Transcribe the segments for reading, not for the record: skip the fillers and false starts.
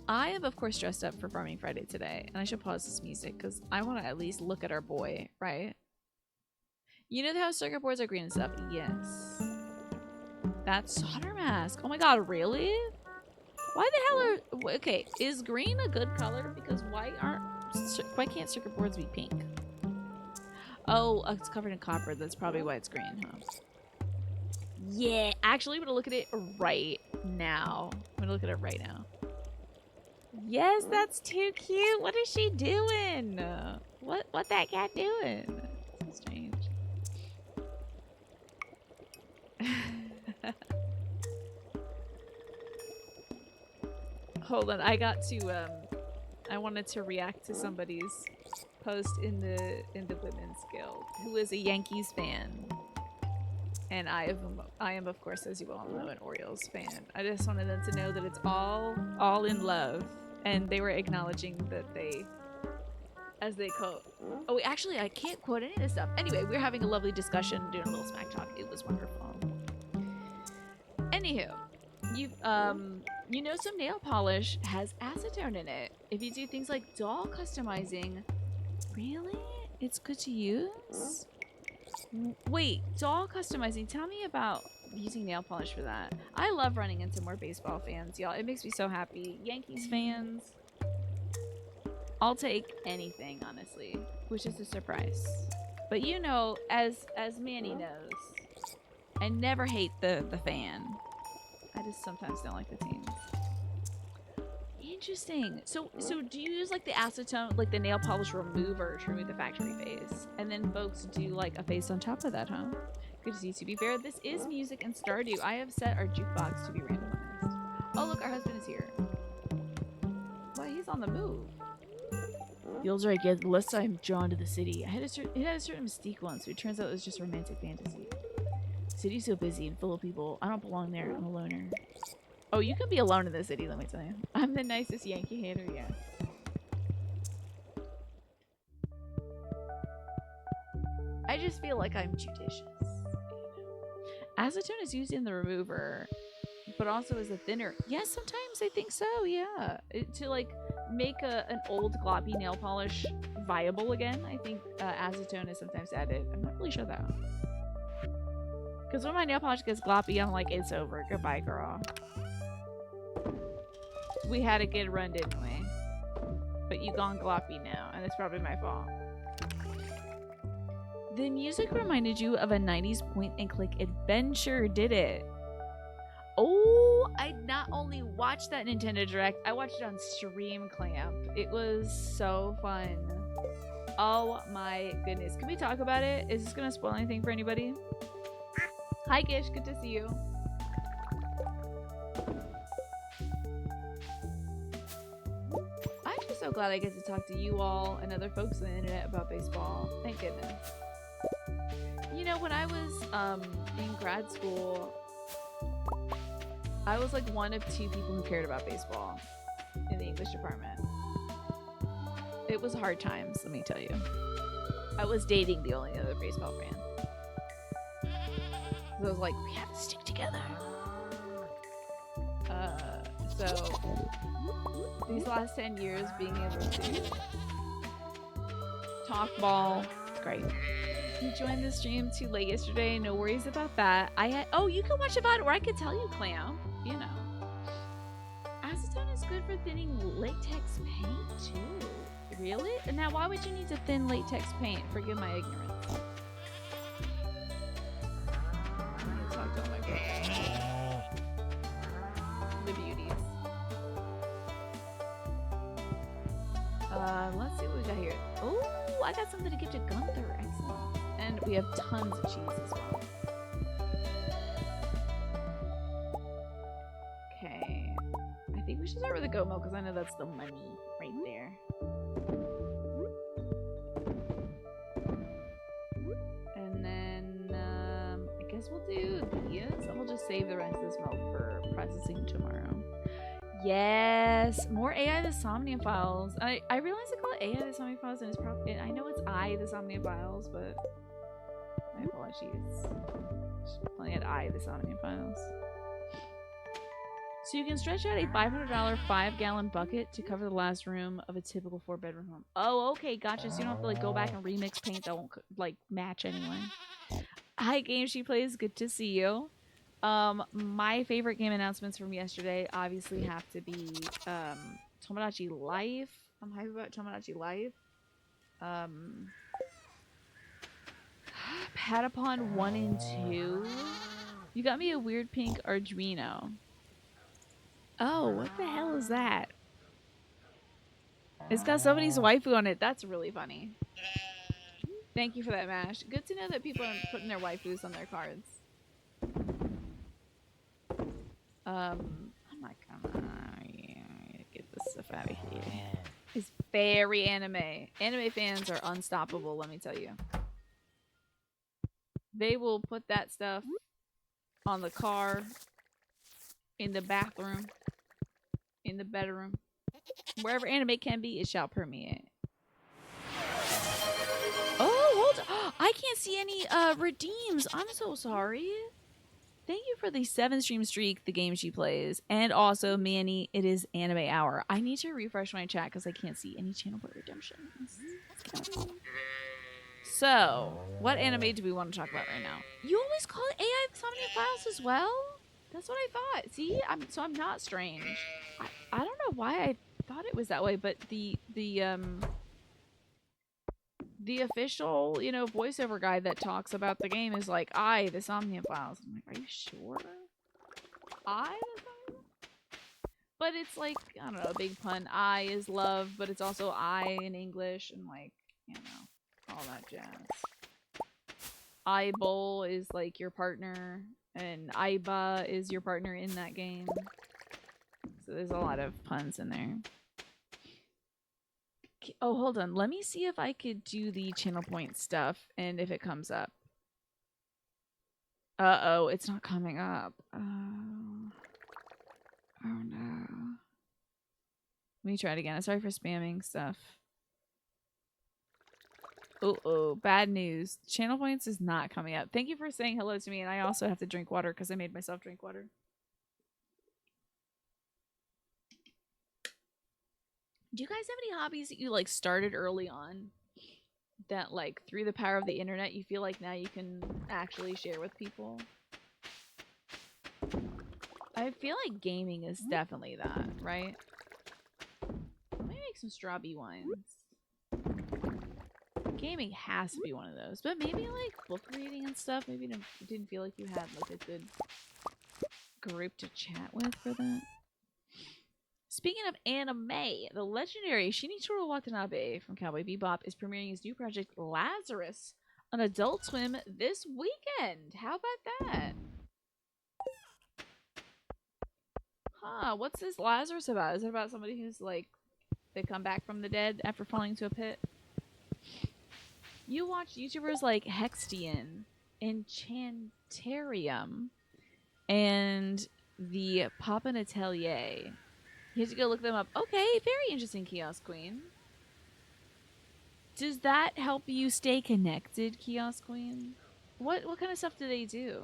I am, of course, dressed up for Farming Friday today, and I should pause this music because I want to at least look at our boy, right? You know how circuit boards are green and stuff? Yes. That's solder mask. Oh my god, really? Why the hell are... Okay, is green a good color? Because why can't circuit boards be pink? Oh, it's covered in copper. That's probably why it's green, huh? Yeah, actually, I'm gonna look at it right now. I'm gonna look at it right now. Yes, that's too cute. What is she doing? What that cat doing? So strange. Hold on, I wanted to react to somebody's post in the Women's Guild who is a Yankees fan. And I am, of course, as you all know, an Orioles fan. I just wanted them to know that it's all in love. And they were acknowledging that they, as they quote, oh, actually, I can't quote any of this stuff. Anyway, we were having a lovely discussion, doing a little smack talk. It was wonderful. Anywho, you know, some nail polish has acetone in it. If you do things like doll customizing, really? It's good to use? Wait, doll customizing. Tell me about using nail polish for that. I love running into more baseball fans, y'all. It makes me so happy. Yankees fans. I'll take anything, honestly, which is a surprise. But you know, as Manny knows, I never hate the fan. I just sometimes don't like the teams. Interesting. So do you use like the acetone, like the nail polish remover to remove the factory face? And then folks do like a face on top of that, huh? Good to see you. To be fair, this is music and Stardew. I have set our jukebox to be randomized. Oh look, our husband is here. Well, he's on the move. The older I get, the less I'm drawn to the city. It had a certain mystique once, but it turns out it was just romantic fantasy. The city's so busy and full of people. I don't belong there. I'm a loner. Oh, you can be alone in the city, let me tell you. I'm the nicest Yankee hater yet. I just feel like I'm judicious. Acetone is used in the remover, but also as a thinner. Yes, sometimes I think so, yeah. To like make an old gloppy nail polish viable again, I think acetone is sometimes added. I'm not really sure though. Because when my nail polish gets gloppy, I'm like, it's over. Goodbye, girl. We had a good run, didn't we? But you gone gloppy now, and it's probably my fault. The music reminded you of a 90s point-and-click adventure, did it? Oh, I not only watched that Nintendo Direct, I watched it on Stream Clamp. It was so fun. Oh my goodness. Can we talk about it? Is this gonna spoil anything for anybody? Hi Gish, good to see you. I'm just so glad I get to talk to you all and other folks on the internet about baseball. Thank goodness. You know, when I was in grad school, I was like one of 2 people who cared about baseball in the English department. It was hard times, let me tell you. I was dating the only other baseball fan. So I was like, we have to stick together. So these last 10 years being able to talk ball, it's great. You joined the stream too late yesterday. No worries about that. Oh, you can watch about it, or I could tell you, Clam. You know, acetone is good for thinning latex paint too. Really? Now, why would you need to thin latex paint? Forgive my ignorance. I'm gonna talk to all my girls. The beauties. Let's see what we got here. Oh, I got something to give to Gunther. Excellent. And we have tons of cheese as well. Okay. I think we should start with the goat milk because I know that's the money right there. And then I guess we'll do these. And we'll just save the rest of this milk for processing tomorrow. Yes, more AI the Somnia Files. I realize I call it AI the Somnia Files, and it's probably, I know it's I the Somnia Files, but my apologies. Just calling it I the Somnia Files. So you can stretch out a $500 5-gallon bucket to cover the last room of a typical 4-bedroom home. Oh, okay, gotcha. So you don't have to like go back and remix paint that won't like match anyway. Hi, game she plays. Good to see you. My favorite game announcements from yesterday obviously have to be Tomodachi Life. I'm hyped about Tomodachi Life. Patapon 1 and 2. You got me a weird pink Arduino. Oh, what the hell is that? It's got somebody's waifu on it. That's really funny. Thank you for that, Mash. Good to know that people are putting their waifus on their cards. I'm not gonna get this stuff out of here. It's very anime. Anime fans are unstoppable, let me tell you. They will put that stuff on the car, in the bathroom, in the bedroom. Wherever anime can be, it shall permeate. Oh, hold on. I can't see any redeems. I'm so sorry. Thank you for the 7-stream streak, the game she plays. And also, Manny, it is anime hour. I need to refresh my chat because I can't see any channel point redemptions. So, what anime do we want to talk about right now? You always call it AI Insomnia Files as well? That's what I thought. See, I'm not strange. I don't know why I thought it was that way, but the official, you know, voiceover guy that talks about the game is like, the Somnia Files. I'm like, are you sure? But it's like, I don't know, a big pun. I is love, but it's also I in English and like, you know, all that jazz. Eyebowl is like your partner, and Aiba is your partner in that game. So there's a lot of puns in there. Oh, hold on. Let me see if I could do the channel point stuff and if it comes up. Uh-oh, it's not coming up. Oh no. Let me try it again. Sorry for spamming stuff. Oh, bad news. Channel points is not coming up. Thank you for saying hello to me, and I also have to drink water because I made myself drink water. Do you guys have any hobbies that you like started early on that like through the power of the internet you feel like now you can actually share with people? I feel like gaming is definitely that, right? Let me make some strawberry wines. Gaming has to be one of those, but maybe like book reading and stuff. Maybe you didn't feel like you had like a good group to chat with for that. Speaking of anime, the legendary Shinichiro Watanabe from Cowboy Bebop is premiering his new project Lazarus on Adult Swim this weekend. How about that? Huh, what's this Lazarus about? Is it about somebody who's like, they come back from the dead after falling into a pit? You watch YouTubers like Hextian, Enchantarium, and the Poppin' Atelier. You have to go look them up. Okay, very interesting, Kiosk Queen. Does that help you stay connected, Kiosk Queen? What kind of stuff do they do?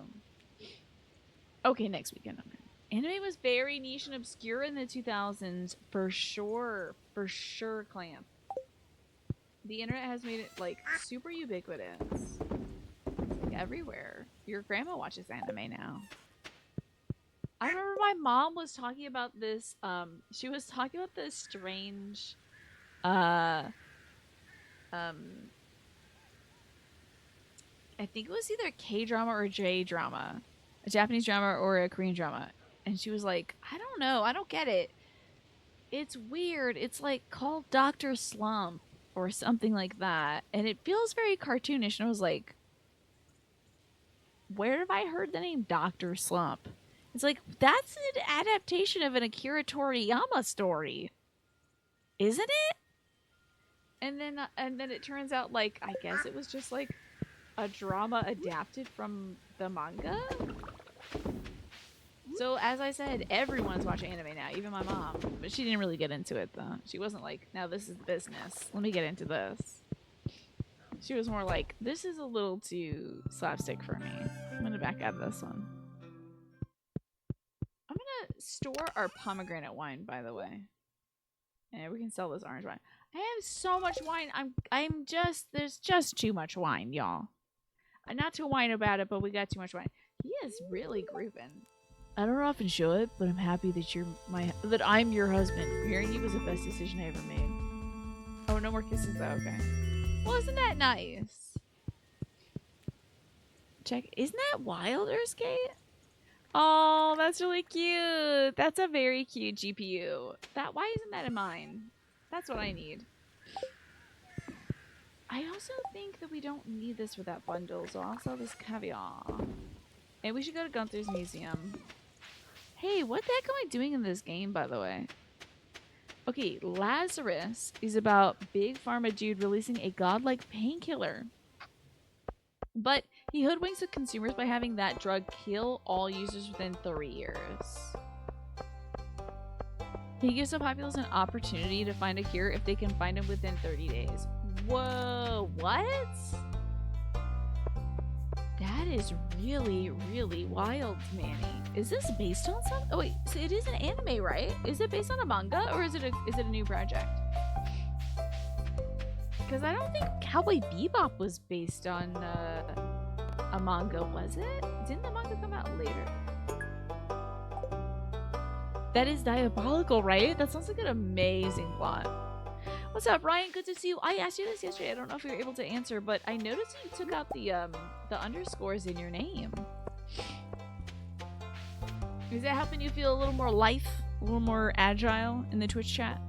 Okay, next weekend. Okay. Anime was very niche and obscure in the 2000s, for sure. For sure, Clamp. The internet has made it, like, super ubiquitous. It's, like, everywhere. Your grandma watches anime now. I remember my mom was talking about this, she was talking about this strange, I think it was either K-drama or J-drama. A Japanese drama or a Korean drama. And she was like, I don't know, I don't get it. It's weird. It's like called Dr. Slump or something like that. And it feels very cartoonish. And I was like, where have I heard the name Dr. Slump? It's like, that's an adaptation of an Akira Toriyama story. Isn't it? And then it turns out, like, I guess it was just like a drama adapted from the manga. So as I said, everyone's watching anime now, even my mom. But she didn't really get into it though. She wasn't like, now this is business. Let me get into this. She was more like, this is a little too slapstick for me. I'm gonna back out of this one. I'm gonna store our pomegranate wine, by the way. And we can sell this orange wine. I have so much wine. There's just too much wine, y'all. Not to whine about it, but we got too much wine. He is really grooving. I don't often show it, but I'm happy that I'm your husband. Marrying you was the best decision I ever made. Oh, no more kisses though, okay. Well, isn't that nice? Check. Isn't that wild, Earthskate? Oh, that's really cute. That's a very cute GPU. Why isn't that in mine? That's what I need. I also think that we don't need this for that bundle, so I'll sell this caviar. And we should go to Gunther's museum. Hey, what the heck am I doing in this game, by the way? Okay, Lazarus is about Big Pharma Dude releasing a godlike painkiller. But he hoodwinks the consumers by having that drug kill all users within 3 years. He gives the populace an opportunity to find a cure if they can find him within 30 days. Whoa, what? That is really, really wild, Manny. Is this based on something? Oh wait, so it is an anime, right? Is it based on a manga or is it a new project? Because I don't think Cowboy Bebop was based on a manga, was it? Didn't the manga come out later? That is diabolical, right? That sounds like an amazing plot. What's up, Ryan? Good to see you. I asked you this yesterday. I don't know if you were able to answer, but I noticed you took out the underscores in your name. Is that helping you feel a little more life, a little more agile in the Twitch chat?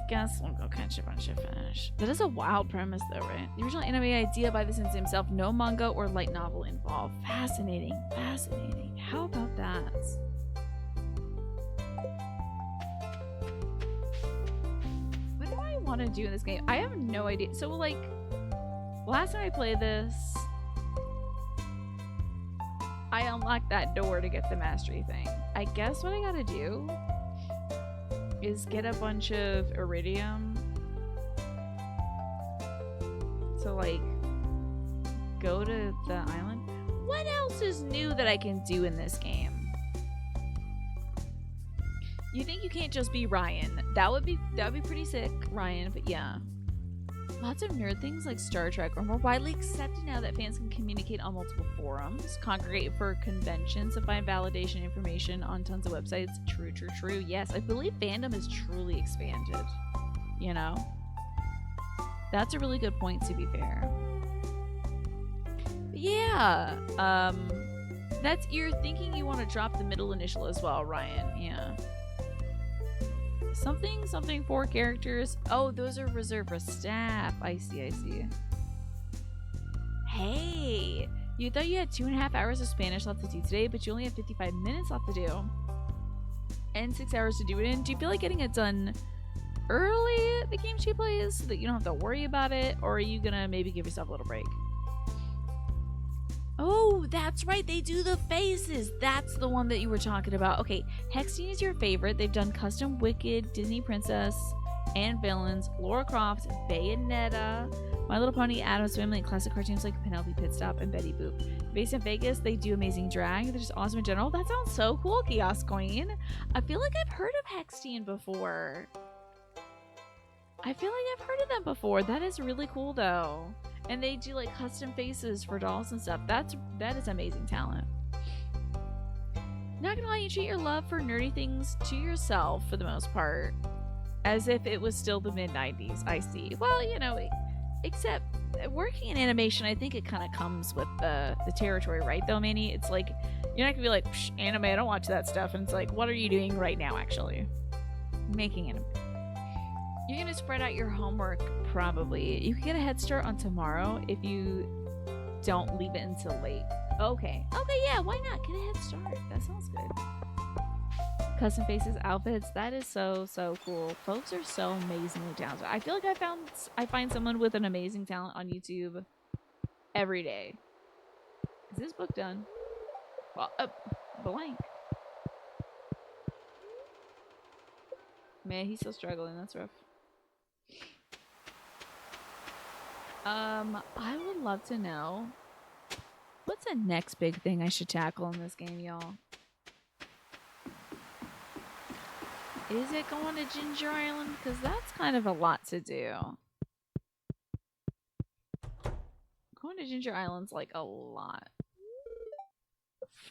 Guess we'll go catch a bunch of fish. That is a wild premise though, right? The original anime idea by the sensei himself, no manga or light novel involved. Fascinating, fascinating. How about that? What do I want to do in this game? I have no idea. So like, last time I played this, I unlocked that door to get the mastery thing. I guess what I gotta do is get a bunch of iridium to like go to the island. What else is new that I can do in this game? You think you can't just be Ryan? That would be pretty sick, Ryan, but yeah. Lots of nerd things like Star Trek are more widely accepted now that fans can communicate on multiple forums, congregate for conventions to find validation information on tons of websites. True, true, true. Yes, I believe fandom is truly expanded. You know? That's a really good point, to be fair. But yeah. You're thinking you want to drop the middle initial as well, Ryan. Yeah. Something for characters. Oh, those are reserved for staff. I see. Hey, you thought you had 2.5 hours of Spanish left to do today, but you only have 55 minutes left to do. And 6 hours to do it in. Do you feel like getting it done early at the game she plays so that you don't have to worry about it? Or are you gonna maybe give yourself a little break? Oh, that's right. They do the faces. That's the one that you were talking about. Okay, Hextine is your favorite. They've done custom Wicked, Disney Princess, and villains, Lara Croft, Bayonetta, My Little Pony, Addams Family, and classic cartoons like Penelope Pitstop and Betty Boop. Based in Vegas, they do Amazing Drag. They're just awesome in general. That sounds so cool, Kiosk Queen. I feel like I've heard of Hextine before. That is really cool, though. And they do like custom faces for dolls and stuff. That is amazing talent. Not gonna lie, you treat your love for nerdy things to yourself for the most part, as if it was still the mid-90s. I see. Well, you know, except working in animation, I think it kind of comes with the territory, right? Though, Manny, it's like you're not gonna be like, anime, I don't watch that stuff. And it's like, what are you doing right now? Actually, making anime. You're gonna spread out your homework, probably. You can get a head start on tomorrow if you don't leave it until late. Okay, yeah, why not? Get a head start. That sounds good. Custom faces, outfits, that is so cool. Folks are so amazingly talented. I feel like I find someone with an amazing talent on YouTube every day. Is this book done? Well, blank. Man, he's still struggling. That's rough. I would love to know What's the next big thing I should tackle in this game, y'all? Is it going to Ginger Island? Because that's kind of a lot to do. Going to Ginger Island's like a lot.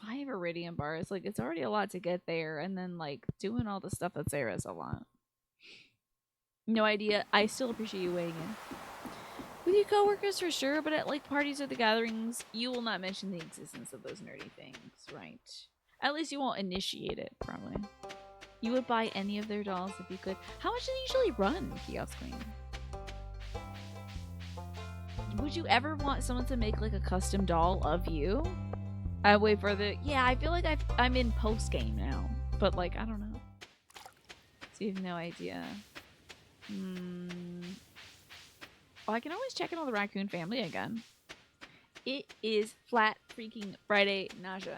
5 iridium bars. Like, it's already a lot to get there. And then, like, doing all the stuff that's there is a lot. No idea. I still appreciate you weighing in. With your coworkers for sure, but at, like, parties or the gatherings, you will not mention the existence of those nerdy things, right? At least you won't initiate it, probably. You would buy any of their dolls if you could. How much do they usually run, Kiosk Queen? Would you ever want someone to make like a custom doll of you? I wait for the. Yeah, I feel like I'm in post game now, but like I don't know. So you have no idea. Well, I can always check in on the raccoon family again. It is flat freaking Friday, Naja.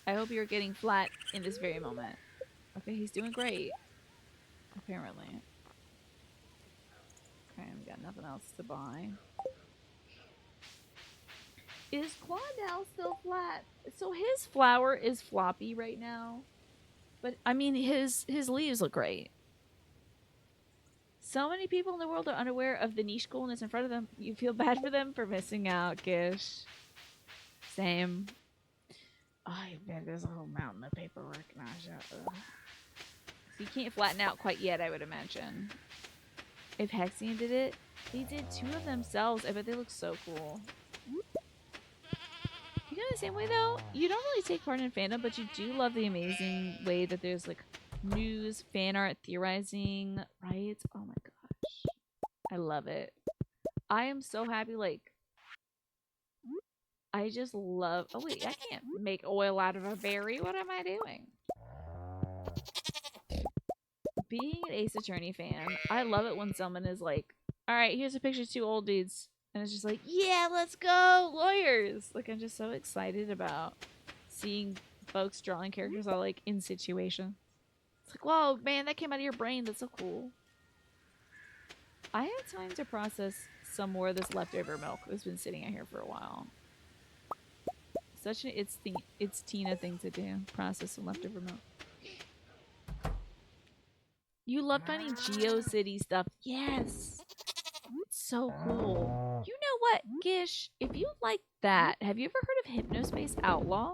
I hope you're getting flat in this very moment. Okay, he's doing great. Apparently. Okay, I've got nothing else to buy. Is Claudel still flat? So his flower is floppy right now. But, I mean, his leaves look great. So many people in the world are unaware of the niche coolness in front of them. You feel bad for them for missing out, Gish. Same. Oh, I bet there's a whole mountain of paperwork, Naja. Ugh. So you can't flatten out quite yet, I would imagine. If Hexian did it, they did 2 of themselves. I bet they look so cool. You go the same way, though? You don't really take part in fandom, but you do love the amazing way that there's, like, news, fan art, theorizing, right? Oh my gosh. I love it. I am so happy, like, I just love... Oh, wait, I can't make oil out of a berry. What am I doing? Being an Ace Attorney fan, I love it when someone is like, alright, here's a picture of 2 old dudes. And it's just like, yeah, let's go, lawyers! Like, I'm just so excited about seeing folks drawing characters all, like, in situation. It's like, whoa, man, that came out of your brain. That's so cool. I had time to process some more of this leftover milk that's been sitting out here for a while. Such an it's Tina thing to do. Process some leftover milk. You love finding GeoCity stuff. Yes. It's so cool. You know what, Gish? If you like that, have you ever heard of Hypnospace Outlaw?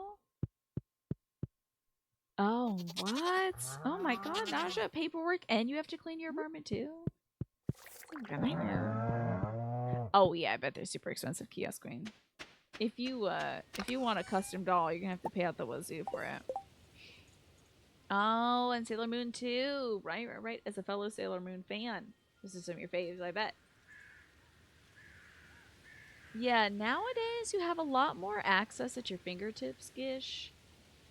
Oh, what? Oh my god, Naja, paperwork and you have to clean your apartment too? Oh yeah, I bet they're super expensive, Kiosk Queen. If you want a custom doll, you're gonna have to pay out the wazoo for it. Oh, and Sailor Moon too. Right. As a fellow Sailor Moon fan. This is some of your faves, I bet. Yeah, nowadays you have a lot more access at your fingertips, Gish.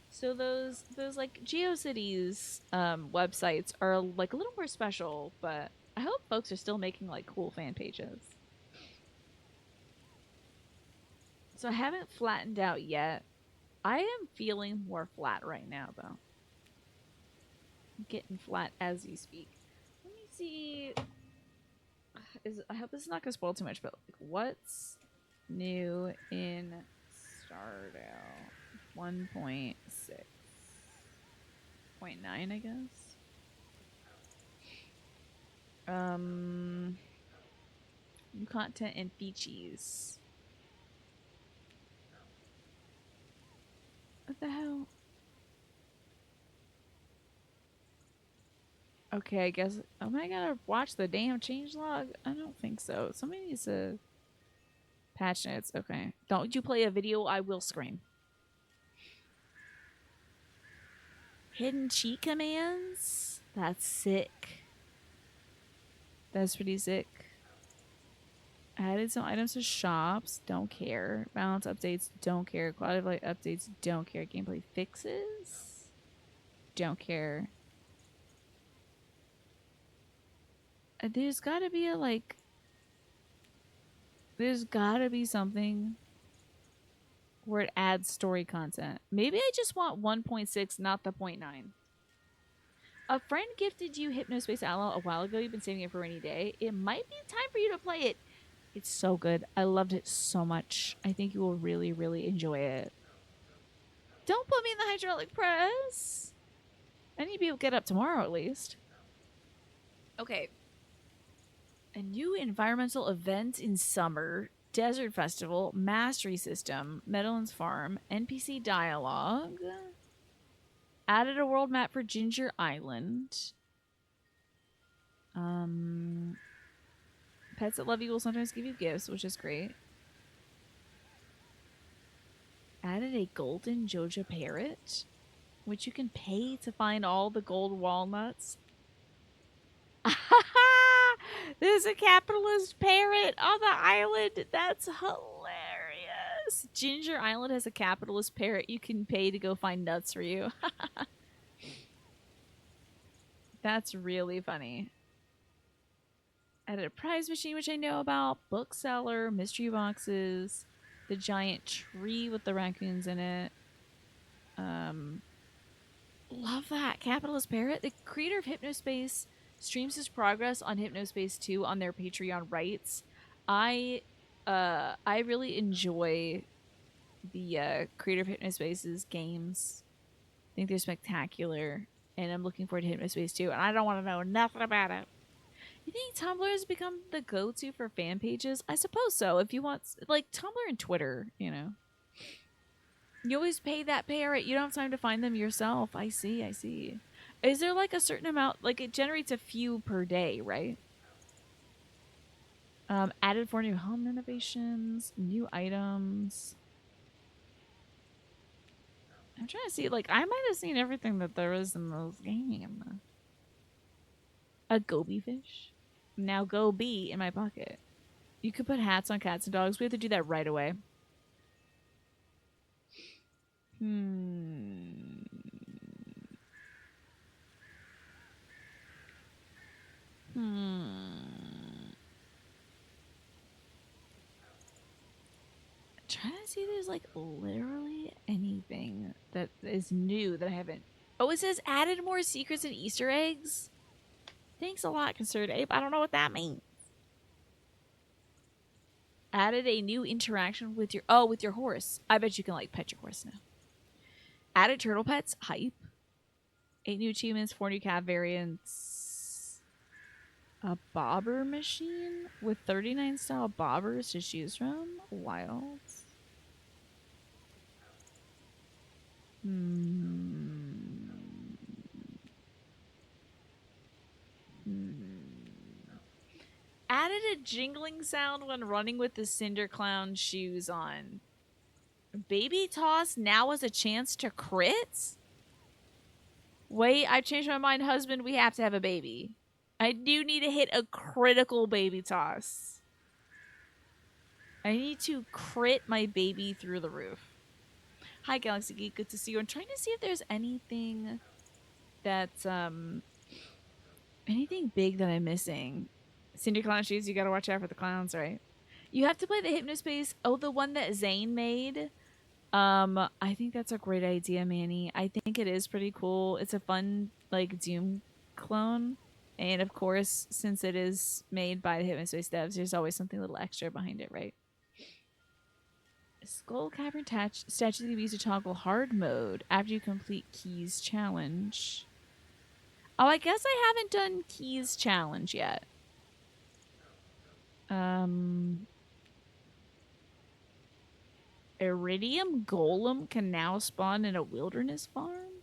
So those like GeoCities websites are like a little more special, but I hope folks are still making like cool fan pages. So I haven't flattened out yet. I am feeling more flat right now though. I'm getting flat as you speak. Let me see. I hope this is not gonna spoil too much, but like, what's new in Stardew 1.6.9, I guess. New content and features. What the hell? Okay, I guess. Am I gonna watch the damn changelog? I don't think so. Somebody needs to patch notes. Okay. Don't you play a video, I will scream. Hidden cheat commands? That's sick. That's pretty sick. Added some items to shops. Don't care. Balance updates. Don't care. Quality of life updates. Don't care. Gameplay fixes. Don't care. There's gotta be a like. There's gotta be something where it adds story content. Maybe I just want 1.6, not the 0.9. A friend gifted you Hypnospace Outlaw a while ago. You've been saving it for a rainy day. It might be time for you to play it. It's so good. I loved it so much. I think you will really, really enjoy it. Don't put me in the hydraulic press. I need to be able to get up tomorrow at least. Okay. A new environmental event in summer, desert festival, mastery system, Meadowlands Farm, NPC dialogue. Added a world map for Ginger Island. Pets that love you will sometimes give you gifts, which is great. Added a golden Joja parrot, which you can pay to find all the gold walnuts. There's a capitalist parrot on the island. That's hilarious. Ginger Island has a capitalist parrot you can pay to go find nuts for you. That's really funny. Added a prize machine, which I know about. Bookseller, mystery boxes, the giant tree with the raccoons in it. Love that. Capitalist Parrot. The creator of Hypnospace streams his progress on Hypnospace 2 on their Patreon rights. I really enjoy the creator of Hypnospace's games. I think they're spectacular. And I'm looking forward to Hypnospace 2. And I don't want to know nothing about it. You think Tumblr has become the go-to for fan pages? I suppose so. If you want, like, Tumblr and Twitter, you know. You always pay that parrot. You don't have time to find them yourself. I see, I see. Is there, like, a certain amount? Like, it generates a few per day, right? Added for new home renovations, new items. I'm trying to see, like, I might have seen everything that there is in those games. A goby fish. Now go be in my pocket. You could put hats on cats and dogs. We have to do that right away. Trying to see if there's, like, literally anything that is new that I haven't. Oh, it says added more secrets and Easter eggs. Thanks a lot, Concerned Ape. I don't know what that means. Added a new interaction with your horse. I bet you can, like, pet your horse now. Added turtle pets. Hype. 8 new achievements, 4 new cat variants. A bobber machine with 39 style bobbers to choose from. Wild. Added a jingling sound when running with the Cinder Clown shoes on. Baby toss now has a chance to crit? Wait, I changed my mind, husband. We have to have a baby. I do need to hit a critical baby toss. I need to crit my baby through the roof. Hi, Galaxy Geek. Good to see you. I'm trying to see if there's anything that's anything big that I'm missing. Cinder Clown shoes, you gotta watch out for the clowns, right? You have to play the Hypnospace. Oh, the one that Zane made. I think that's a great idea, Manny. I think it is pretty cool. It's a fun, like, Doom clone. And of course, since it is made by the Hypnospace devs, there's always something a little extra behind it, right? Skull Cavern statue can be used to toggle hard mode after you complete Keys challenge. Oh, I guess I haven't done Keys challenge yet. Iridium Golem can now spawn in a wilderness farm.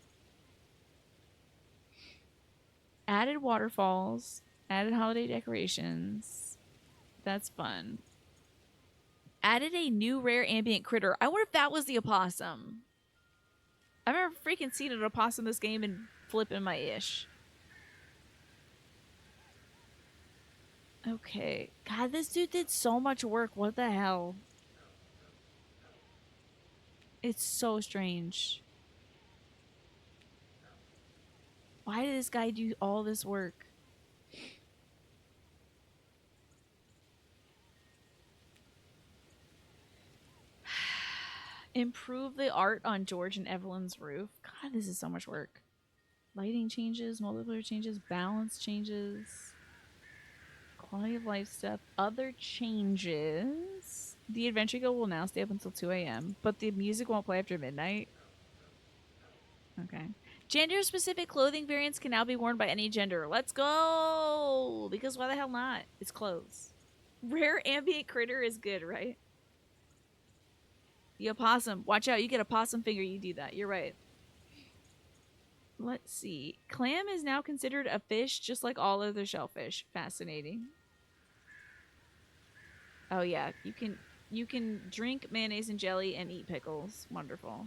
Added waterfalls. Added holiday decorations. That's fun. Added a new rare ambient critter. I wonder if that was the opossum. I remember freaking seeing an opossum in this game and flipping my ish. Okay. God, this dude did so much work. What the hell? It's so strange. Why did this guy do all this work? Improve the art on George and Evelyn's roof. God, this is so much work. Lighting changes, multiplayer changes, balance changes. Quality of life stuff. Other changes. The Adventure Guild will now stay up until 2 a.m., but the music won't play after midnight. Okay. Gender-specific clothing variants can now be worn by any gender. Let's go! Because why the hell not? It's clothes. Rare ambient critter is good, right? The opossum. Watch out, you get a possum finger, you do that. You're right. Let's see. Clam is now considered a fish just like all other shellfish. Fascinating. Oh yeah, you can drink mayonnaise and jelly and eat pickles. Wonderful.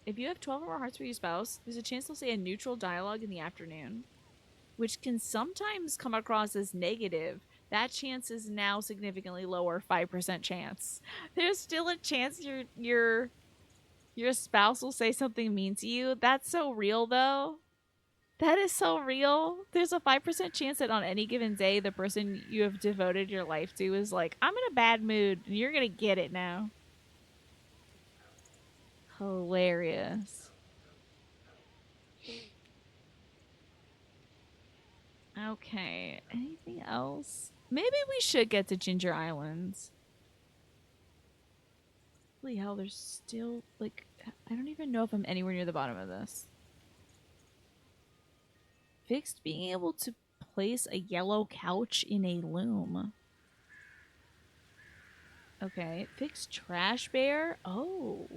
If you have 12 or more hearts for your spouse, there's a chance they'll say a neutral dialogue in the afternoon, which can sometimes come across as negative. That chance is now significantly lower, 5% chance. There's still a chance your spouse will say something mean to you. That's so real though. That is so real. There's a 5% chance that on any given day, the person you have devoted your life to is like, I'm in a bad mood, and you're going to get it now. Hilarious. Okay. Anything else? Maybe we should get to Ginger Islands. Holy hell, there's still, like, I don't even know if I'm anywhere near the bottom of this. Fixed being able to place a yellow couch in a loom. Okay. Fixed trash bear. Oh.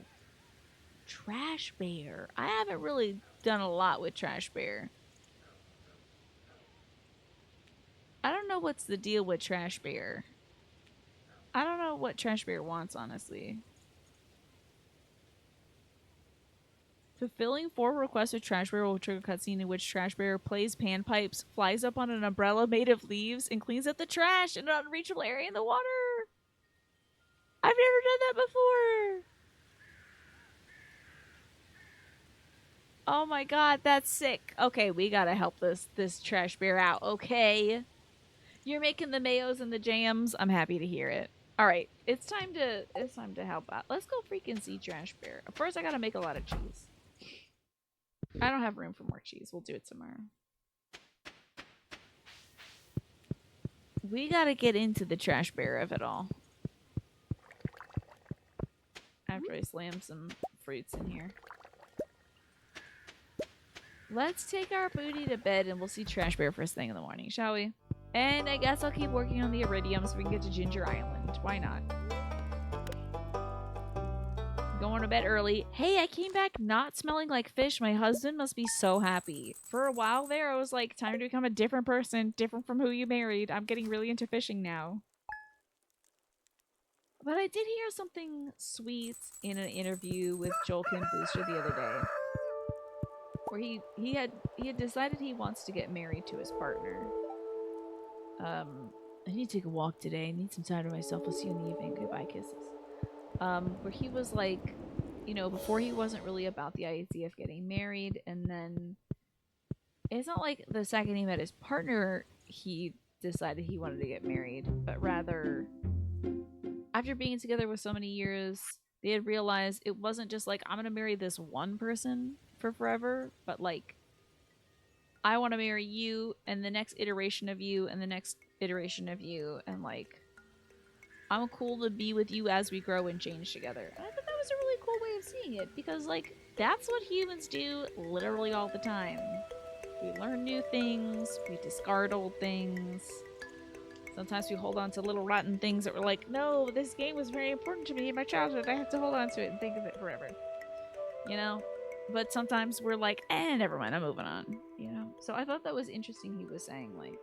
Trash bear. I haven't really done a lot with trash bear. I don't know what's the deal with trash bear. I don't know what trash bear wants, honestly. Fulfilling 4 requests with Trash Bear will trigger a cutscene in which Trash Bear plays panpipes, flies up on an umbrella made of leaves, and cleans up the trash in an unreachable area in the water. I've never done that before. Oh my god, that's sick. Okay, we gotta help this Trash Bear out. Okay, you're making the mayos and the jams. I'm happy to hear it. All right, it's time to help out. Let's go freaking see Trash Bear. First, I gotta make a lot of cheese. I don't have room for more cheese. We'll do it tomorrow. We gotta get into the Trash Bear of it all. After I slam some fruits in here. Let's take our booty to bed and we'll see Trash Bear first thing in the morning, shall we? And I guess I'll keep working on the iridium so we can get to Ginger Island. Why not? Going to bed early. Hey, I came back not smelling like fish. My husband must be so happy. For a while there, I was like, time to become a different person, different from who you married. I'm getting really into fishing now. But I did hear something sweet in an interview with Joel Kim Booster the other day. Where he had decided he wants to get married to his partner. I need to take a walk today. I need some time to myself. I'll see you in the evening. Goodbye, kisses. Where he was like, you know, before he wasn't really about the idea of getting married, and then it's not like the second he met his partner, he decided he wanted to get married, but rather, after being together for so many years, they had realized it wasn't just like, I'm gonna marry this one person for forever, but like, I want to marry you, and the next iteration of you, and the next iteration of you, and like, I'm cool to be with you as we grow and change together. And I thought that was a really cool way of seeing it, because like, that's what humans do literally all the time. We learn new things, we discard old things. Sometimes we hold on to little rotten things that we're like, no, this game was very important to me in my childhood. I have to hold on to it and think of it forever. You know? But sometimes we're like, never mind, I'm moving on. You know? So I thought that was interesting he was saying, like,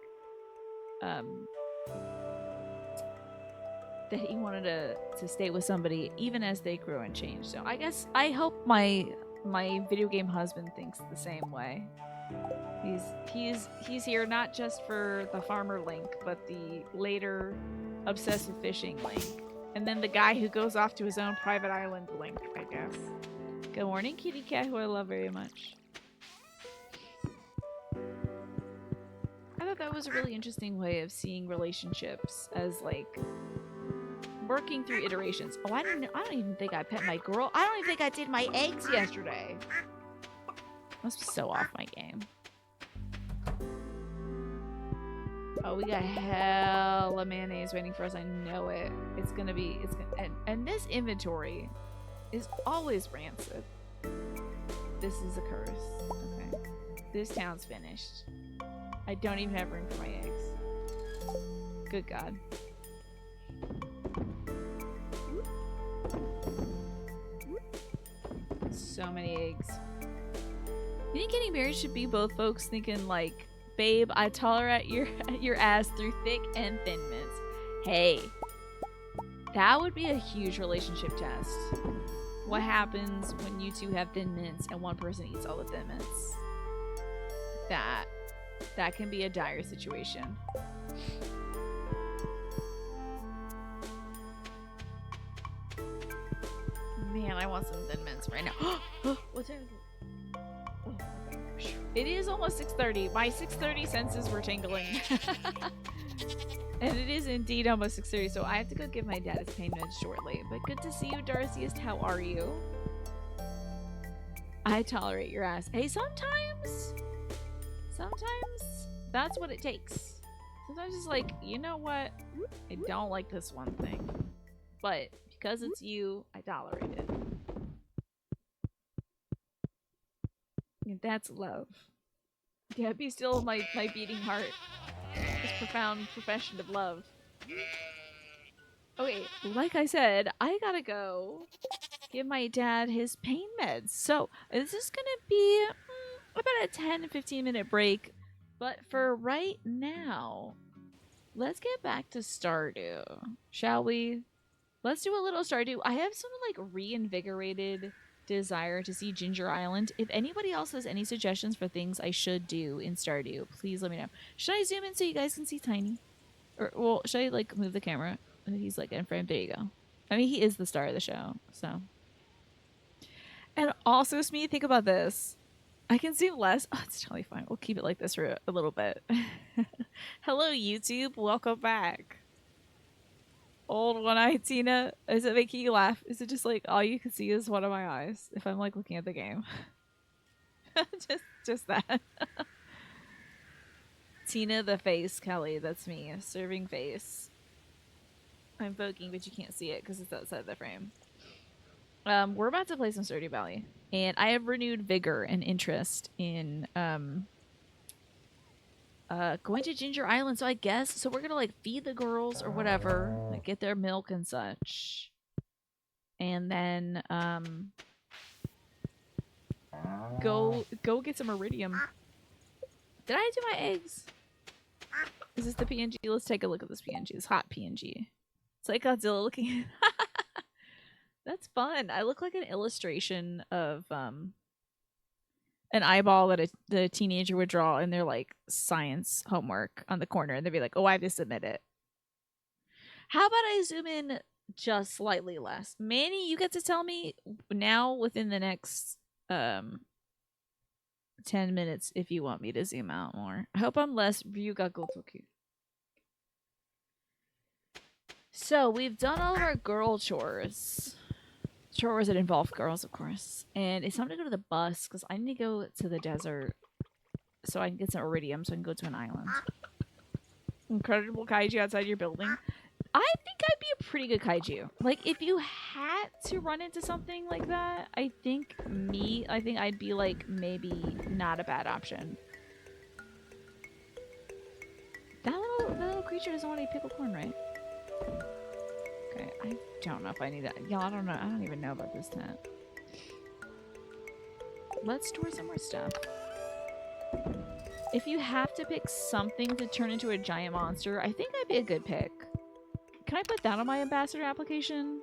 that he wanted to stay with somebody even as they grow and change. So I guess I hope my video game husband thinks the same way. He's here not just for the farmer Link, but the later obsessive fishing Link. And then the guy who goes off to his own private island Link, I guess. Good morning, kitty cat, who I love very much. I thought that was a really interesting way of seeing relationships as like working through iterations. Oh, I don't even think I pet my girl. I don't even think I did my eggs yesterday. Must be so off my game. Oh, we got hella mayonnaise waiting for us. I know it. It's gonna be. And this inventory is always rancid. This is a curse. Okay. This town's finished. I don't even have room for my eggs. Good God. So many eggs. You think getting married should be both folks thinking like, babe, I tolerate your ass through thick and thin mints. Hey, that would be a huge relationship test. What happens when you two have thin mints and one person eats all the thin mints? That can be a dire situation. Man, I want some thin mints right now. What time is it? Oh, okay. It is almost 6:30. My 6:30 senses were tingling. And it is indeed almost 6:30, so I have to go give my dad his pain meds shortly. But good to see you, Darcyist. How are you? I tolerate your ass. Hey, sometimes that's what it takes. Sometimes it's like, you know what? I don't like this one thing. But because it's you, I tolerate it. And that's love. Yeah, be still my beating heart. This profound profession of love. Okay, like I said, I gotta go give my dad his pain meds. So this is gonna be about a 10-15 minute break. But for right now, let's get back to Stardew, shall we? Let's do a little Stardew. I have some like reinvigorated desire to see Ginger Island. If anybody else has any suggestions for things I should do in Stardew, please let me know. Should I zoom in so you guys can see Tiny? Or, well, should I like move the camera? He's like in frame. There you go. I mean, he is the star of the show, so. And also, Smee, think about this. I can zoom less. Oh, it's totally fine. We'll keep it like this for a little bit. Hello, YouTube. Welcome back. Old one-eyed Tina. Is it making you laugh? Is it just like all you can see is one of my eyes if I'm like looking at the game? just that. Tina the face, Kelly. That's me. Serving face. I'm voguing, but you can't see it because it's outside the frame. We're about to play some Stardew Valley, and I have renewed vigor and interest in going to Ginger Island. So I guess we're gonna like feed the girls or whatever, like get their milk and such, and then go get some iridium. Did I do my eggs? Is this the PNG? Let's take a look at this PNG. This hot PNG. It's like Godzilla looking. That's fun. I look like an illustration of an eyeball that the teenager would draw in their like science homework on the corner, and they'd be like, "Oh, I have to submit it." How about I zoom in just slightly less? Manny, you get to tell me now within the next 10 minutes if you want me to zoom out more. I hope I'm less ryuga-gotoku. So we've done all of our girl chores. Chores that involve girls, of course. And it's time to go to the bus because I need to go to the desert so I can get some iridium so I can go to an island. Incredible kaiju outside your building. I think I'd be a pretty good kaiju. Like, if you had to run into something like that, I think I'd be like maybe not a bad option. That little creature doesn't want any pickled corn, right? Okay, I don't know if I need that. Y'all, I don't know. I don't even know about this tent. Let's store some more stuff. If you have to pick something to turn into a giant monster, I think that'd be a good pick. Can I put that on my ambassador application?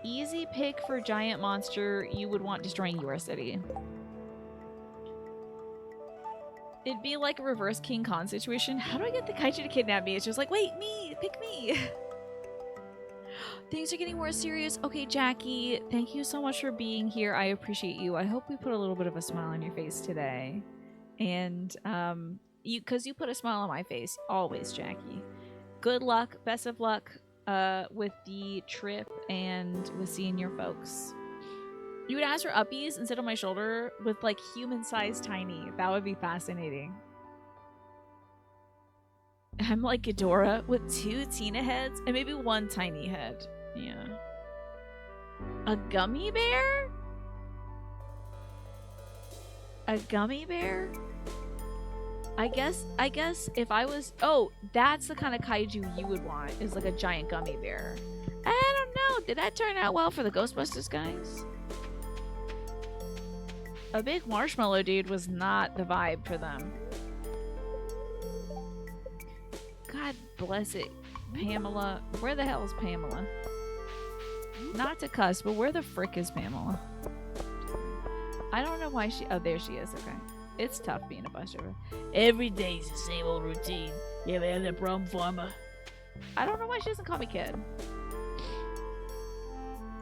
Easy pick for giant monster you would want destroying your city. It'd be like a reverse King Kong situation. How do I get the kaiju to kidnap me? It's just like, wait, me! Pick me! Things are getting more serious. Okay, Jackie, thank you so much for being here. I appreciate you. I hope we put a little bit of a smile on your face today. And, because you put a smile on my face. Always, Jackie. Good luck. Best of luck with the trip and with seeing your folks. You would ask for uppies and sit on my shoulder with like human-sized tiny. That would be fascinating. I'm like Ghidorah with 2 Tina heads and maybe 1 tiny head. Yeah. A gummy bear? A gummy bear? I guess if I was... Oh, that's the kind of kaiju you would want, is like a giant gummy bear. I don't know. Did that turn out well for the Ghostbusters guys? A big marshmallow dude was not the vibe for them. God bless it. Pamela. Where the hell is Pamela? Not to cuss, but where the frick is Pamela? I don't know why she... Oh, there she is. Okay. It's tough being a bus driver. Every day's the same old routine. You ever have that problem, farmer? I don't know why she doesn't call me kid.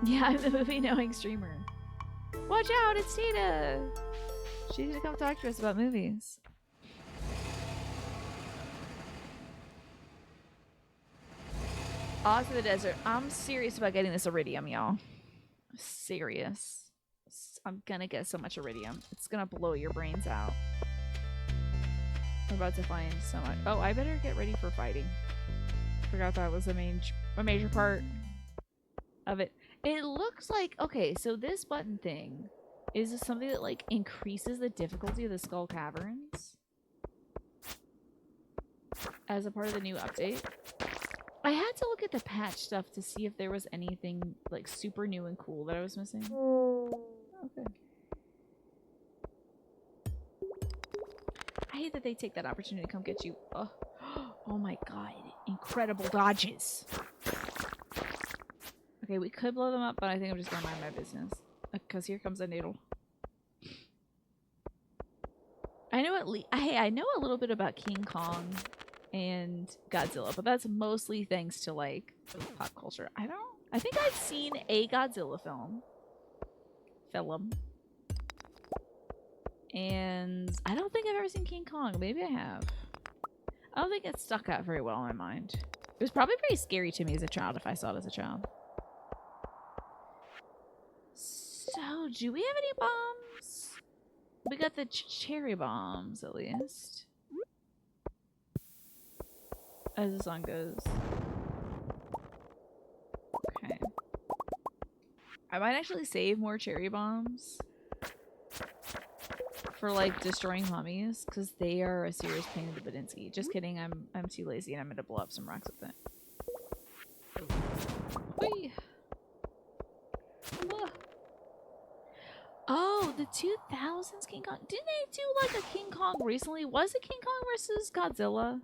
Yeah, I'm the movie-knowing streamer. Watch out, it's Tina! She's gonna come talk to us about movies. Off to the desert. I'm serious about getting this iridium, y'all. Serious. I'm gonna get so much iridium. It's gonna blow your brains out. We're about to find so much. Oh, I better get ready for fighting. Forgot that was a major part of it. It looks like... Okay, so this button thing is something that, like, increases the difficulty of the Skull Caverns as a part of the new update. I had to look at the patch stuff to see if there was anything, like, super new and cool that I was missing. Okay. I hate that they take that opportunity to come get you. Oh, oh my god. Incredible dodges. Okay, we could blow them up, but I think I'm just gonna mind my business. Because here comes a noodle. I know I know a little bit about King Kong and Godzilla, but that's mostly thanks to, like, pop culture. I think I've seen a Godzilla film. And I don't think I've ever seen King Kong. Maybe I have. I don't think it stuck out very well in my mind. It was probably pretty scary to me as a child if I saw it as a child. So, do we have any bombs? We got the cherry bombs, at least. As the song goes. Okay. I might actually save more cherry bombs for, like, destroying mummies, because they are a serious pain in the Badinsky. Just kidding, I'm too lazy and I'm gonna blow up some rocks with it. Whee! Oh, the 2000s King Kong. Didn't they do, like, a King Kong recently? Was it King Kong versus Godzilla?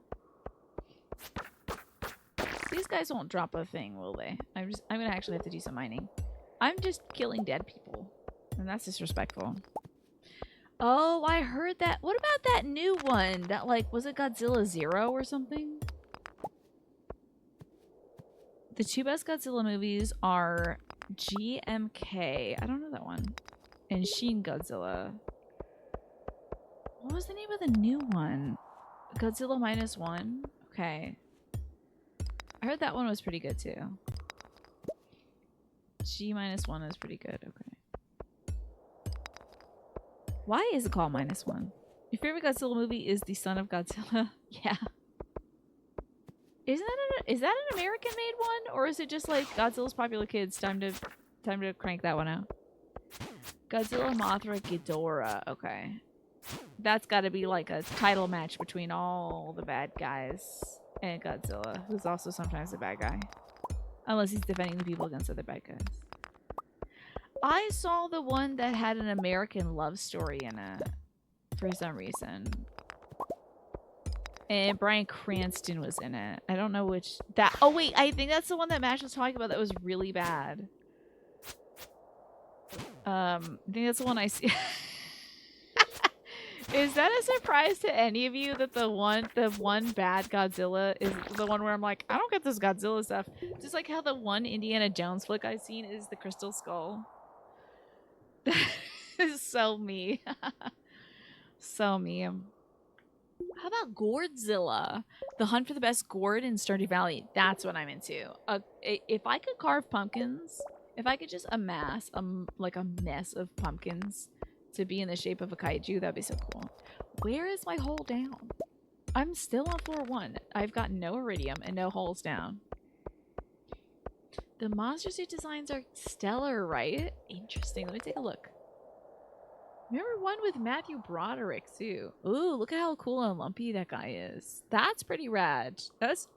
These guys won't drop a thing, will they? I'm gonna actually have to do some mining. I'm just killing dead people, and that's disrespectful. Oh, I heard that. What about that new one? That, like, was it Godzilla 0 or something? The 2 best Godzilla movies are GMK. I don't know that one. And Shin Godzilla. What was the name of the new one? Godzilla -1? Okay. I heard that one was pretty good too. G-1 is pretty good. Okay. Why is it called -1? Your favorite Godzilla movie is The Son of Godzilla? Yeah. Is that an American-made one, or is it just like Godzilla's popular kids? Time to crank that one out. Godzilla, Mothra, Ghidorah. Okay, that's got to be like a title match between all the bad guys and Godzilla, who's also sometimes a bad guy, unless he's defending the people against other bad guys. I saw the one that had an American love story in it for some reason. And Bryan Cranston was in it. I don't know which... that. Oh, wait. I think that's the one that Mash was talking about that was really bad. I think that's the one I see. Is that a surprise to any of you that the one bad Godzilla is the one where I'm like, I don't get this Godzilla stuff. Just like how the one Indiana Jones flick I've seen is the Crystal Skull. That is so me. So me. How about Gourdzilla? The hunt for the best gourd in Stardew Valley. That's what I'm into. If I could carve pumpkins If I could just amass like a mess of pumpkins to be in the shape of a kaiju, that'd be so cool. Where is my hole down? I'm still on floor 1. I've got no iridium and no holes down. The monster suit designs are stellar, right? Interesting. Let me take a look. Remember one with Matthew Broderick, too. Ooh, look at how cool and lumpy that guy is. That's pretty rad. That's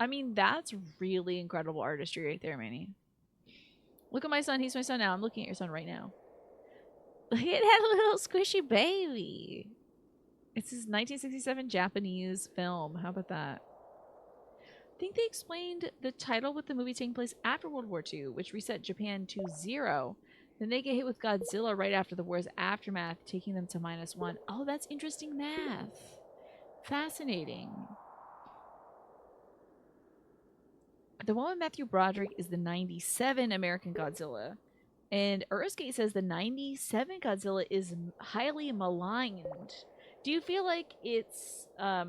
really incredible artistry right there, Manny. Look at my son. He's my son now. I'm looking at your son right now. Look at that little squishy baby. It's his 1967 Japanese film. How about that? I think they explained the title with the movie taking place after World War II, which reset Japan to 0. Then they get hit with Godzilla right after the war's aftermath, taking them to -1. Oh, that's interesting math. Fascinating. The one with Matthew Broderick is the 97 American Godzilla. And Earthskate says the 97 Godzilla is highly maligned. Do you feel like it's, do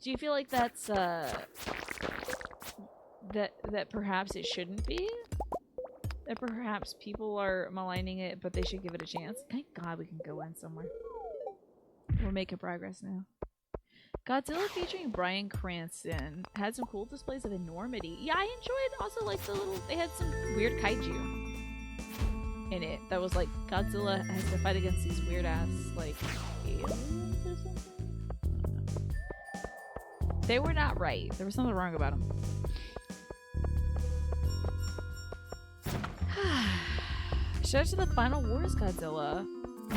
you feel like that's, that perhaps it shouldn't be? That perhaps people are maligning it, but they should give it a chance? Thank God we can go in somewhere. We're making progress now. Godzilla featuring Bryan Cranston had some cool displays of enormity. Yeah, I enjoyed also like the little, they had some weird kaiju in it that was like Godzilla has to fight against these weird ass like aliens or something. I don't know. They were not right. There was something wrong about them. Shout out to the Final Wars Godzilla,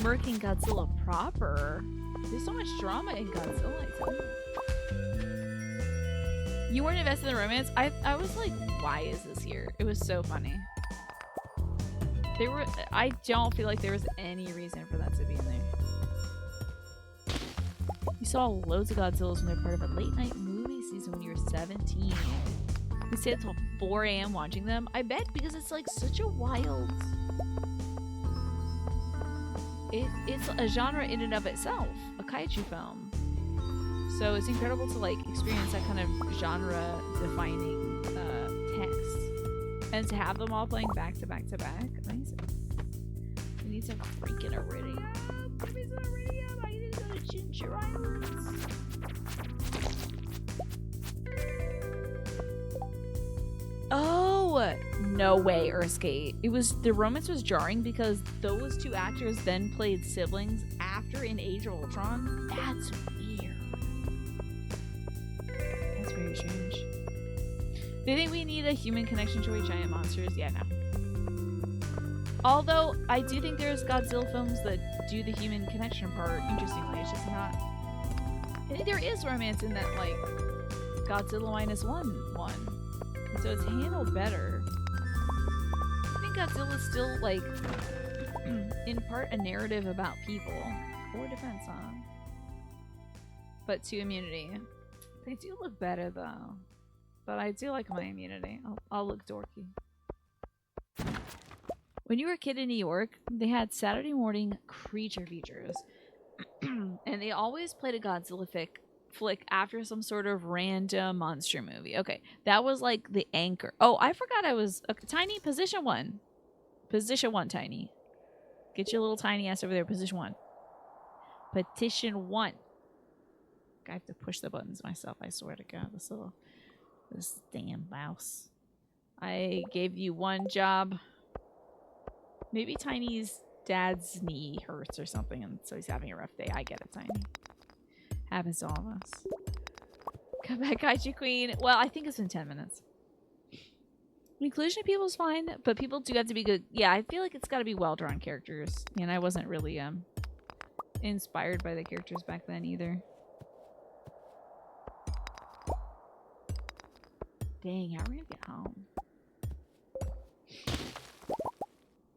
murking Godzilla proper. There's so much drama in Godzilla, I tell you. You weren't invested in the romance? I was like, why is this here? It was so funny. I don't feel like there was any reason for that to be in there. You saw loads of Godzillas when they're part of a late night movie season when you were 17. We stayed until 4 a.m. watching them. I bet because it's like such a wild... It's a genre in and of itself, a kaiju film. So it's incredible to like experience that kind of genre-defining text, and to have them all playing back to back to back. Amazing. We need some freaking iridium. Give me some iridium. I need to go to Ginger Islands. Oh, no way, Earthskate. It was, the romance was jarring because those two actors then played siblings after in Age of Ultron. That's weird. That's very strange. They think we need a human connection to giant monsters? Yeah, no. Although, I do think there's Godzilla films that do the human connection part interestingly. It's just not... I think there is romance in that, like, Godzilla -1 one. So it's handled better. I think Godzilla is still, like, in part a narrative about people. Or defense, huh? But to immunity. They do look better, though. But I do like my immunity. I'll look dorky. When you were a kid in New York, they had Saturday morning creature features. And they always played a Godzilla flick after some sort of random monster movie. Okay, that was like the anchor. Oh, I forgot I was Tiny. Position 1. Position 1, Tiny. Get your little tiny ass over there. Position 1. Petition 1. I have to push the buttons myself. I swear to God, this damn mouse. I gave you one job. Maybe Tiny's dad's knee hurts or something, and so he's having a rough day. I get it, Tiny. Happens to all of us. Come back, Kaiju Queen. Well, I think it's been 10 minutes. The inclusion of people is fine, but people do have to be good. Yeah, I feel like it's got to be well-drawn characters. And I wasn't really inspired by the characters back then either. Dang, how are we going to get home?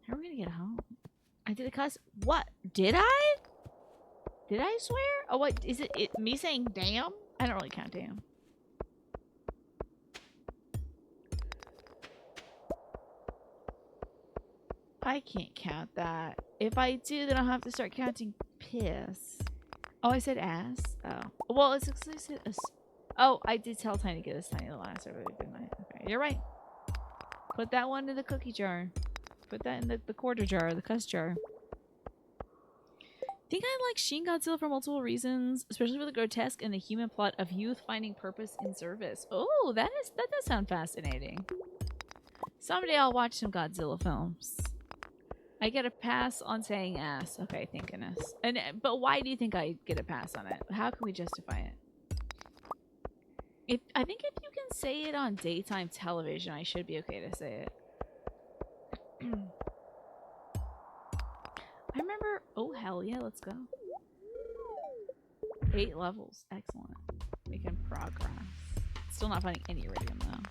How are we going to get home? I did a cuss. What? Did I? Did I swear? Oh, what? Is it me saying damn? I don't really count damn. I can't count that. If I do, then I'll have to start counting piss. Oh, I said ass? Oh. Well, it's explicit. Oh, I did tell Tiny to get this tiny little ass over there, didn't I? Okay, you're right. Put that one in the cookie jar. Put that in the quarter jar, the cuss jar. I think I like Shin Godzilla for multiple reasons, especially for the grotesque and the human plot of youth finding purpose in service. Oh, that does sound fascinating. Someday I'll watch some Godzilla films. I get a pass on saying ass. Okay, thank goodness. But why do you think I get a pass on it? How can we justify it? I think if you can say it on daytime television, I should be okay to say it. I remember. Oh hell yeah, let's go. 8 levels, excellent. Making progress. Still not finding any iridium though.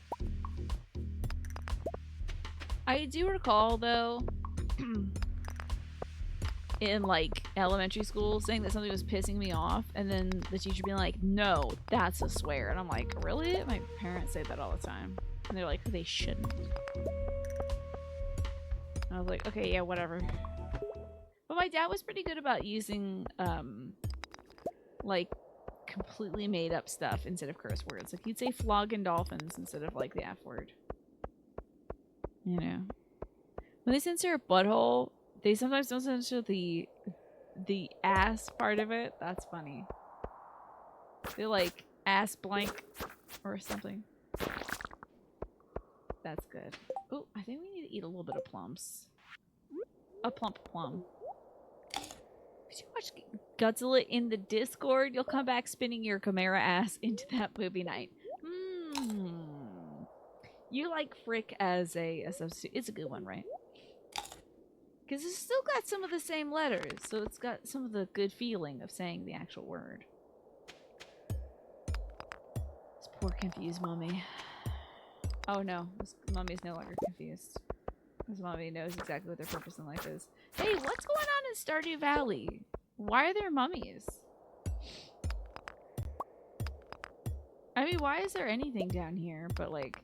I do recall though, in like elementary school, saying that something was pissing me off, and then the teacher being like, "No, that's a swear," and I'm like, "Really?" My parents say that all the time, and they're like, "They shouldn't." I was like, "Okay, yeah, whatever." But my dad was pretty good about using, like, completely made up stuff instead of curse words. Like, he'd say flogging dolphins instead of, like, the F word. You know. When they censor a butthole, they sometimes don't censor the ass part of it. That's funny. They're like, ass blank or something. That's good. Oh, I think we need to eat a little bit of plums. A plump plum. If you watch Godzilla in the Discord, you'll come back spinning your Chimera ass into that movie night. You like Frick as a substitute. It's a good one, right? Because it's still got some of the same letters, so it's got some of the good feeling of saying the actual word. This poor confused mommy. Oh no, this mommy's no longer confused. This mommy knows exactly what their purpose in life is. Hey, what's going on in Stardew Valley? Why are there mummies? I mean, why is there anything down here but like...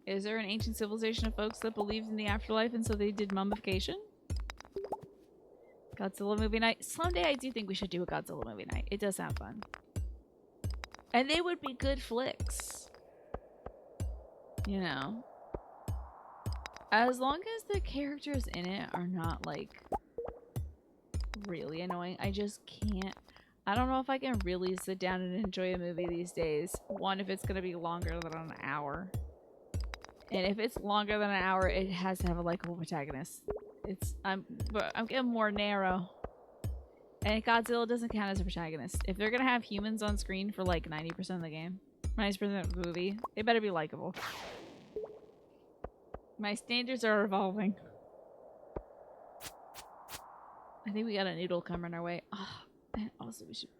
Is there an ancient civilization of folks that believed in the afterlife and so they did mummification? Godzilla movie night. Someday I do think we should do a Godzilla movie night. It does sound fun. And they would be good flicks. You know? As long as the characters in it are not, like, really annoying. I just can't. I don't know if I can really sit down and enjoy a movie these days. One, if it's going to be longer than an hour. And if it's longer than an hour, it has to have a likable protagonist. I'm getting more narrow. And Godzilla doesn't count as a protagonist. If they're going to have humans on screen for, like, 90% of the game, 90% of the movie, they better be likable. My standards are evolving. I think we got a noodle coming our way. Oh, and also we should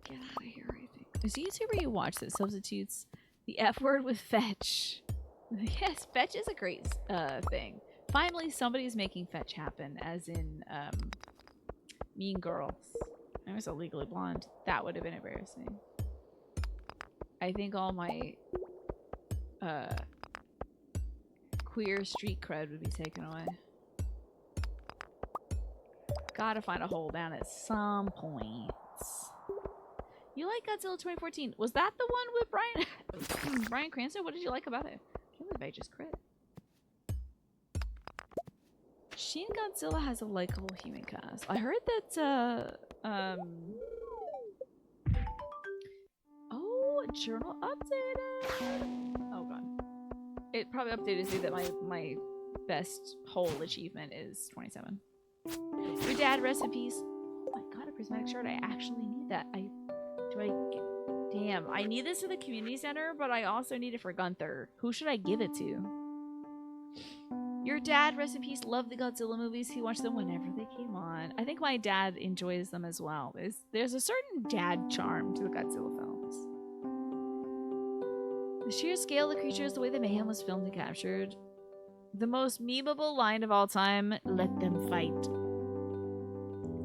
get out of here, I think. There's a YouTuber you watch that substitutes the F word with fetch. Yes, fetch is a great thing. Finally, somebody's making fetch happen, as in Mean Girls. I was a Legally Blonde. That would have been embarrassing. I think all my queer street cred would be taken away. Gotta find a hole down at some point. You like Godzilla 2014? Was that the one with Bryan Cranston? What did you like about it? I can't believe I just crit. Shin Godzilla has a likable human cast. I heard that oh, journal updated. Oh god. It probably updated to say that my best whole achievement is 27. Your dad, rest in peace. Oh my god, a prismatic shard. I actually need that. Damn, I need this for the community center, but I also need it for Gunther. Who should I give it to? Your dad, rest in peace, loved the Godzilla movies. He watched them whenever they came on. I think my dad enjoys them as well. There's a certain dad charm to the Godzilla films. The sheer scale of the creatures, the way the mayhem was filmed and captured. The most memeable line of all time, let them fight.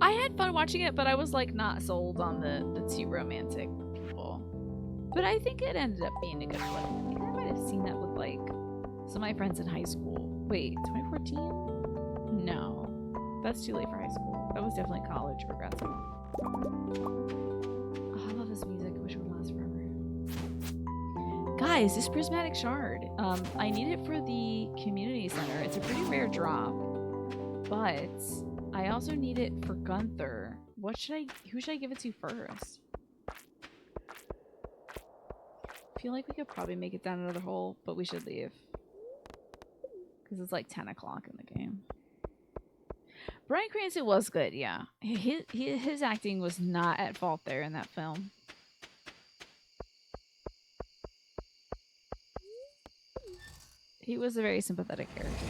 I had fun watching it, but I was like not sold on the two romantic people. But I think it ended up being a good flick. I think I might have seen that with like some of my friends in high school. Wait, 2014? No. That's too late for high school. That was definitely college or grad school. Oh, I love this music. I wish it would last forever. God guys, this prismatic shard. I need it for the community center. It's a pretty rare drop, but I also need it for Gunther. Who should I give it to first? I feel like we could probably make it down another hole, but we should leave. Because it's like 10 o'clock in the game. Bryan Cranston was good, yeah. His acting was not at fault there in that film. He was a very sympathetic character.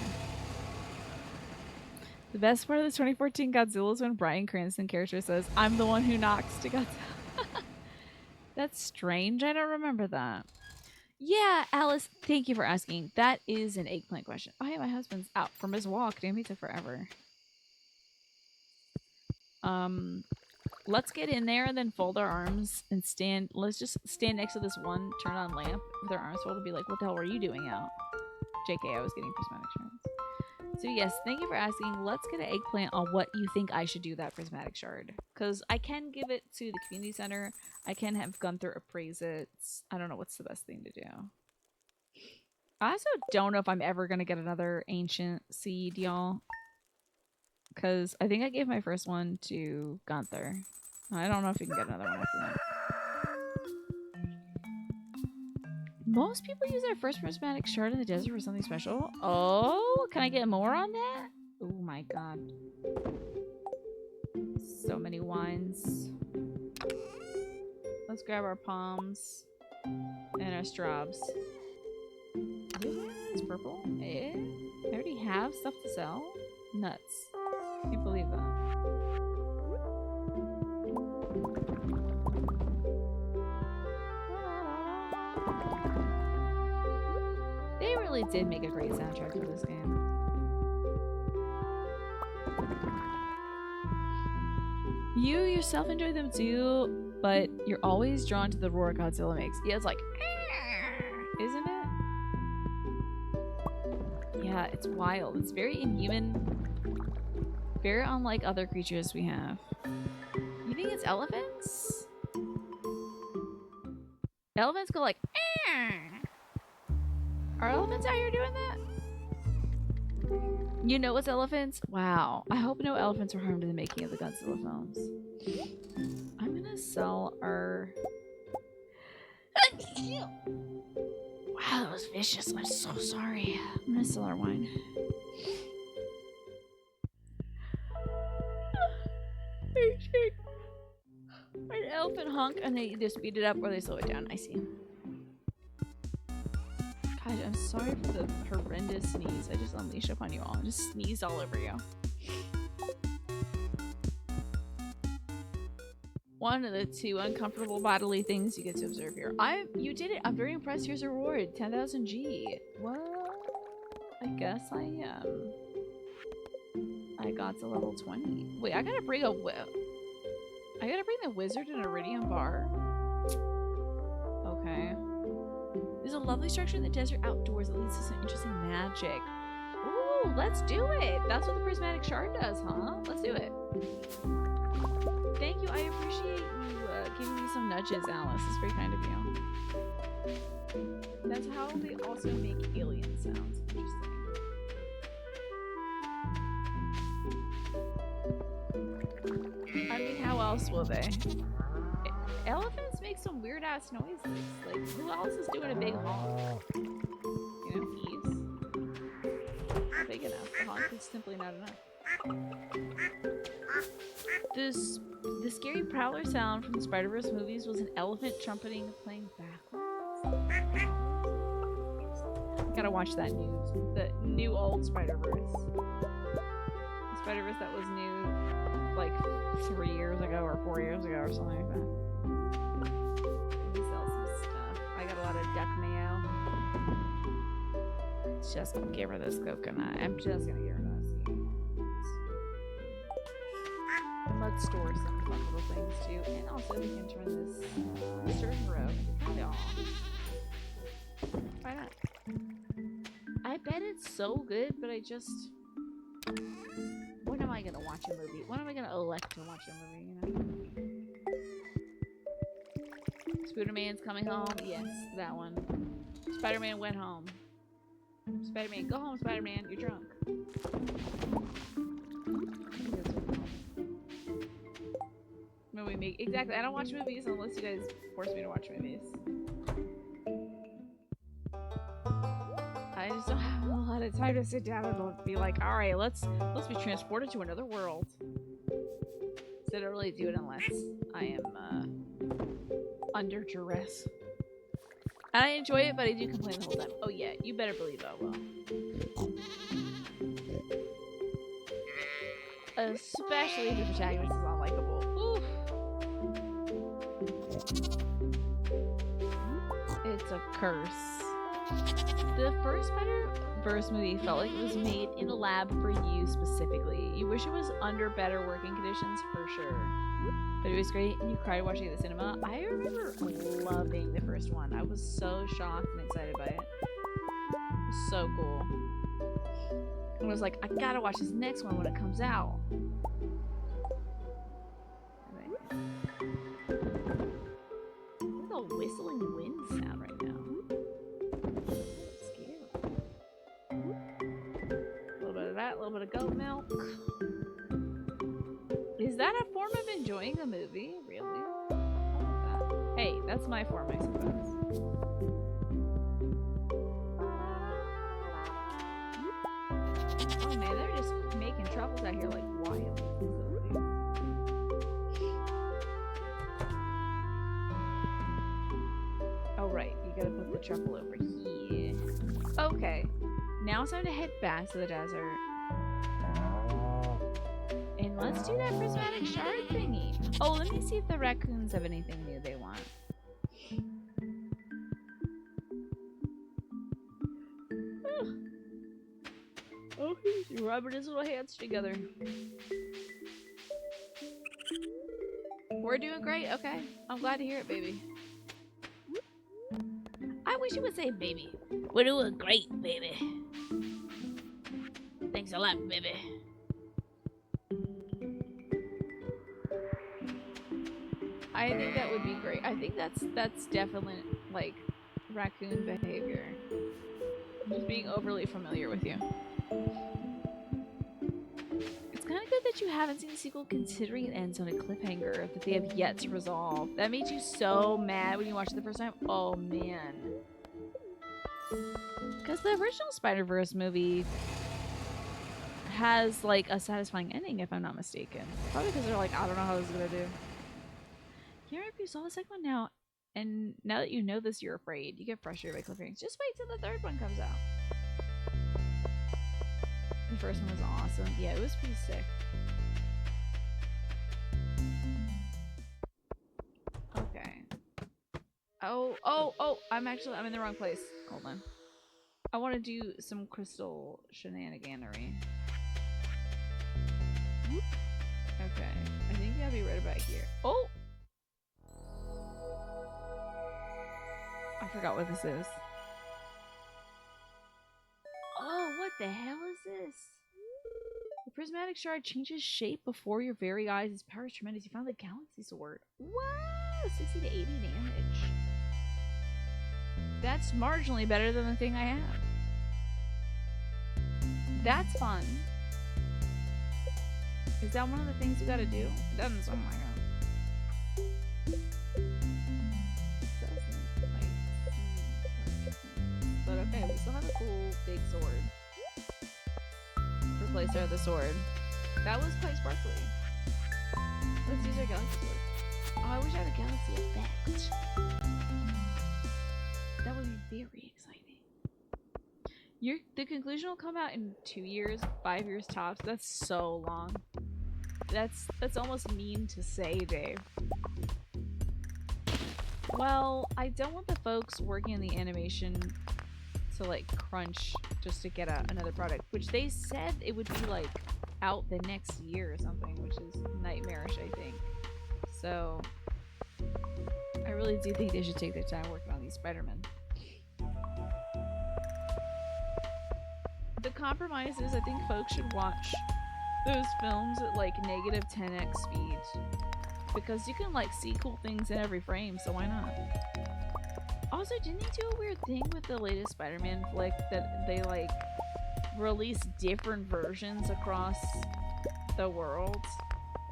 The best part of the 2014 Godzilla is when Bryan Cranston character says, "I'm the one who knocks" to Godzilla. That's strange. I don't remember that. Yeah, Alice, thank you for asking. That is an eggplant question. Oh, yeah, my husband's out from his walk. Damn, he took forever. Let's get in there and then fold our arms and stand. Let's just stand next to this one turn on lamp with our arms folded and be like, what the hell were you doing out? JK, I was getting prismatic shards. So yes, thank you for asking. Let's get an eggplant on what you think I should do that prismatic shard. Because I can give it to the community center. I can have Gunther appraise it. I don't know what's the best thing to do. I also don't know if I'm ever going to get another ancient seed, y'all. Because I think I gave my first one to Gunther. I don't know if you can get another one after that. Most people use their first prismatic shard in the desert for something special. Oh, can I get more on that? Oh my god. So many wines. Let's grab our palms and our straws. It's purple. Eh? I already have stuff to sell. Nuts. Can't believe that. They really did make a great soundtrack for this game. You yourself enjoy them too, but you're always drawn to the roar Godzilla makes. Yeah, it's like, isn't it? Yeah, it's wild. It's very inhuman. Very unlike other creatures we have. You think it's elephants? Elephants go like, Are elephants out here doing that? You know it's elephants? Wow. I hope no elephants were harmed in the making of the Godzilla films. I'm gonna sell our... Wow, that was vicious. I'm so sorry. I'm gonna sell our wine. An elephant honk and they either speed it up or they slow it down. I see. God, I'm sorry for the horrendous sneeze I just unleashed upon you all. I just sneezed all over you. One of the two uncomfortable bodily things you get to observe here. You did it. I'm very impressed. Here's a reward. 10,000 G. Well, I guess I got to level 20. Wait, I gotta bring the wizard and iridium bar. Okay. There's a lovely structure in the desert outdoors that leads to some interesting magic. Ooh, let's do it. That's what the prismatic shard does, huh? Let's do it. Thank you. I appreciate you giving me some nudges, Alice. It's very kind of you. That's how they also make alien sounds. Interesting. I mean, how else will they? Elephants make some weird ass noises. Like, who else is doing a big honk? You know, he's not big enough. The honk is simply not enough. The scary prowler sound from the Spider-Verse movies was an elephant trumpeting playing backwards. I gotta watch that the new old Spider-Verse. The Spider-Verse that was new like 3 years ago or 4 years ago or something like that. Let me sell some stuff. I got a lot of duck mayo. Just gonna give her this coconut. I'm just gonna give her that seed. Let's store some fun little things too. And also we can turn this certain row into kind of why not? I bet it's so good, but I just... When am I gonna watch a movie? When am I gonna elect to watch a movie, you know? Spider-Man's coming home. Yes, that one. Spider-Man went home. Spider-Man, go home, Spider-Man. You're drunk. Movie make exactly. I don't watch movies unless you guys force me to watch movies. I just don't have a lot of time to sit down and be like, all right, let's be transported to another world. So I don't really do it unless I am under duress. And I enjoy it, but I do complain the whole time. Oh yeah, you better believe I will. Especially if the protagonist is unlikable. Oof. It's a curse. The first Spider-Verse movie felt like it was made in a lab for you specifically. You wish it was under better working conditions for sure. But it was great and you cried watching it at the cinema. I remember loving the first one. I was so shocked and excited by it. It was so cool. I was like, I gotta watch this next one when it comes out. Look at the whistling wind sound right now. Scary. A little bit of that, a little bit of goat milk. Is that a form of enjoying a movie? Really? I like that. Hey, that's my form, I suppose. Oh man, they're just making troubles out here like wild. Oh right, you gotta put the truffle over here. Okay, now it's time to head back to the desert. And let's do that prismatic shard thingy. Oh, let me see if the raccoons have anything new they want. Oh, he's rubbing his little hands together. We're doing great, okay. I'm glad to hear it, baby. I wish you would say baby. We're doing great, baby. Thanks a lot, baby. I think that would be great. I think that's definitely like raccoon behavior. I'm just being overly familiar with you. It's kind of good that you haven't seen the sequel considering it ends on a cliffhanger that they have yet to resolve. That made you so mad when you watched it the first time. Oh man. Because the original Spider-Verse movie has like a satisfying ending if I'm not mistaken. Probably because they're like, I don't know how this is gonna do. Can't remember if you saw the second one now, and now that you know this, you're afraid. You get frustrated by cliffhangers. Just wait till the third one comes out. The first one was awesome. Yeah, it was pretty sick. Okay. Oh, I'm in the wrong place. Hold on. I want to do some crystal shenaniganery. Okay. I think you gotta be right about here. Oh! I forgot what this is. Oh, what the hell is this? The prismatic shard changes shape before your very eyes. Its power is tremendous. You found the galaxy sword. Wow! 60 to 80 damage. That's marginally better than the thing I have. That's fun. Is that one of the things you gotta do? It doesn't. Oh my god. But okay, we still have a cool big sword. Replace our other sword. That was quite sparkly. Let's use our galaxy sword. Oh, I wish I had a galaxy effect. That would be very exciting. The conclusion will come out in 2 years, 5 years tops. That's so long. That's almost mean to say, Dave. Well, I don't want the folks working in the animation to like crunch just to get another product, which they said it would be like out the next year or something, which is nightmarish, I think. So I really do think they should take their time working on these Spider-Men. The compromise is I think folks should watch those films at like negative 10x speed because you can like see cool things in every frame, so why not? Also, didn't they do a weird thing with the latest Spider-Man flick that they like release different versions across the world?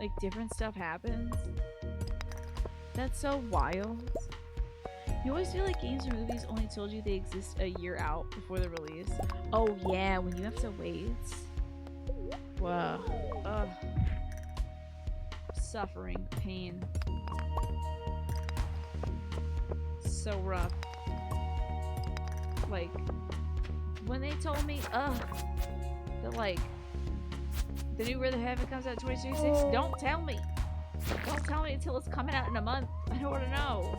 Like different stuff happens. That's so wild. You always feel like games or movies only told you they exist a year out before the release. Oh yeah, when you have to wait. Wow. Ugh. Suffering, pain. So rough. Like, when they told me, that like, the new Where the Heaven comes out 2026, don't tell me. Don't tell me until it's coming out in a month. I don't want to know.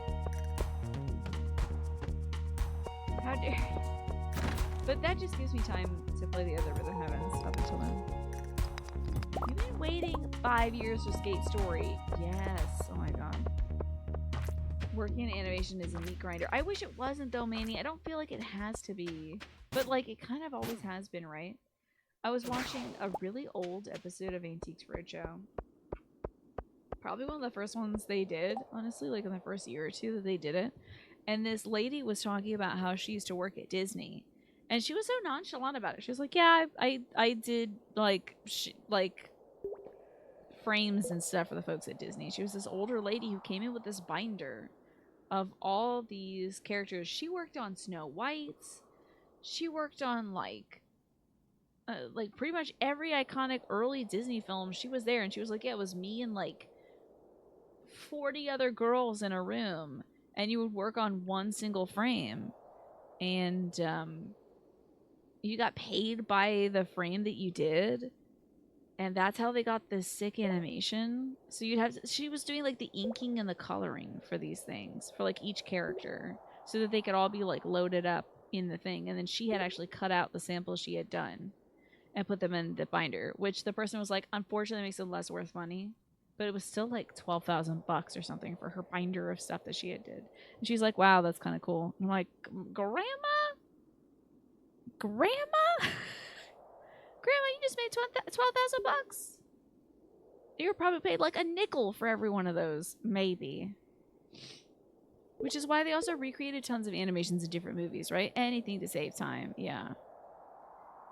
How dare you? But that just gives me time to play the other Rhythm Heavens up until then. You've been waiting 5 years for Skate Story. Yes. Oh my god. Working in animation is a meat grinder. I wish it wasn't though, Manny. I don't feel like it has to be. But like it kind of always has been, right? I was watching a really old episode of Antiques Roadshow. Probably one of the first ones they did, honestly, like in the first year or two that they did it. And this lady was talking about how she used to work at Disney. And she was so nonchalant about it. She was like, yeah, I did like frames and stuff for the folks at Disney. She was this older lady who came in with this binder of all these characters. She worked on Snow White. She worked on like pretty much every iconic early Disney film. She was there, and she was like, yeah, it was me and like 40 other girls in a room, and you would work on one single frame, and you got paid by the frame that you did, and that's how they got this sick animation. So you'd have she was doing like the inking and the coloring for these things for like each character, so that they could all be like loaded up in the thing, and then she had actually cut out the samples she had done and put them in the binder, which the person was like, unfortunately makes it less worth money, but it was still like $12,000 or something for her binder of stuff that she had did. And she's like, wow, that's kind of cool. And I'm like, grandma, grandma, you just made $12,000. You were probably paid like a nickel for every one of those, maybe. Which is why they also recreated tons of animations in different movies, right? Anything to save time, yeah.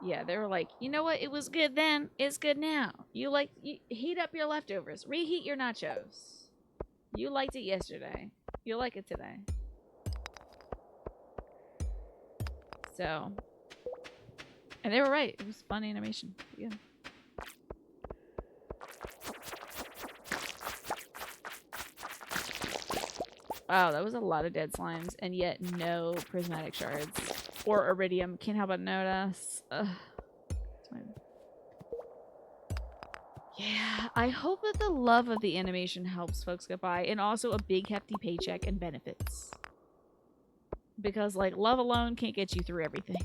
Yeah, they were like, you know what? It was good then. It's good now. You heat up your leftovers. Reheat your nachos. You liked it yesterday. You'll like it today. So, and they were right. It was fun animation. Yeah. Wow, that was a lot of dead slimes, and yet no prismatic shards. Or iridium. Can't help but notice. Ugh. Yeah, I hope that the love of the animation helps folks get by, and also a big hefty paycheck and benefits. Because like love alone can't get you through everything.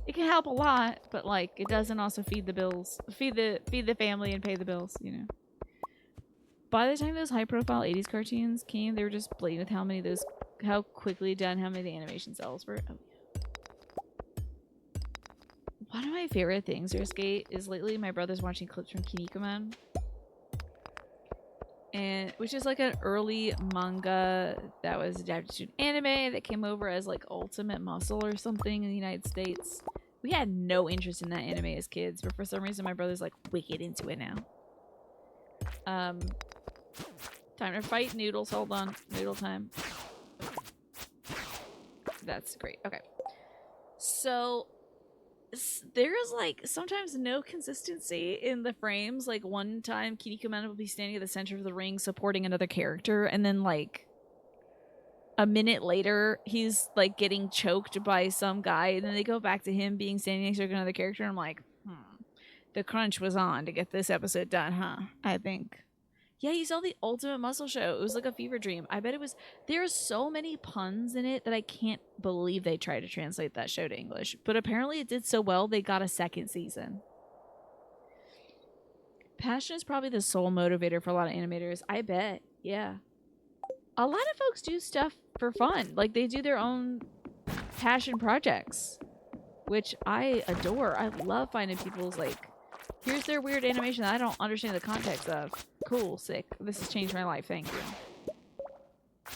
It can help a lot, but like it doesn't also feed the bills, feed the family and pay the bills, you know. By the time those high-profile 80s cartoons came, they were just blatant with how quickly done how many the animation cells were. Oh, yeah. One of my favorite things for Skate is lately my brother's watching clips from Kinnikuman, and which is like an early manga that was adapted to an anime that came over as like Ultimate Muscle or something in the United States. We had no interest in that anime as kids, but for some reason my brother's like wicked into it now. Time to fight noodles. Hold on. Noodle time. That's great. Okay. So there's like sometimes no consistency in the frames. Like one time Kinnikuman will be standing at the center of the ring supporting another character, and then like a minute later he's like getting choked by some guy, and then they go back to him being standing next to another character, and I'm like, the crunch was on to get this episode done, huh? I think. Yeah, you saw the Ultimate Muscle Show. It was like a fever dream. I bet it was. There's so many puns in it that I can't believe they tried to translate that show to English. But apparently it did so well, they got a second season. Passion is probably the sole motivator for a lot of animators. I bet. Yeah. A lot of folks do stuff for fun. Like, they do their own passion projects, which I adore. I love finding people's, like, Here's their weird animation that I don't understand the context of. Cool, sick. This has changed my life. Thank you.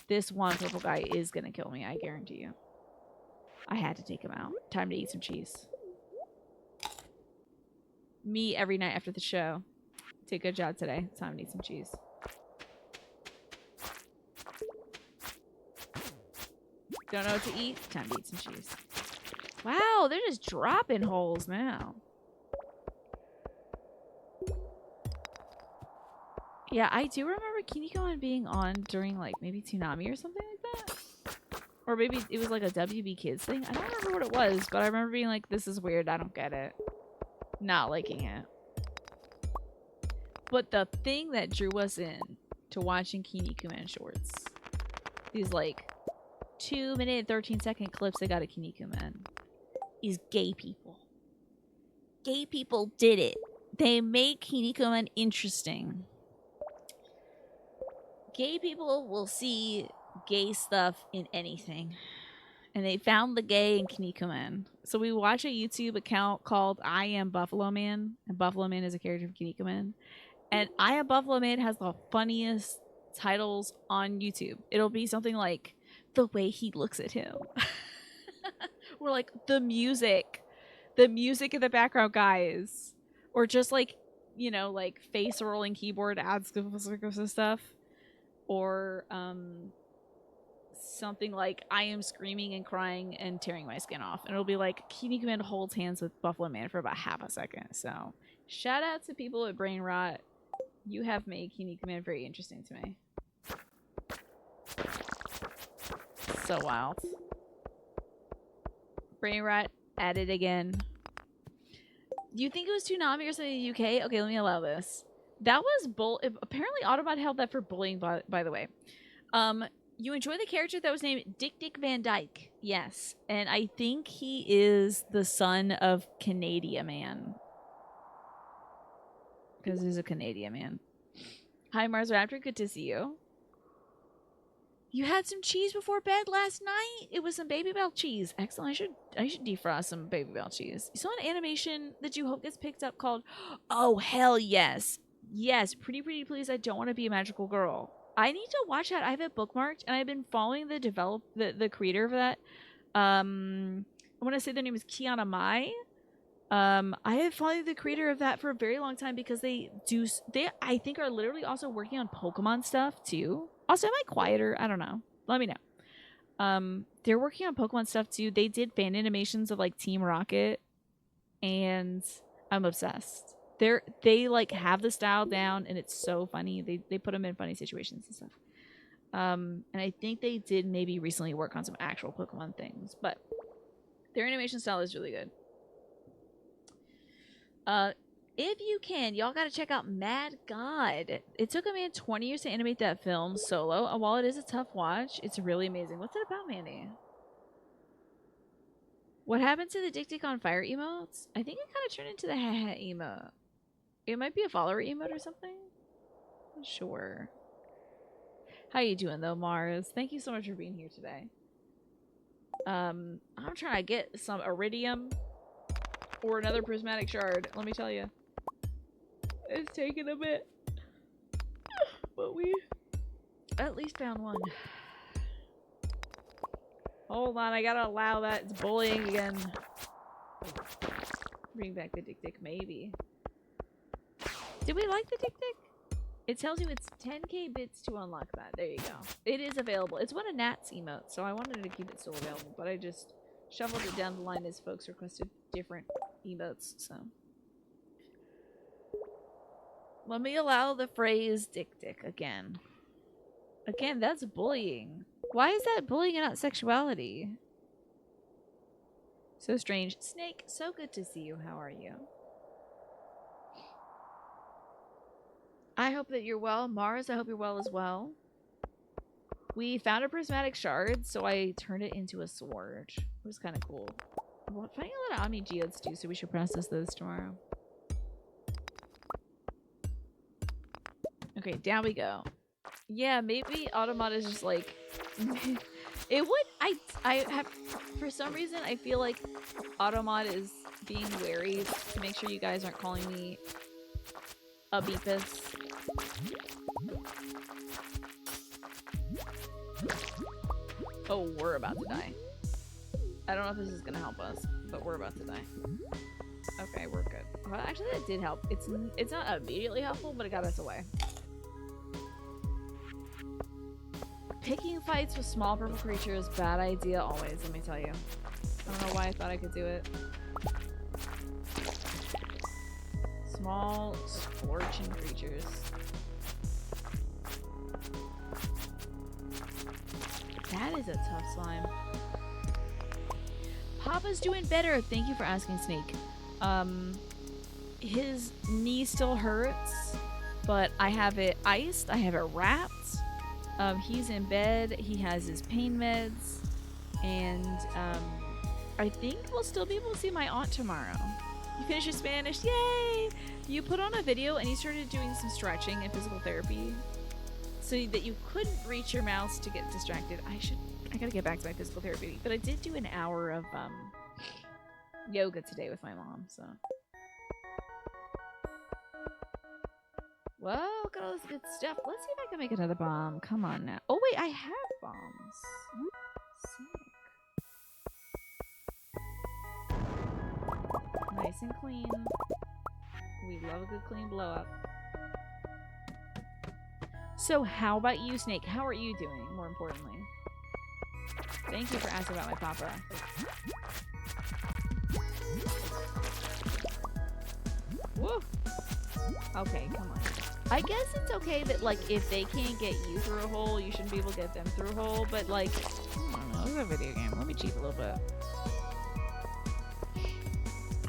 This one purple guy is gonna kill me, I guarantee you. I had to take him out. Time to eat some cheese. Me every night after the show. Did a good job today. Time to eat some cheese. Don't know what to eat? Time to eat some cheese. Wow, they're just dropping holes now. Yeah, I do remember Kinnikuman being on during like maybe Toonami or something like that. Or maybe it was like a WB Kids thing. I don't remember what it was, but I remember being like, this is weird. I don't get it. Not liking it. But the thing that drew us in to watching Kinnikuman shorts, these like 2-minute, 13-second clips they got at Kinnikuman, is gay people. Gay people did it. They made Kinnikuman interesting. Gay people will see gay stuff in anything. And they found the gay in Kinnikuman. So we watch a YouTube account called I Am Buffalo Man. And Buffalo Man is a character from Kinnikuman. And I Am Buffalo Man has the funniest titles on YouTube. It'll be something like, the way he looks at him. Or like, the music in the background, guys. Or just like, you know, like face rolling keyboard ads and stuff. Or something like I am screaming and crying and tearing my skin off. And it'll be like Kinnikuman holds hands with Buffalo Man for about half a second. So shout out to people at Brain Rot. You have made Kinnikuman very interesting to me. So wild. Brain Rot at it again. Do you think it was Toonami or something in the UK? Okay, let me allow this. That was apparently Autobot held that for bullying, by the way. You enjoy the character that was named Dick Van Dyke. Yes. And I think he is the son of Canadian Man. Because he's a Canadian man. Hi, Mars Raptor. Good to see you. You had some cheese before bed last night? It was some Baby Bell cheese. Excellent. I should defrost some Baby Bell cheese. You saw an animation that you hope gets picked up called Oh, hell yes. Yes, Pretty Please, I Don't Want to Be a Magical Girl. I need to watch that. I have it bookmarked, and I've been following the creator of that. I want to say their name is Kiana Mai. I have followed the creator of that for a very long time because they I think are literally also working on Pokemon stuff too. Also, am I quieter? I don't know. Let me know. They're working on Pokemon stuff too. They did fan animations of like Team Rocket, and I'm obsessed. They like have the style down, and it's so funny. They put them in funny situations and stuff. And I think they did maybe recently work on some actual Pokemon things, but their animation style is really good. If you can, y'all gotta check out Mad God. It took a man 20 years to animate that film solo, and while it is a tough watch, it's really amazing. What's it about, Mandy? What happened to the Dick on Fire emotes? I think it kind of turned into the haha emote. It might be a follower emote or something. Not sure. How you doing though, Mars? Thank you so much for being here today. I'm trying to get some iridium or another prismatic shard, let me tell you. It's taken a bit. But we at least found one. Hold on, I gotta allow that. It's bullying again. Bring back the Dick, maybe. Did we like the Dick? It tells you it's 10k bits to unlock that. There you go. It is available. It's one of Nat's emotes, so I wanted to keep it still available, but I just shuffled it down the line as folks requested different emotes, so. Let me allow the phrase Dick again. Again, that's bullying. Why is that bullying and not sexuality? So strange. Snake, so good to see you. How are you? I hope that you're well. Mars, I hope you're well as well. We found a prismatic shard, so I turned it into a sword. It was kind of cool. We're finding a lot of Omni Geodes too, so we should process those tomorrow. Okay, down we go. Yeah, maybe Automata is just like... It would. I have, for some reason, I feel like Automod is being wary to make sure you guys aren't calling me a beepus. Oh, we're about to die. I don't know if this is gonna help us, but we're about to die. Okay, we're good. Well, actually, that did help. It's not immediately helpful, but it got us away. Picking fights with small purple creatures, bad idea always, let me tell you. I don't know why I thought I could do it. Small, scorching creatures. That is a tough slime. Papa's doing better. Thank you for asking, Snake. His knee still hurts, but I have it iced. I have it wrapped. He's in bed. He has his pain meds, and I think we'll still be able to see my aunt tomorrow. You finished your Spanish, yay! You put on a video and you started doing some stretching and physical therapy, so that you couldn't reach your mouse to get distracted. I gotta get back to my physical therapy, but I did do an hour of yoga today with my mom. So, well, got all this good stuff. Let's see if I can make another bomb. Come on now. Oh wait, I have bombs. Sick. Nice and clean. We love a good clean blow up. So how about you, Snake? How are you doing, more importantly? Thank you for asking about my papa. Woo! Okay, come on. I guess it's okay that, like, if they can't get you through a hole, you shouldn't be able to get them through a hole, but, like, I don't know, it's a video game. Let me cheat a little bit.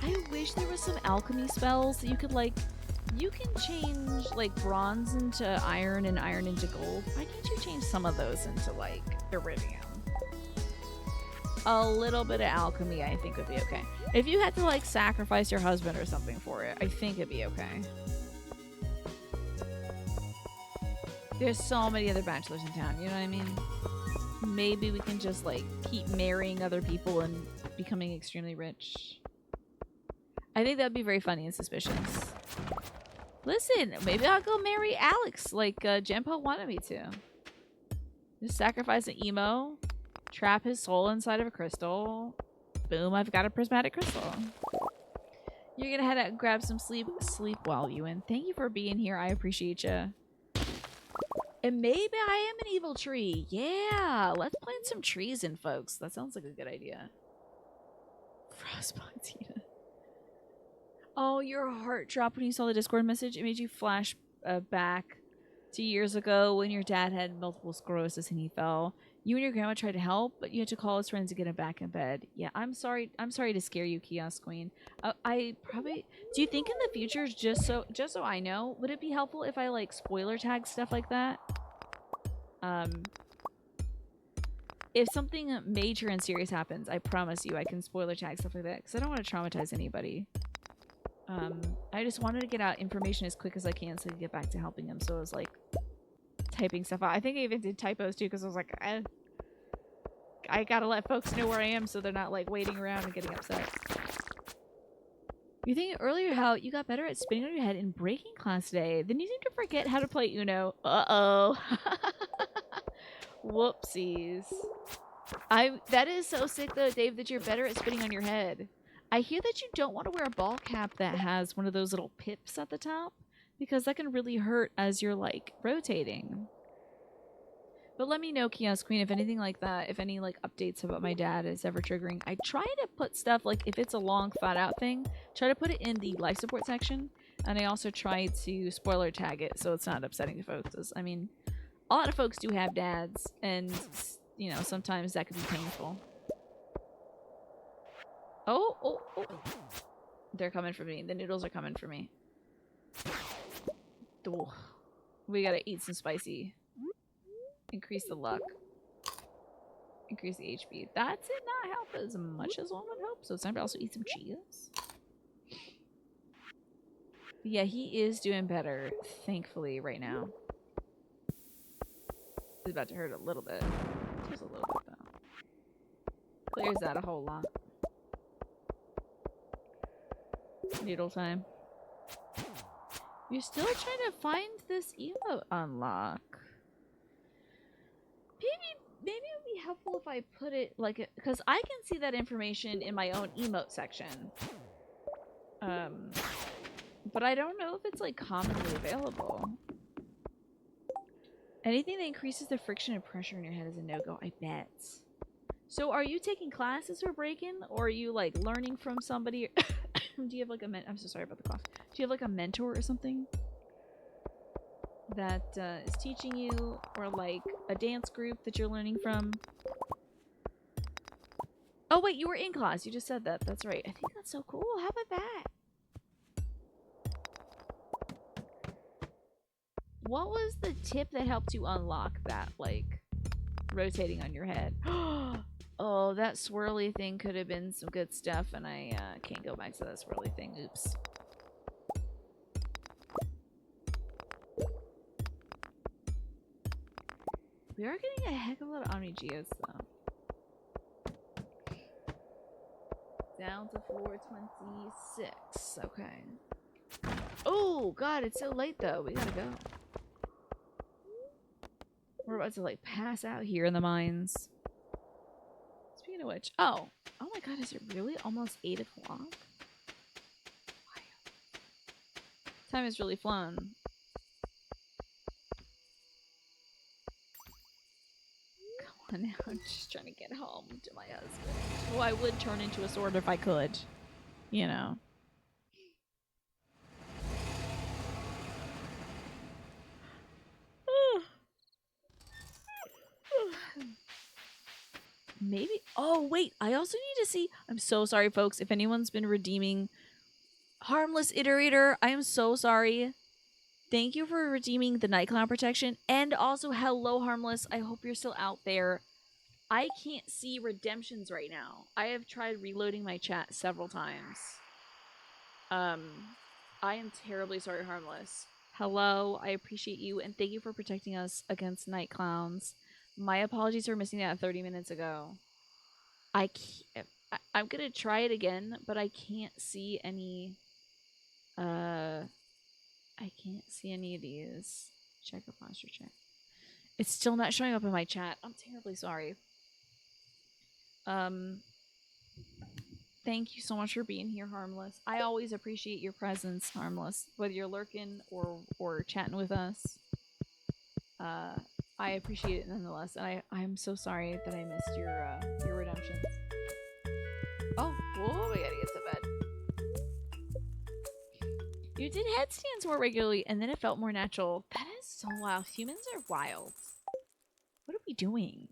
I wish there was some alchemy spells that you could, like, you can change, like, bronze into iron and iron into gold. Why can't you change some of those into, like, iridium? A little bit of alchemy, I think, would be okay. If you had to, like, sacrifice your husband or something for it, I think it'd be okay. There's so many other bachelors in town, you know what I mean? Maybe we can just, like, keep marrying other people and becoming extremely rich. I think that'd be very funny and suspicious. Listen, maybe I'll go marry Alex like Genpo wanted me to. Just sacrifice an emo, trap his soul inside of a crystal. Boom, I've got a prismatic crystal. You're gonna head out and grab some sleep. Sleep well, Ewan. Thank you for being here. I appreciate you. And maybe I am an evil tree. Yeah, let's plant some trees in, folks. That sounds like a good idea. Frostbite, Tina. Oh, your heart dropped when you saw the Discord message. It made you flash back to years ago when your dad had multiple sclerosis and he fell. You and your grandma tried to help, but you had to call his friends to get him back in bed. Yeah, I'm sorry. I'm sorry to scare you, Kiosk Queen. I probably. Do you think in the future, just so I know, would it be helpful if I like spoiler tag stuff like that? If something major and serious happens, I promise you, I can spoiler tag stuff like that because I don't want to traumatize anybody. I just wanted to get out information as quick as I can so I could get back to helping him. So I was like typing stuff out. I think I even did typos too because I was like, I gotta let folks know where I am so they're not like waiting around and getting upset. You think earlier how you got better at spinning on your head in breaking class today. Then you seem to forget how to play Uno. Uh-oh. Whoopsies. That is so sick though, Dave, that you're better at spinning on your head. I hear that you don't want to wear a ball cap that has one of those little pips at the top because that can really hurt as you're like rotating. But let me know, Kiosk Queen, if anything like that, if any like updates about my dad is ever triggering. I try to put stuff like if it's a long thought out thing, try to put it in the life support section. And I also try to spoiler tag it so it's not upsetting to folks. I mean, a lot of folks do have dads and, you know, sometimes that could be painful. Oh. They're coming for me. The noodles are coming for me. Ooh. We gotta eat some spicy. Increase the luck. Increase the HP. That did not help as much as one would hope. So it's time to also eat some cheese. But yeah, he is doing better, thankfully, right now. It's about to hurt a little bit. Just a little bit, though. is that a whole lot? Noodle time. You're still trying to find this emote unlock. Maybe it would be helpful if I put it like, because I can see that information in my own emote section. But I don't know if it's like commonly available. Anything that increases the friction and pressure in your head is a no-go, I bet. So are you taking classes for break-in, or are you like learning from somebody? Do you have like a I'm so sorry about the cough. Do you have like a mentor or something that is teaching you, or like a dance group that you're learning from? Oh wait, you were in class. You just said that. That's right. I think that's so cool. How about that? What was the tip that helped you unlock that, like, rotating on your head? Oh, that swirly thing could have been some good stuff, and I can't go back to that swirly thing. Oops. We are getting a heck of a lot of Omni Geos, though. Down to floor 26. Okay. Oh, God, it's so late, though. We gotta go. We're about to, like, pass out here in the mines. Speaking of which, oh my God, is it really almost 8 o'clock? Time has really flown. Come on now, I'm just trying to get home to my husband. Well, I would turn into a sword if I could, you know. Maybe. Oh, wait. I also need to see. I'm so sorry, folks. If anyone's been redeeming Harmless Iterator, I am so sorry. Thank you for redeeming the Night Clown protection. And also, hello, Harmless. I hope you're still out there. I can't see redemptions right now. I have tried reloading my chat several times. I am terribly sorry, Harmless. Hello. I appreciate you. And thank you for protecting us against Night Clowns. My apologies for missing that 30 minutes ago. I'm gonna try it again, but I can't see any. I can't see any of these. Check a posture check. It's still not showing up in my chat. I'm terribly sorry. Thank you so much for being here, Harmless. I always appreciate your presence, Harmless. Whether you're lurking or chatting with us. I appreciate it nonetheless, and I'm so sorry that I missed your redemptions. Oh, whoa, we gotta get to bed. You did headstands more regularly, and then it felt more natural. That is so wild. Humans are wild. What are we doing?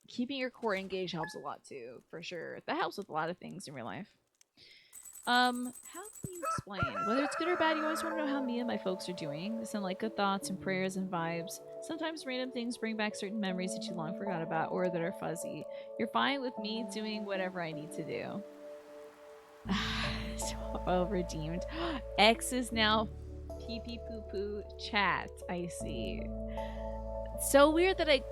Keeping your core engaged helps a lot too, for sure. That helps with a lot of things in real life. How can you explain? Whether it's good or bad, you always want to know how me and my folks are doing. They send like good thoughts and prayers and vibes. Sometimes random things bring back certain memories that you long forgot about or that are fuzzy. You're fine with me doing whatever I need to do. Well redeemed. X is now pee pee poo poo chat. I see. It's so weird that I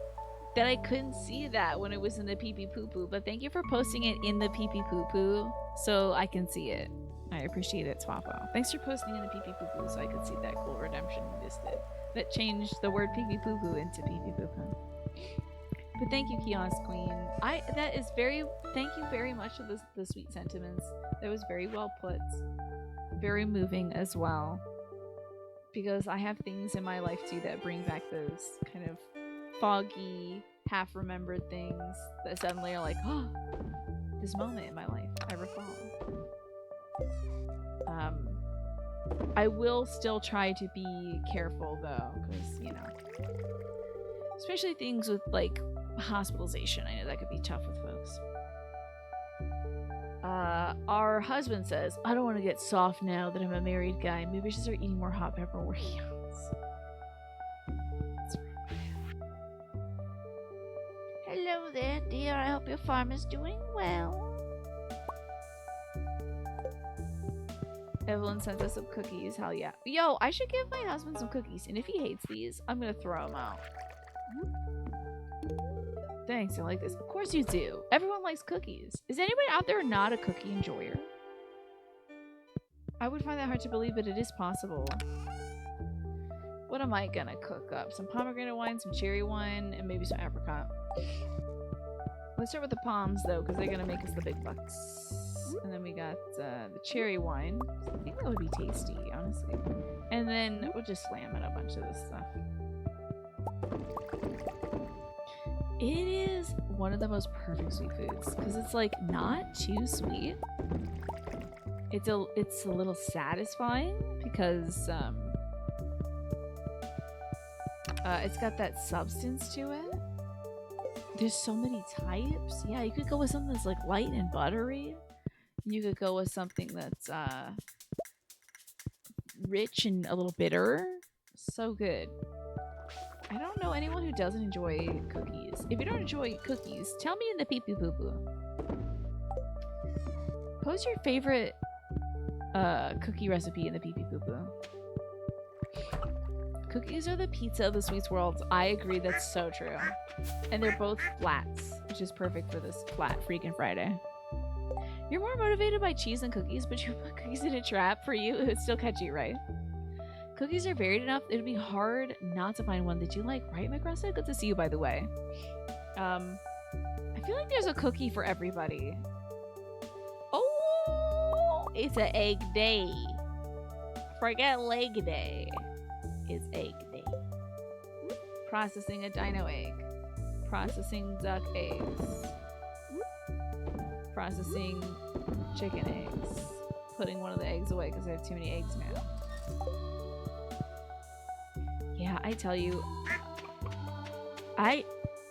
couldn't see that when it was in the pee pee poo poo, but thank you for posting it in the pee pee poo poo so I can see it. I appreciate it, Swappo. Thanks for posting in the pee pee poo poo so I could see that cool redemption you just did. That changed the word pee pee poo poo into pee pee poo poo. But thank you, Kiosk Queen. Thank you very much for the sweet sentiments. That was very well put. Very moving as well. Because I have things in my life too that bring back those kind of foggy, half-remembered things that suddenly are like, oh, this moment in my life, I recall. I will still try to be careful though, because, you know, especially things with like hospitalization. I know that could be tough with folks. Our husband says, I don't want to get soft now that I'm a married guy. Maybe I should start eating more hot pepper Oreos. Hello there, dear. I hope your farm is doing well. Evelyn sent us some cookies. Hell yeah. Yo, I should give my husband some cookies. And if he hates these, I'm gonna throw them out. Thanks, I like this. Of course you do. Everyone likes cookies. Is anybody out there not a cookie enjoyer? I would find that hard to believe, but it is possible. What am I gonna cook up? Some pomegranate wine, some cherry wine, and maybe some apricot. Let's start with the palms, though, because they're gonna make us the big bucks. And then we got the cherry wine. I think that would be tasty, honestly. And then we'll just slam in a bunch of this stuff. It is one of the most perfect sweet foods because it's like not too sweet. It's a little satisfying because it's got that substance to it. There's so many types. Yeah, you could go with something that's like light and buttery. You could go with something that's rich and a little bitter. So good. I don't know anyone who doesn't enjoy cookies. If you don't enjoy cookies, tell me in the pee-pee poo-poo. Post your favorite cookie recipe in the pee-pee poo-poo. Cookies are the pizza of the sweets world. I agree, that's so true. And they're both flats, which is perfect for this flat freaking Friday. You're more motivated by cheese than cookies, but you put cookies in a trap for you, it would still catch you, right? Cookies are varied enough, it'd be hard not to find one that you like, right, Macressa? Good to see you, by the way. I feel like there's a cookie for everybody. Oh, it's an egg day. Forget leg day. It's egg day. Processing a dino egg. Processing duck eggs. Processing chicken eggs. Putting one of the eggs away because I have too many eggs now. Yeah, I tell you, I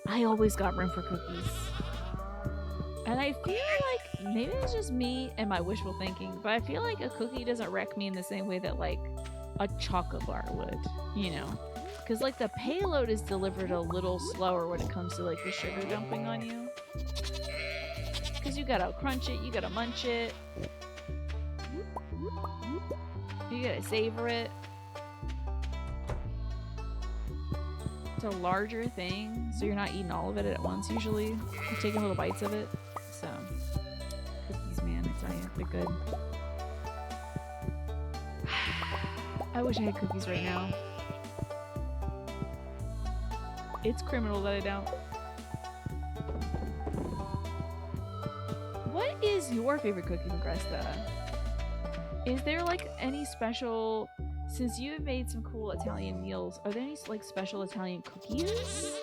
always got room for cookies. And I feel like maybe it's just me and my wishful thinking, but I feel like a cookie doesn't wreck me in the same way that like a chocolate bar would, you know? Because like the payload is delivered a little slower when it comes to like the sugar dumping on you. Because you gotta crunch it, you gotta munch it, you gotta savor it. It's a larger thing, so you're not eating all of it at once usually. You're taking little bites of it. So, cookies, man, I tell you, they're good. I wish I had cookies right now. It's criminal that I don't. What is your favorite cookie, Agresta? Is there like any special... Since you have made some cool Italian meals, are there any like special Italian cookies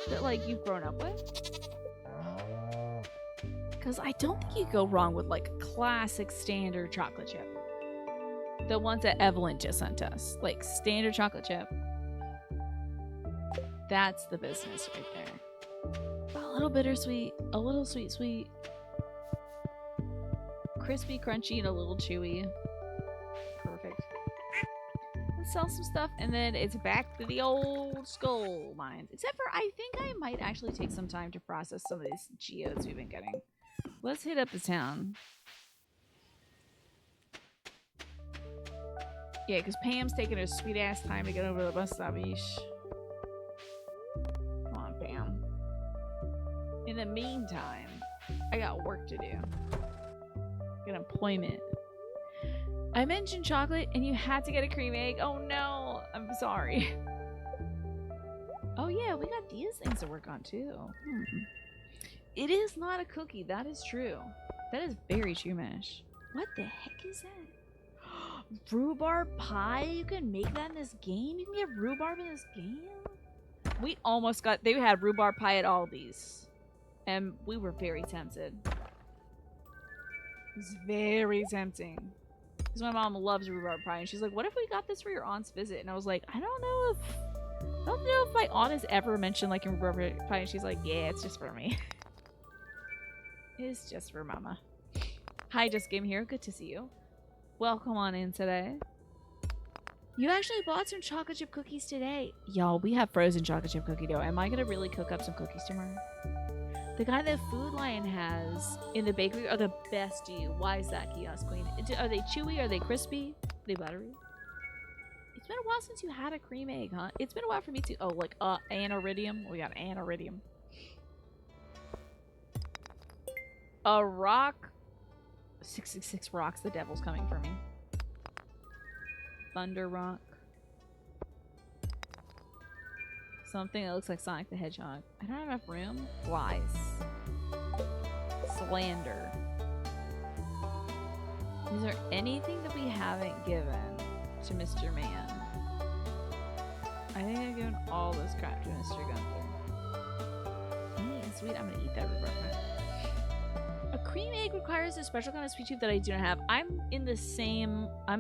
that like you've grown up with? Because I don't think you go wrong with like classic standard chocolate chip. The ones that Evelyn just sent us. Like standard chocolate chip. That's the business right there. A little bittersweet, a little sweet. Crispy, crunchy, and a little chewy. Perfect. Let's sell some stuff, and then it's back to the old skull mines. Except for, I think I might actually take some time to process some of these geodes we've been getting. Let's hit up the town. Yeah, because Pam's taking her sweet-ass time to get over the bus stop. Yeesh. Come on, Pam. In the meantime, I got work to do. Get employment. I mentioned chocolate and you had to get a cream egg. Oh no, I'm sorry. Oh yeah, we got these things to work on too. It is not a cookie, that is true. That is very true, Mesh. What the heck is that? Rhubarb pie? You can make that in this game? You can get rhubarb in this game? We almost got, they had rhubarb pie at Aldi's. And we were very tempted. It was very tempting. Because my mom loves rhubarb pie, and she's like, what if we got this for your aunt's visit? And I was like, I don't know if my aunt has ever mentioned like rhubarb pie, and she's like, yeah, it's just for me. It's just for mama. Hi, Just Game here. Good to see you. Welcome on in today. You actually bought some chocolate chip cookies today. Y'all, we have frozen chocolate chip cookie dough. Am I gonna really cook up some cookies tomorrow? The guy that Food Lion has in the bakery are the best to you. Why is that, Kiosk Queen? Are they chewy? Are they crispy? Are they buttery? It's been a while since you had a cream egg, huh? It's been a while for me too. Oh, like, aniridium? We got aniridium. A rock. 666 rocks. The devil's coming for me. Thunder rock. Something that looks like Sonic the Hedgehog. I don't have enough room. Flies. Slander. Is there anything that we haven't given to Mr. Man? I think I've given all this crap to Mr. Gunther. Hey, sweet. I'm gonna eat that rhubarb. A cream egg requires a special kind of sweet tooth that I do not have. I'm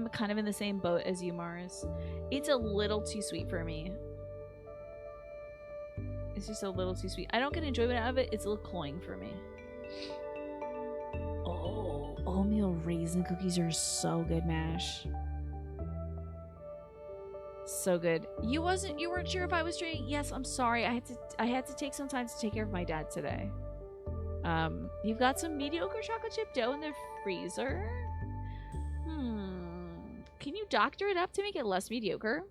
kind of in the same boat as you, Mars. It's a little too sweet for me. It's just a little too sweet. I don't get enjoyment out of it. It's a little cloying for me. Oh, oatmeal raisin cookies are so good, Mash. So good. You weren't sure if I was streaming? Yes, I'm sorry. I had to take some time to take care of my dad today. You've got some mediocre chocolate chip dough in the freezer. Can you doctor it up to make it less mediocre?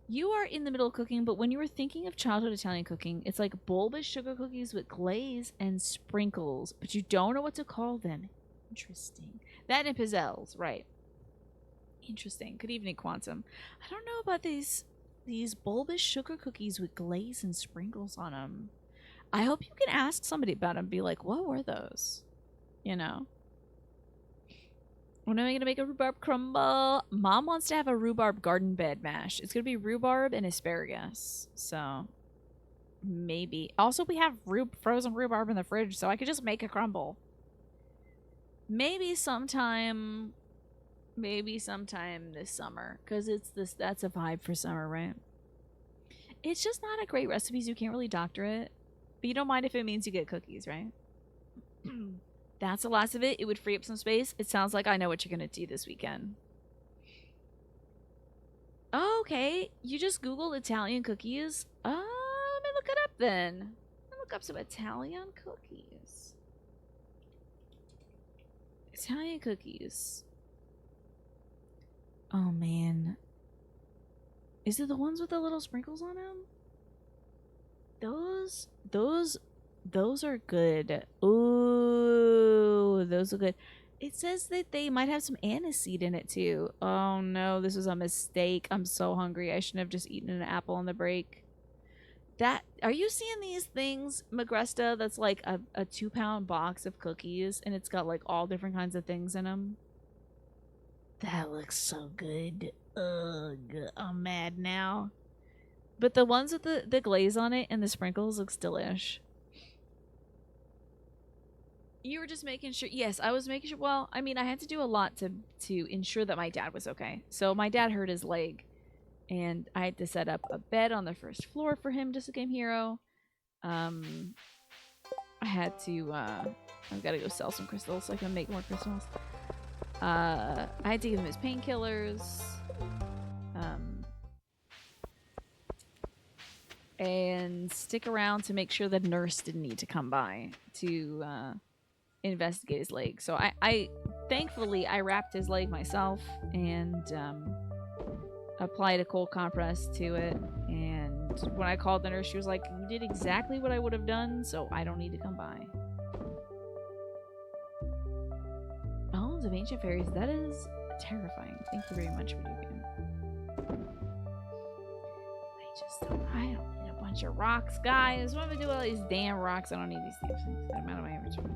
You are in the middle of cooking, but when you were thinking of childhood Italian cooking, it's like bulbous sugar cookies with glaze and sprinkles, but you don't know what to call them. Interesting. That and pizzelles, right. Interesting. Good evening, Quantum. I don't know about these bulbous sugar cookies with glaze and sprinkles on them. I hope you can ask somebody about them. Be like, what were those? You know? When am I going to make a rhubarb crumble? Mom wants to have a rhubarb garden bed mash. It's going to be rhubarb and asparagus. So, maybe. Also, we have frozen rhubarb in the fridge, so I could just make a crumble. Maybe sometime this summer. Because that's a vibe for summer, right? It's just not a great recipe, so you can't really doctor it. But you don't mind if it means you get cookies, right? That's the last of it. It would free up some space. It sounds like I know what you're going to do this weekend. Oh, okay. You just Googled Italian cookies? Let me look it up then. Let me look up some Italian cookies. Italian cookies. Oh, man. Is it the ones with the little sprinkles on them? Those are good. Ooh, those are good. It says that they might have some aniseed in it too. Oh no, this was a mistake. I'm so hungry. I shouldn't have just eaten an apple on the break. Are you seeing these things, Magresta? That's like a 2-pound box of cookies, and it's got like all different kinds of things in them. That looks so good. Ugh, I'm mad now. But the ones with the glaze on it and the sprinkles looks delish. You were just making sure. Yes, I was making sure. Well, I mean, I had to do a lot to ensure that my dad was okay. So my dad hurt his leg, and I had to set up a bed on the first floor for him, just a game hero. I had to. I've got to go sell some crystals so I can make more crystals. I had to give him his painkillers. And stick around to make sure the nurse didn't need to come by to investigate his leg. So I thankfully I wrapped his leg myself and applied a cold compress to it. And when I called the nurse, she was like, "You did exactly what I would have done, so I don't need to come by." Bones of Ancient Fairies. That is terrifying. Thank you very much for doing it. I don't need a bunch of rocks, guys. What am I doing with all these damn rocks? I don't need these damn things. Get them out of my inventory.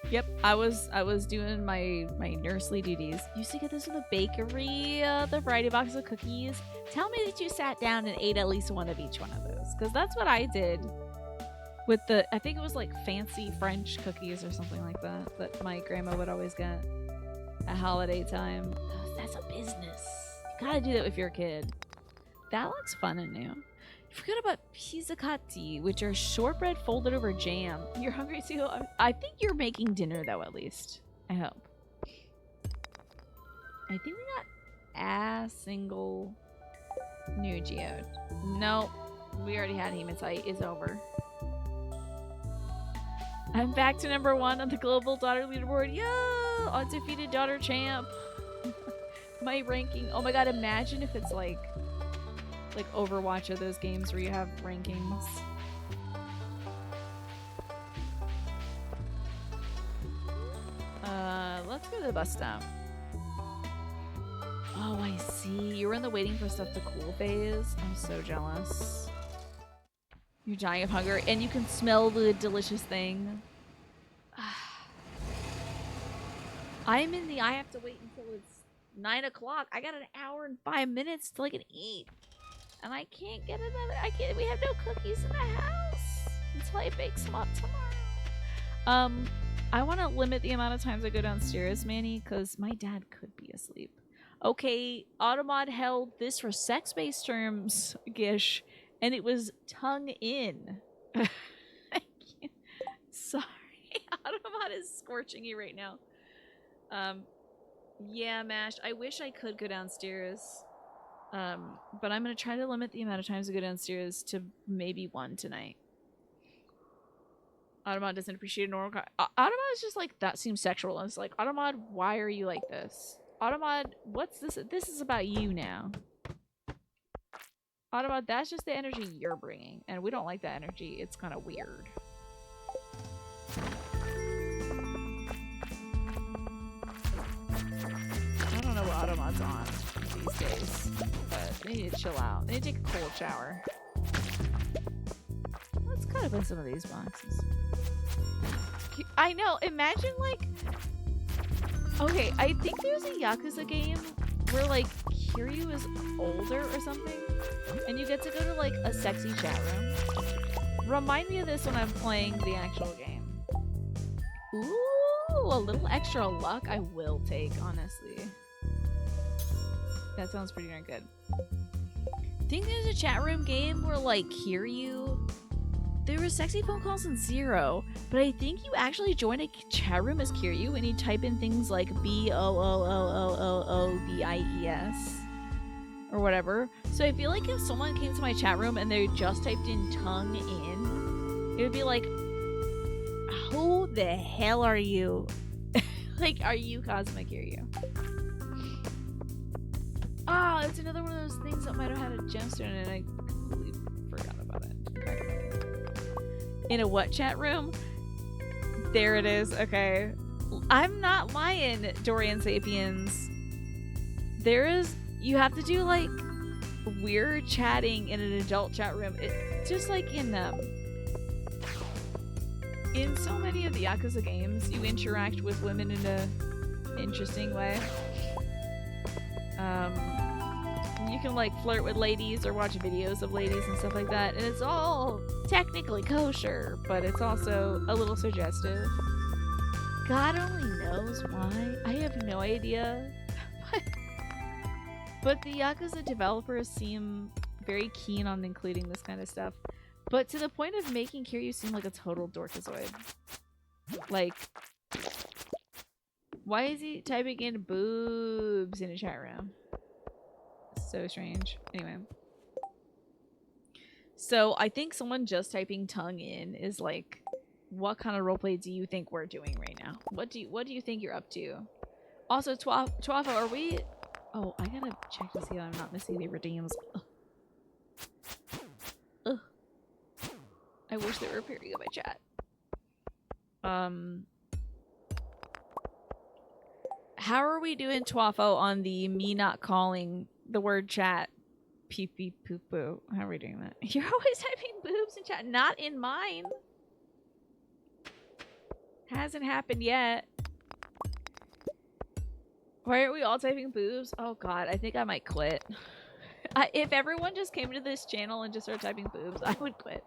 Yep, I was doing my nursely duties. Used to get this from the bakery, the variety box of cookies. Tell me that you sat down and ate at least one of each one of those, because that's what I did with I think it was like fancy French cookies or something like that my grandma would always get at holiday time. That's a business. You gotta do that if you're a kid. That looks fun and new. You forgot about pizzicotti, which are shortbread folded over jam. You're hungry too? I think you're making dinner though, at least. I hope. I think we got a single new geode. Nope. We already had hematite. It's over. I'm back to number 1 on the global daughter leaderboard. Yo! Undefeated daughter champ. My ranking. Oh my god, imagine if it's like Overwatch of those games where you have rankings. bust down. Oh, I see. You were in the waiting for stuff to cool phase. I'm so jealous. You're dying of hunger, and you can smell the delicious thing. I'm in the I have to wait until it's 9 o'clock. I got an hour and 5 minutes till I can eat. And I can't get another. We have no cookies in the house until I bake some up tomorrow. I want to limit the amount of times I go downstairs, Manny, because my dad could be asleep. Okay, Automod held this for sex-based terms, Gish, and it was tongue in. I can't. Sorry, Automod is scorching you right now. Yeah, Mash, I wish I could go downstairs. But I'm gonna try to limit the amount of times I go downstairs to maybe 1 tonight. Automod doesn't appreciate a normal Automod is just like, that seems sexual. And it's like, Automod, why are you like this? Automod, what's this? This is about you now. Automod, that's just the energy you're bringing. And we don't like that energy. It's kind of weird. I don't know what Automod's on these days. But they need to chill out. They need to take a cold shower. Let's kind of open some of these boxes. I know, imagine like... Okay, I think there's a Yakuza game where like Kiryu is older or something, and you get to go to like a sexy chat room. Remind me of this when I'm playing the actual game. Ooh, a little extra luck I will take, honestly. That sounds pretty darn good. I think there's a chat room game where like Kiryu... There were sexy phone calls in 0, but I think you actually join a chat room as Kiryu and you type in things like BOOOOOOBIES or whatever. So I feel like if someone came to my chat room and they just typed in tongue in, it would be like, who the hell are you? Like, are you Cosmic Kiryu? Ah, it's another one of those things that might have had a gemstone and I completely forgot about it. In a what chat room? There it is. Okay. I'm not lying, Dorian Sapiens. You have to do like weird chatting in an adult chat room. It's just like in so many of the Yakuza games, you interact with women in a interesting way. You can like flirt with ladies or watch videos of ladies and stuff like that, and it's all technically kosher, but it's also a little suggestive. God only knows why. I have no idea. But the Yakuza developers seem very keen on including this kind of stuff, but to the point of making Kiryu seem like a total dorkazoid. Like, why is he typing in boobs in a chat room? So strange. Anyway. So I think someone just typing tongue in is like, what kind of roleplay do you think we're doing right now? What do you think you're up to? Also, Twafo, are we... Oh, I gotta check to see that I'm not missing the redeems. Ugh. Ugh. I wish they were appearing in my chat. How are we doing, Twafo, on the me not calling the word chat pee pee poo poo? How are we doing that? You're always typing boobs in chat. Not in mine. Hasn't happened yet. Why aren't we all typing boobs? Oh god, I think I might quit. If everyone just came to this channel and just started typing boobs, I would quit.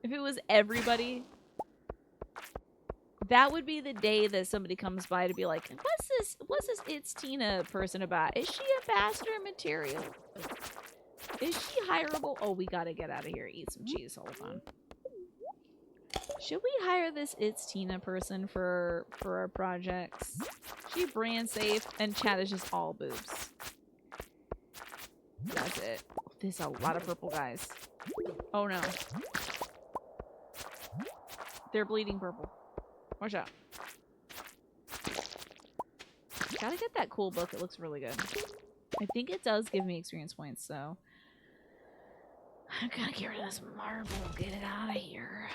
If it was everybody, that would be the day that somebody comes by to be like, what's this It's Tina person about? Is she ambassador material? Is she hireable? Oh, we gotta get out of here. Eat some cheese. Hold on. Should we hire this It's Tina person for our projects? She brand safe and chat is just all boobs. That's it. There's a lot of purple guys. Oh no. They're bleeding purple. Watch out. Gotta get that cool book. It looks really good. I think it does give me experience points, so... I'm gonna get rid of this marble. Get it out of here.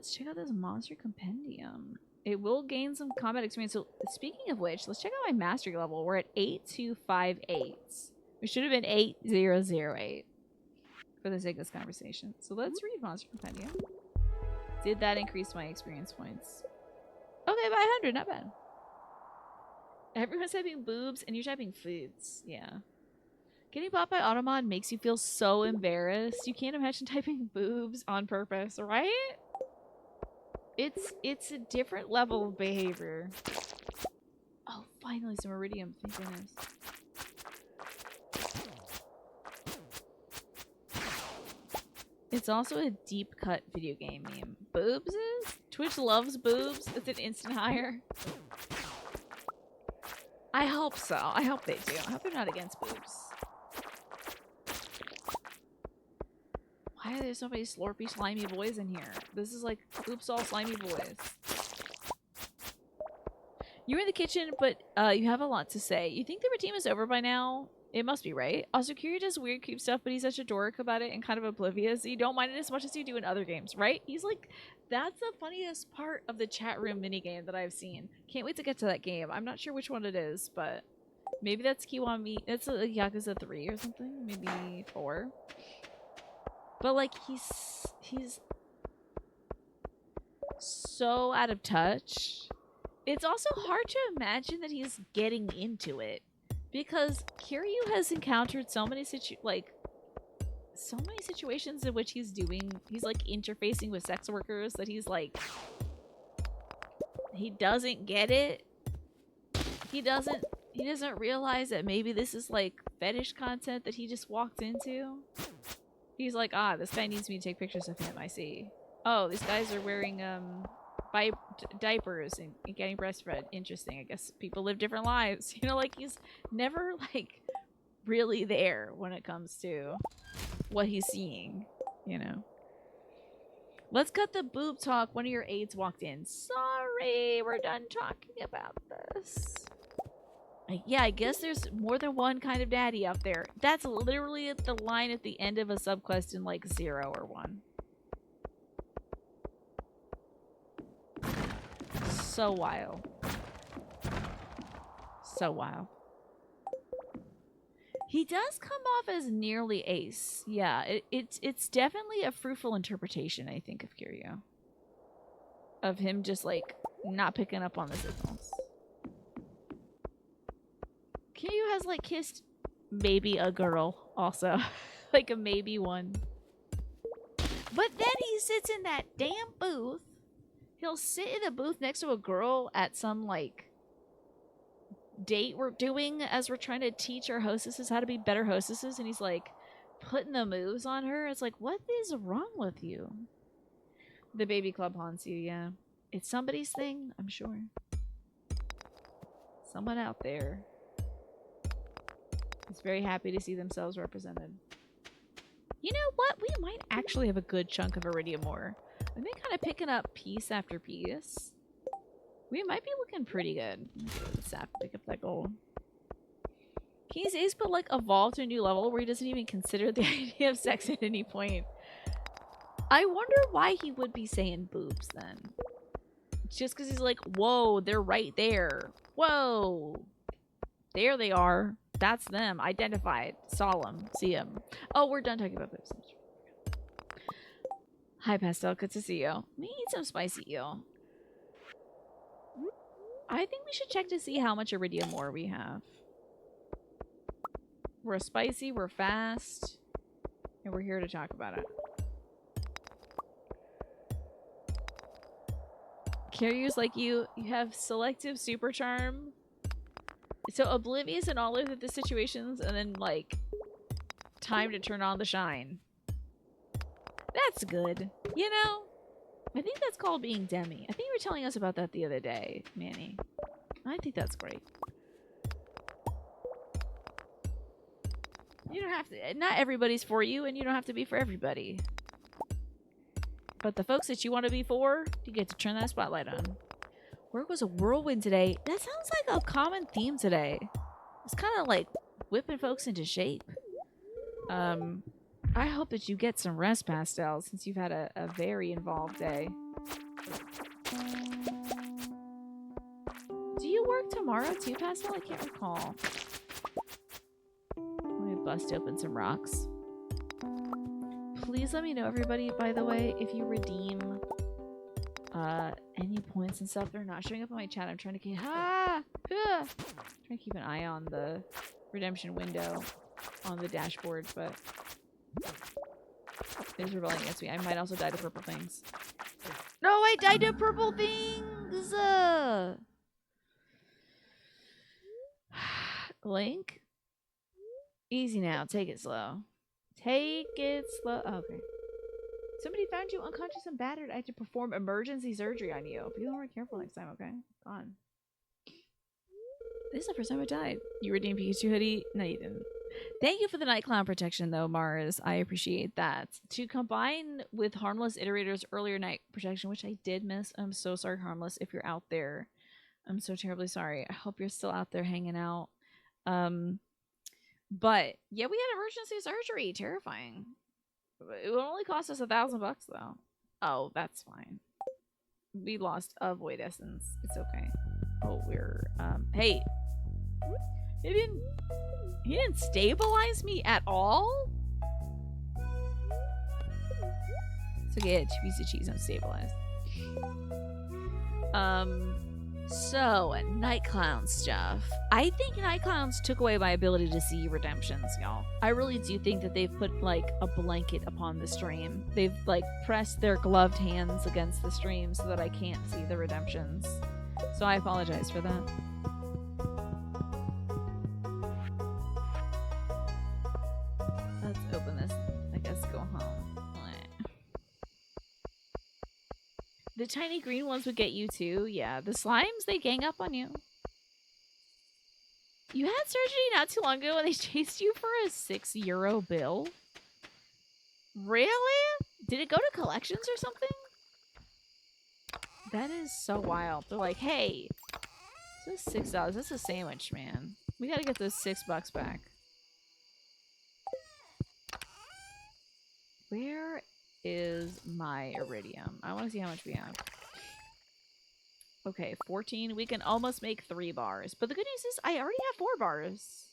let's check out this monster compendium. It will gain some combat experience. So speaking of which, let's check out my mastery level. We're at 8258. We should have been 8008 for the sake of this conversation. So let's read monster compendium. Did that increase my experience points? Okay, by 100, not bad. Everyone's typing boobs and you're typing foods. Yeah. Getting bought by Automod makes you feel so embarrassed. You can't imagine typing boobs on purpose, right? It's a different level of behavior. Oh, finally some iridium. Thank goodness. It's also a deep cut video game meme. Boobs is? Twitch loves boobs. It's an instant hire. I hope so. I hope they do. I hope they're not against boobs. Why are there so many slurpy, slimy boys in here? This is like, oops, all slimy boys. You're in the kitchen, but you have a lot to say. You think the redeem is over by now? It must be, right? Also, Kiryu does weird creep stuff, but he's such a dork about it and kind of oblivious. You don't mind it as much as you do in other games, right? He's like, that's the funniest part of the chat room minigame that I've seen. Can't wait to get to that game. I'm not sure which one it is, but maybe that's Kiwami. It's a Yakuza 3 or something. Maybe 4. But like, he's so out of touch. It's also hard to imagine that he's getting into it. Because Kiryu has encountered so many situations in which he's like interfacing with sex workers that he's like, he doesn't get it. He doesn't realize that maybe this is like fetish content that he just walked into. He's like, ah, this guy needs me to take pictures of him, I see. Oh, these guys are wearing diapers and getting breastfed. Interesting. I guess people live different lives. You know, like he's never like really there when it comes to what he's seeing, you know. Let's cut the boob talk. One of your aides walked in. Sorry, we're done talking about this. Yeah, I guess there's more than one kind of daddy out there. That's literally the line at the end of a subquest in like 0 or 1. So wild. So wild. He does come off as nearly ace. Yeah, it's definitely a fruitful interpretation, I think, of Kiryu. Of him just like not picking up on the signals. Kiryu has like kissed maybe a girl also. Like a maybe one. But then he sits in that damn booth. He'll sit in a booth next to a girl at some like date we're doing as we're trying to teach our hostesses how to be better hostesses, and he's like putting the moves on her. It's like, what is wrong with you? The baby club haunts you. Yeah, it's somebody's thing, I'm sure. Someone out there is very happy to see themselves represented. You know what, we might actually have a good chunk of iridium ore. I've been kind of picking up piece after piece. We might be looking pretty good. Let's pick up that gold. King's Ace but like evolve to a new level where he doesn't even consider the idea of sex at any point. I wonder why he would be saying boobs then. Just because he's like, whoa, they're right there. Whoa. There they are. That's them. Identified. Saw them. See them. Oh, we're done talking about boobs. Hi, Pastel. Good to see you. We need some spicy eel. I think we should check to see how much iridium ore we have. We're spicy, we're fast, and we're here to talk about it. Kiryu's like you have selective super charm. So oblivious in all of the situations, and then like time to turn on the shine. That's good. You know? I think that's called being Demi. I think you were telling us about that the other day, Manny. I think that's great. You don't have to... Not everybody's for you, and you don't have to be for everybody. But the folks that you want to be for, you get to turn that spotlight on. Work was a whirlwind today. That sounds like a common theme today. It's kind of like whipping folks into shape. I hope that you get some rest, Pastel, since you've had a very involved day. Do you work tomorrow too, Pascal? I can't recall. Let me bust open some rocks. Please let me know, everybody, by the way, if you redeem any points and stuff. They're not showing up on my chat. I'm trying to keep trying to keep an eye on the redemption window on the dashboard, but it is rebelling against me. I might also die to purple things. No, I died to purple things! Link? Easy now. Take it slow. Take it slow. Oh, okay. Somebody found you unconscious and battered. I had to perform emergency surgery on you. Be more careful next time, okay? Gone. This is the first time I died. You redeemed Pikachu hoodie? No, you didn't. Thank you for the night clown protection, though, Mars. I appreciate that. To combine with Harmless Iterator's earlier night protection, which I did miss. I'm so sorry, Harmless, if you're out there. I'm so terribly sorry. I hope you're still out there hanging out. But yeah, we had emergency surgery. Terrifying. It would only cost us $1,000 though. Oh, that's fine. We lost a void essence. It's okay. Oh, we're hey. He didn't stabilize me at all? It's okay, 2 pieces of cheese unstabilized. So, night clown stuff. I think night clowns took away my ability to see redemptions, y'all. I really do think that they've put, like, a blanket upon the stream. They've, like, pressed their gloved hands against the stream so that I can't see the redemptions. So I apologize for that. Let's open this. I guess go home. The tiny green ones would get you too. Yeah, the slimes, they gang up on you. You had surgery not too long ago and they chased you for a €6 bill? Really? Did it go to collections or something? That is so wild. They're like, hey, this is $6. This is a sandwich, man. We gotta get those $6 back. Where is my iridium? I want to see how much we have. Okay, 14. We can almost make 3 bars. But the good news is I already have 4 bars.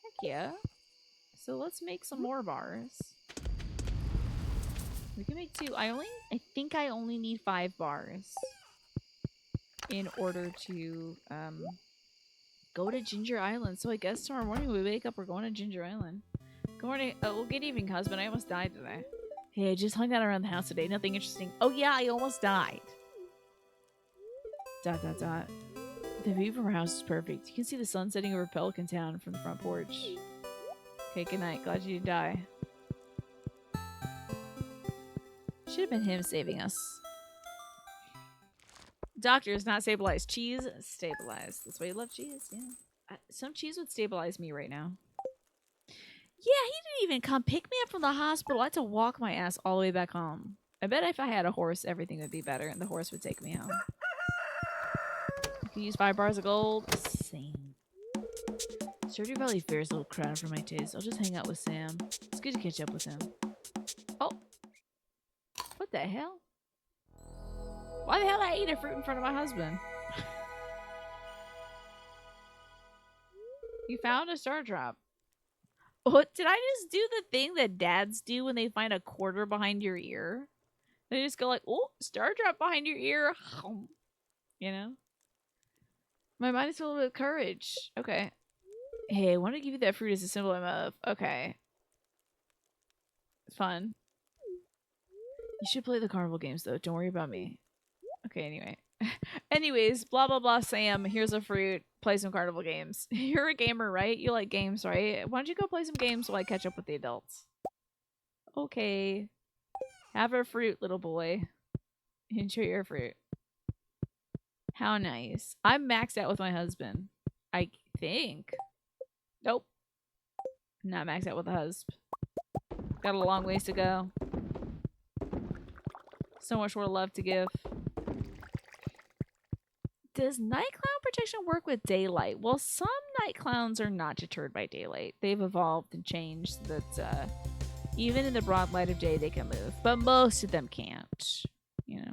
Heck yeah. So let's make some more bars. We can make 2. I think I only need 5 bars in order to go to Ginger Island. So I guess tomorrow morning when we wake up, we're going to Ginger Island. Good morning. Well, good evening, husband. I almost died today. Hey, I just hung out around the house today. Nothing interesting. Oh yeah, I almost died. ... The view from our house is perfect. You can see the sun setting over Pelican Town from the front porch. Okay, good night. Glad you didn't die. Should have been him saving us. Doctor is not stabilized. Cheese stabilized. That's why you love cheese. Yeah. Some cheese would stabilize me right now. Yeah, he didn't even come pick me up from the hospital. I had to walk my ass all the way back home. I bet if I had a horse, everything would be better, and the horse would take me home. You can use 5 bars of gold. Same. Stardew Valley Fair is a little crowded for my taste. I'll just hang out with Sam. It's good to catch up with him. Oh. What the hell? Why the hell did I eat a fruit in front of my husband? You found a star drop. What, did I just do the thing that dads do when they find a quarter behind your ear? They just go like, oh, star drop behind your ear. You know? My mind is filled with courage. Okay. Hey, I want to give you that fruit as a symbol of love. Okay. It's fun. You should play the carnival games, though. Don't worry about me. Okay, anyway. Anyways, blah, blah, blah, Sam. Here's a fruit. Play some carnival games. You're a gamer, right? You like games, right? Why don't you go play some games while I catch up with the adults? Okay. Have a fruit, little boy. Enjoy your fruit. How nice. I'm maxed out with my husband. I think. Nope. Not maxed out with the husband. Got a long ways to go. So much more love to give. Does night clown protection work with daylight? Well, some night clowns are not deterred by daylight. They've evolved and changed so that even in the broad light of day they can move. But most of them can't. You know.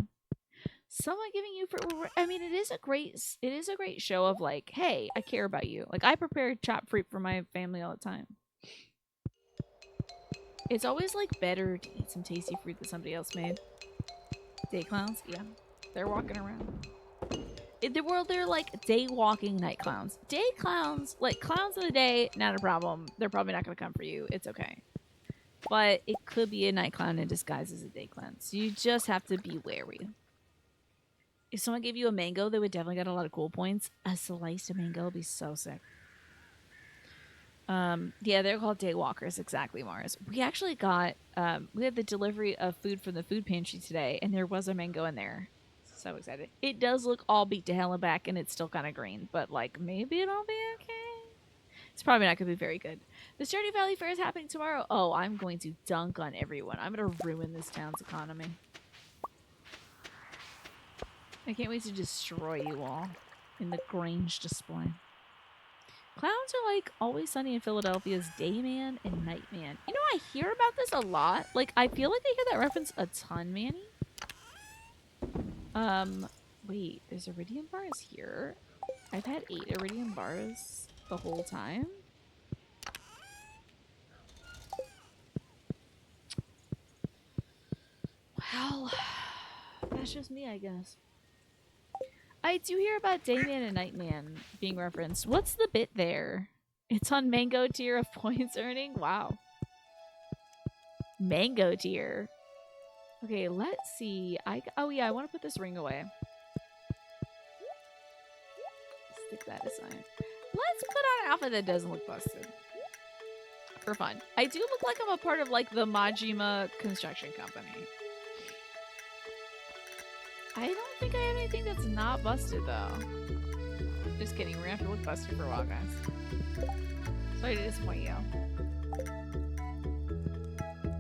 Someone giving you fruit. I mean, it is a great show of like, hey, I care about you. Like I prepare chopped fruit for my family all the time. It's always like better to eat some tasty fruit that somebody else made. Day clowns, yeah, they're walking around. In the world, they're like day walking night clowns. Day clowns, like clowns in the day, not a problem. They're probably not going to come for you. It's okay. But it could be a night clown in disguise as a day clown. So you just have to be wary. If someone gave you a mango, they would definitely get a lot of cool points. A sliced mango would be so sick. Yeah, they're called daywalkers, exactly, Mars. We actually got we had the delivery of food from the food pantry today, and there was a mango in there. So excited. It does look all beat to hell and back, and it's still kind of green, but like maybe it'll be okay. It's probably not gonna be very good. The Stardew Valley Fair is happening tomorrow. Oh, I'm going to dunk on everyone. I'm gonna ruin this town's economy. I can't wait to destroy you all in the Grange display. Clowns are like Always Sunny in Philadelphia's Dayman and Nightman. You know, I hear about this a lot. Like, I feel like I hear that reference a ton, Manny. Wait, there's iridium bars here. I've had 8 iridium bars the whole time. Well, that's just me, I guess. I do hear about Dayman and Nightman being referenced. What's the bit there? It's on Mango tier of points earning? Wow. Mango tier. Okay, let's see. Oh yeah, I want to put this ring away. Stick that aside. Let's put on an outfit that doesn't look busted. For fun. I do look like I'm a part of like the Majima construction company. I don't think I have anything that's not busted though. Just kidding, we're gonna have to look busted for a while, guys. Sorry to disappoint you.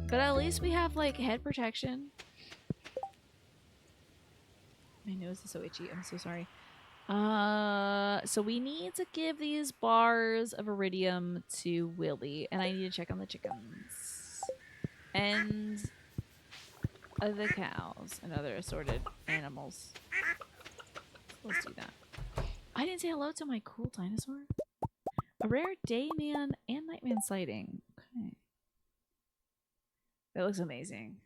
But at least we have like head protection. My nose is so itchy, I'm so sorry. So we need to give these bars of iridium to Willy, and I need to check on the chickens. And the cows and other assorted animals. Let's do that. I didn't say hello to my cool dinosaur. A rare Dayman and Nightman sighting. Okay. That looks amazing.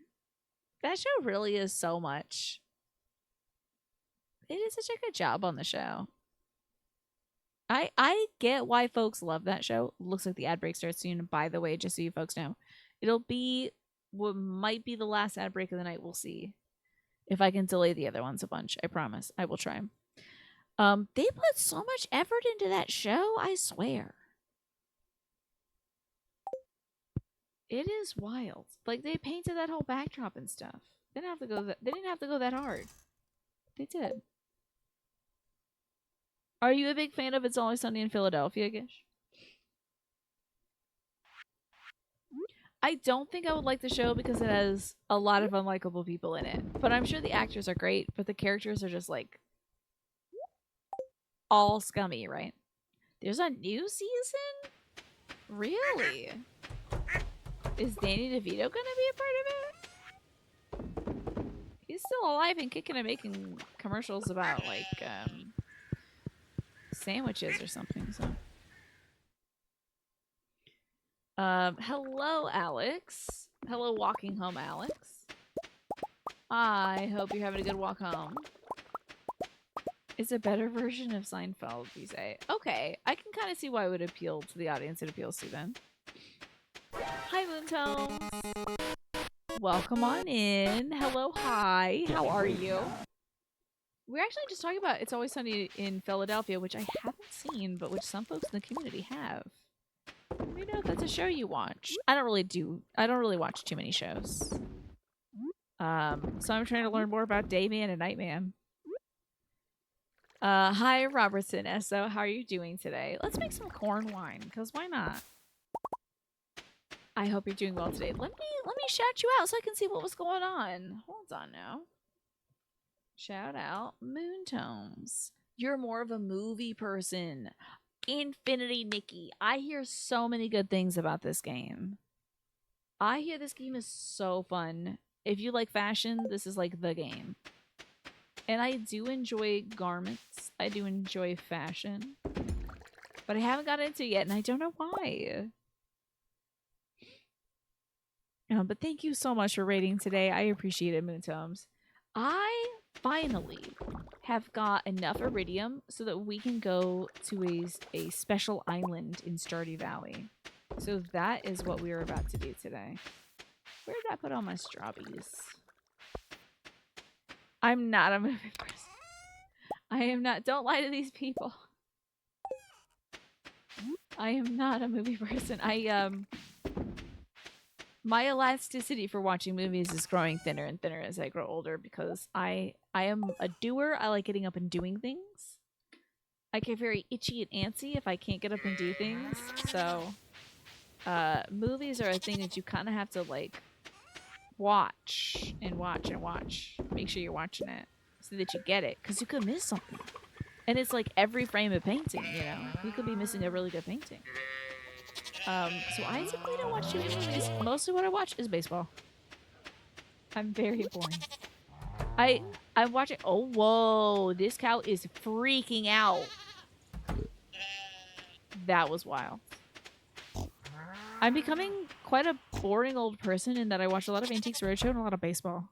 That show really is so much. They did such a good job on the show. I get why folks love that show. Looks like the ad break starts soon. By the way, just so you folks know, it'll be what might be the last ad break of the night. We'll see if I can delay the other ones a bunch. I promise. I will try. They put so much effort into that show, I swear. It is wild. Like they painted that whole backdrop and stuff. They didn't have to go that hard. They did. Are you a big fan of It's Always Sunny in Philadelphia, Gish? I don't think I would like the show because it has a lot of unlikable people in it. But I'm sure the actors are great, but the characters are just like all scummy, right? There's a new season? Really? Is Danny DeVito gonna be a part of it? He's still alive and kicking and making commercials about like sandwiches or something, so. Hello, Alex. Hello, walking home, Alex. I hope you're having a good walk home. It's a better version of Seinfeld, you say. Okay, I can kind of see why it would appeal to the audience it appeals to then. Hi, Moontones. Welcome on in. Hello, hi. How are you? We're actually just talking about It's Always Sunny in Philadelphia, which I haven't seen, but which some folks in the community have. Let me know if that's a show you watch. I don't really watch too many shows. So I'm trying to learn more about Dayman and Nightman. Hi, Robertson Esso. How are you doing today? Let's make some corn wine, because why not? I hope you're doing well today. Let me shout you out so I can see what was going on. Hold on now. Shout out Moontones. You're more of a movie person. Infinity Nikki. I hear so many good things about this game. I hear this game is so fun. If you like fashion, this is like the game. And I do enjoy garments. I do enjoy fashion. But I haven't got into it yet, and I don't know why. But thank you so much for rating today. I appreciate it, Moontomes. I finally have got enough iridium so that we can go to a special island in Stardew Valley. So that is what we are about to do today. Where did I put all my strawberries? I'm not a movie person. I am not. Don't lie to these people. I am not a movie person. My elasticity for watching movies is growing thinner and thinner as I grow older because I am a doer. I like getting up and doing things. I get very itchy and antsy if I can't get up and do things. So movies are a thing that you kind of have to like watch and watch and watch. Make sure you're watching it so that you get it, because you could miss something. And it's like every frame of painting, you know? You could be missing a really good painting. So I typically don't watch too many movies. Mostly what I watch is baseball. I'm very boring. I'm watching. Oh, whoa! This cow is freaking out. That was wild. I'm becoming quite a boring old person in that I watch a lot of Antiques Roadshow and a lot of baseball.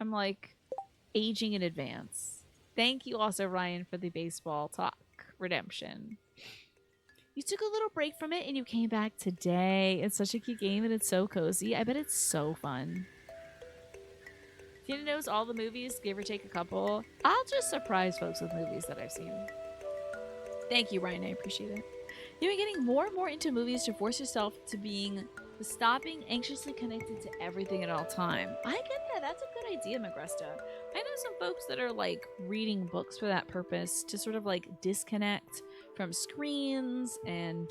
I'm like aging in advance. Thank you also, Ryan, for the baseball talk redemption. You took a little break from it and you came back today. It's such a cute game and it's so cozy. I bet it's so fun. Tina knows all the movies, give or take a couple. I'll just surprise folks with movies that I've seen. Thank you, Ryan. I appreciate it. You've been getting more and more into movies to force yourself to stopping anxiously connected to everything at all time. I get that. That's a good idea, Magresta. I know some folks that are like reading books for that purpose to sort of like disconnect from screens and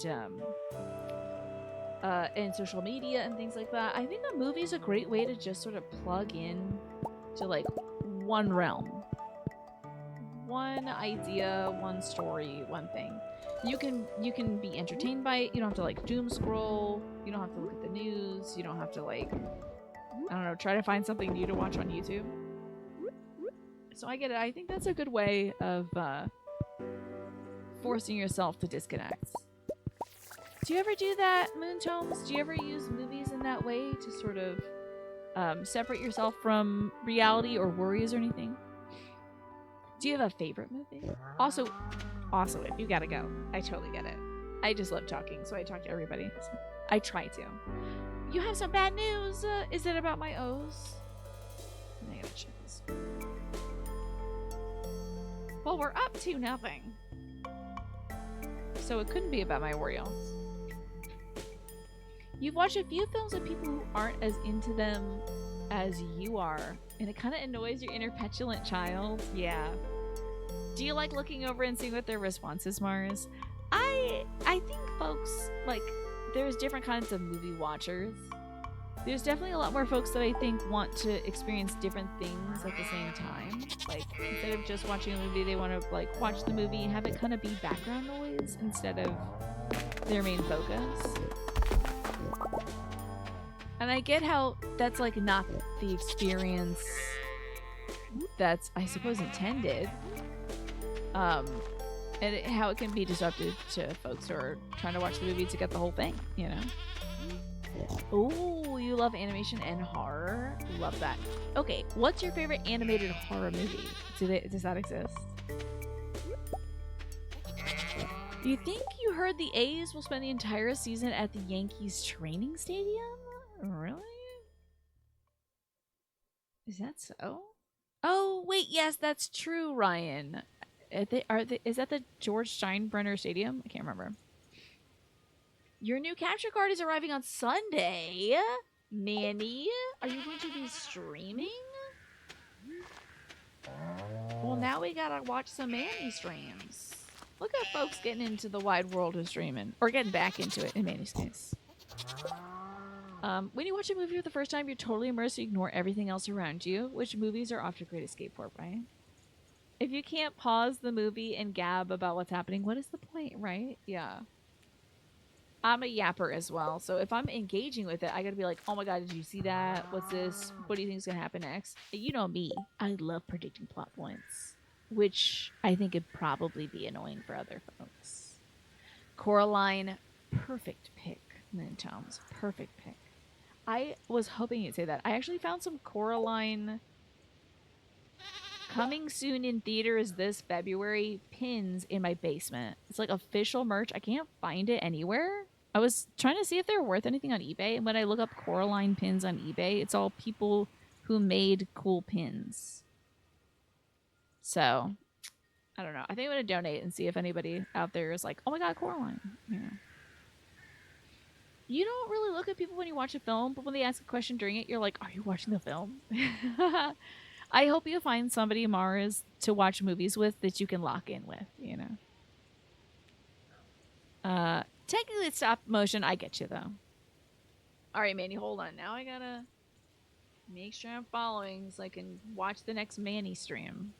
social media and things like that. I think a movie is a great way to just sort of plug in to like one realm, one idea, one story, one thing. You can be entertained by it. You don't have to like doom scroll. You don't have to look at the news. You don't have to like, I don't know, try to find something new to watch on YouTube. So I get it. I think that's a good way of forcing yourself to disconnect. Do you ever do that, Moontomes? Do you ever use movies in that way to sort of separate yourself from reality or worries or anything? Do you have a favorite movie? Also, if you gotta go, I totally get it. I just love talking, so I talk to everybody. So I try to. You have some bad news. Is it about my O's? I gotta check this. Well, we're up to nothing. So it couldn't be about my Oreos. You've watched a few films with people who aren't as into them as you are, and it kind of annoys your inner petulant child. Yeah. Do you like looking over and seeing what their response is, Mars? I think folks, like, there's different kinds of movie watchers. There's definitely a lot more folks that I think want to experience different things at the same time. Like, instead of just watching a movie, they want to, like, watch the movie and have it kind of be background noise instead of their main focus. And I get how that's, like, not the experience that's, I suppose, intended. And how it can be disruptive to folks who are trying to watch the movie to get the whole thing, you know? Oh, you love animation and horror? Love that. Okay, what's your favorite animated horror movie? Does that exist? Do you think you heard the A's will spend the entire season at the Yankees training stadium? Really? Is that so? Oh, wait, yes, that's true, Ryan. Is that the George Steinbrenner Stadium? I can't remember. Your new capture card is arriving on Sunday. Manny, are you going to be streaming? Well, now we gotta watch some Manny streams. Look at folks getting into the wide world of streaming. Or getting back into it, in Manny's case. When you watch a movie for the first time, you're totally immersed, you ignore everything else around you, which movies are often a great escape for, right? If you can't pause the movie and gab about what's happening, what is the point, right? Yeah. I'm a yapper as well. So if I'm engaging with it, I gotta be like, oh my god, did you see that? What's this? What do you think is gonna happen next? You know me. I love predicting plot points, which I think would probably be annoying for other folks. Coraline, perfect pick. Lynn Toms, perfect pick. I was hoping you'd say that. I actually found some Coraline coming soon in theaters this February pins in my basement. It's like official merch. I can't find it anywhere. I was trying to see if they're worth anything on eBay, and when I look up Coraline pins on eBay, it's all people who made cool pins. So, I don't know. I think I'm gonna donate and see if anybody out there is like, "Oh my god, Coraline!" You know. You don't really look at people when you watch a film, but when they ask a question during it, you're like, "Are you watching the film?" I hope you find somebody, Mars, to watch movies with that you can lock in with. You know. Technically it's stop motion. I get you though. All right, Manny, hold on. Now I gotta make sure I'm following so I can watch the next Manny stream.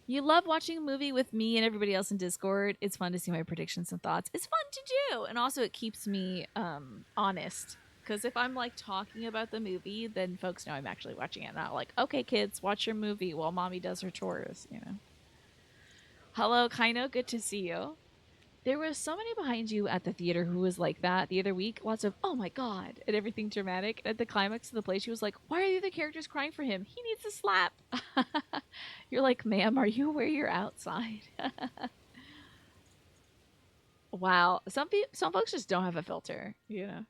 You love watching a movie with me and everybody else in Discord. It's fun to see my predictions and thoughts. It's fun to do, and also it keeps me honest. Because if I'm like talking about the movie, then folks know I'm actually watching it. Not like, okay, kids, watch your movie while mommy does her chores. You know. Hello, Kaino. Good to see you. There was somebody behind you at the theater who was like that the other week. Lots of, oh my god, and everything dramatic. At the climax of the play, she was like, why are the other characters crying for him? He needs a slap. You're like, ma'am, are you aware you're outside? Wow. Some folks just don't have a filter, you know.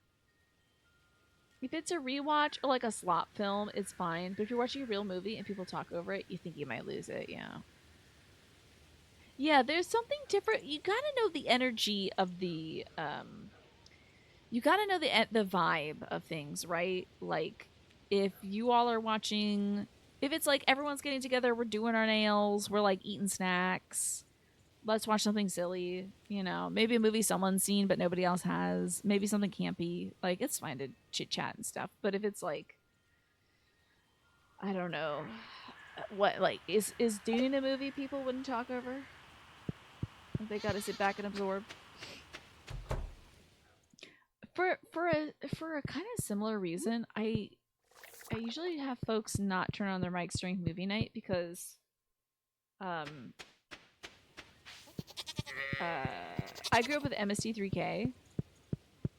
If it's a rewatch or like a slop film, it's fine. But if you're watching a real movie and people talk over it, you think you might lose it, yeah. Yeah, there's something different. You gotta know the energy of the you gotta know the vibe of things, right? Like if you all are watching, if it's like everyone's getting together, we're doing our nails, we're like eating snacks, let's watch something silly, you know, maybe a movie someone's seen but nobody else has, maybe something campy, like it's fine to chit chat and stuff. But if it's like, I don't know, what like is doing a movie people wouldn't talk over, they gotta sit back and absorb. For a kind of similar reason, I usually have folks not turn on their mics during movie night because um I grew up with MST3K,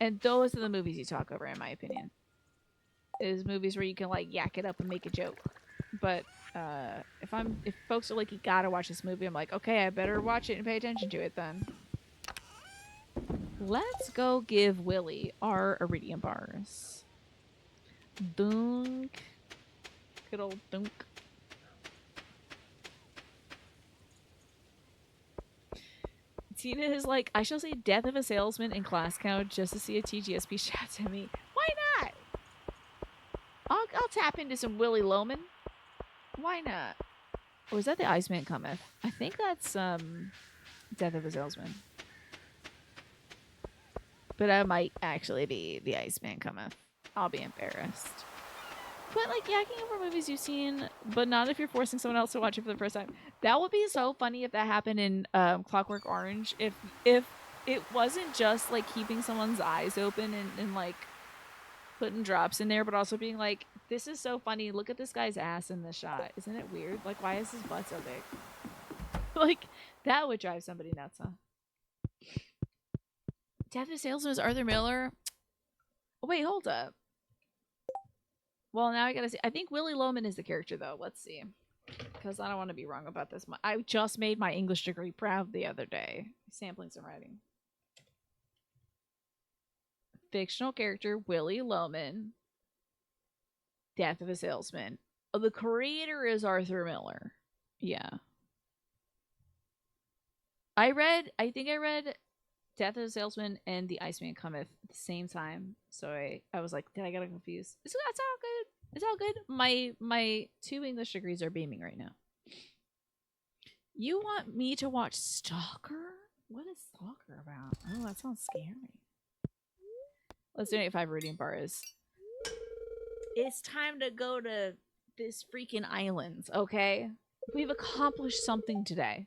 and those are the movies you talk over, in my opinion. Is movies where you can like yak it up and make a joke. But if folks are like, you gotta watch this movie, I'm like, okay, I better watch it and pay attention to it then. Let's go give Willie our iridium bars. Dunk. Good old dunk. Tina is like, I shall say death of a salesman in class count just to see a TGSP shout at me. Why not? I'll tap into some Willie Loman. Why not? Or is that the Iceman Cometh? I think that's Death of a Salesman. But I might actually be the Iceman Cometh. I'll be embarrassed. But like yakking over movies you've seen, but not if you're forcing someone else to watch it for the first time. That would be so funny if that happened in Clockwork Orange. If it wasn't just like keeping someone's eyes open and like putting drops in there, but also being like, this is so funny. Look at this guy's ass in this shot. Isn't it weird? Like, why is his butt so big? Like, that would drive somebody nuts, huh? Death of a Salesman is Arthur Miller. Oh, wait, hold up. Well, now I gotta see. I think Willie Loman is the character, though. Let's see. Because I don't want to be wrong about this. I just made my English degree proud the other day. Sampling some writing. Fictional character, Willie Loman. Death of a Salesman. Oh, the creator is Arthur Miller. Yeah. I think I read Death of a Salesman and The Iceman Cometh at the same time. So I was like, did I get confused? That's all good. It's all good. My 2 English degrees are beaming right now. You want me to watch Stalker? What is Stalker about? Oh, that sounds scary. Let's donate 5 Iridium bars. It's time to go to this freaking islands, okay? We've accomplished something today.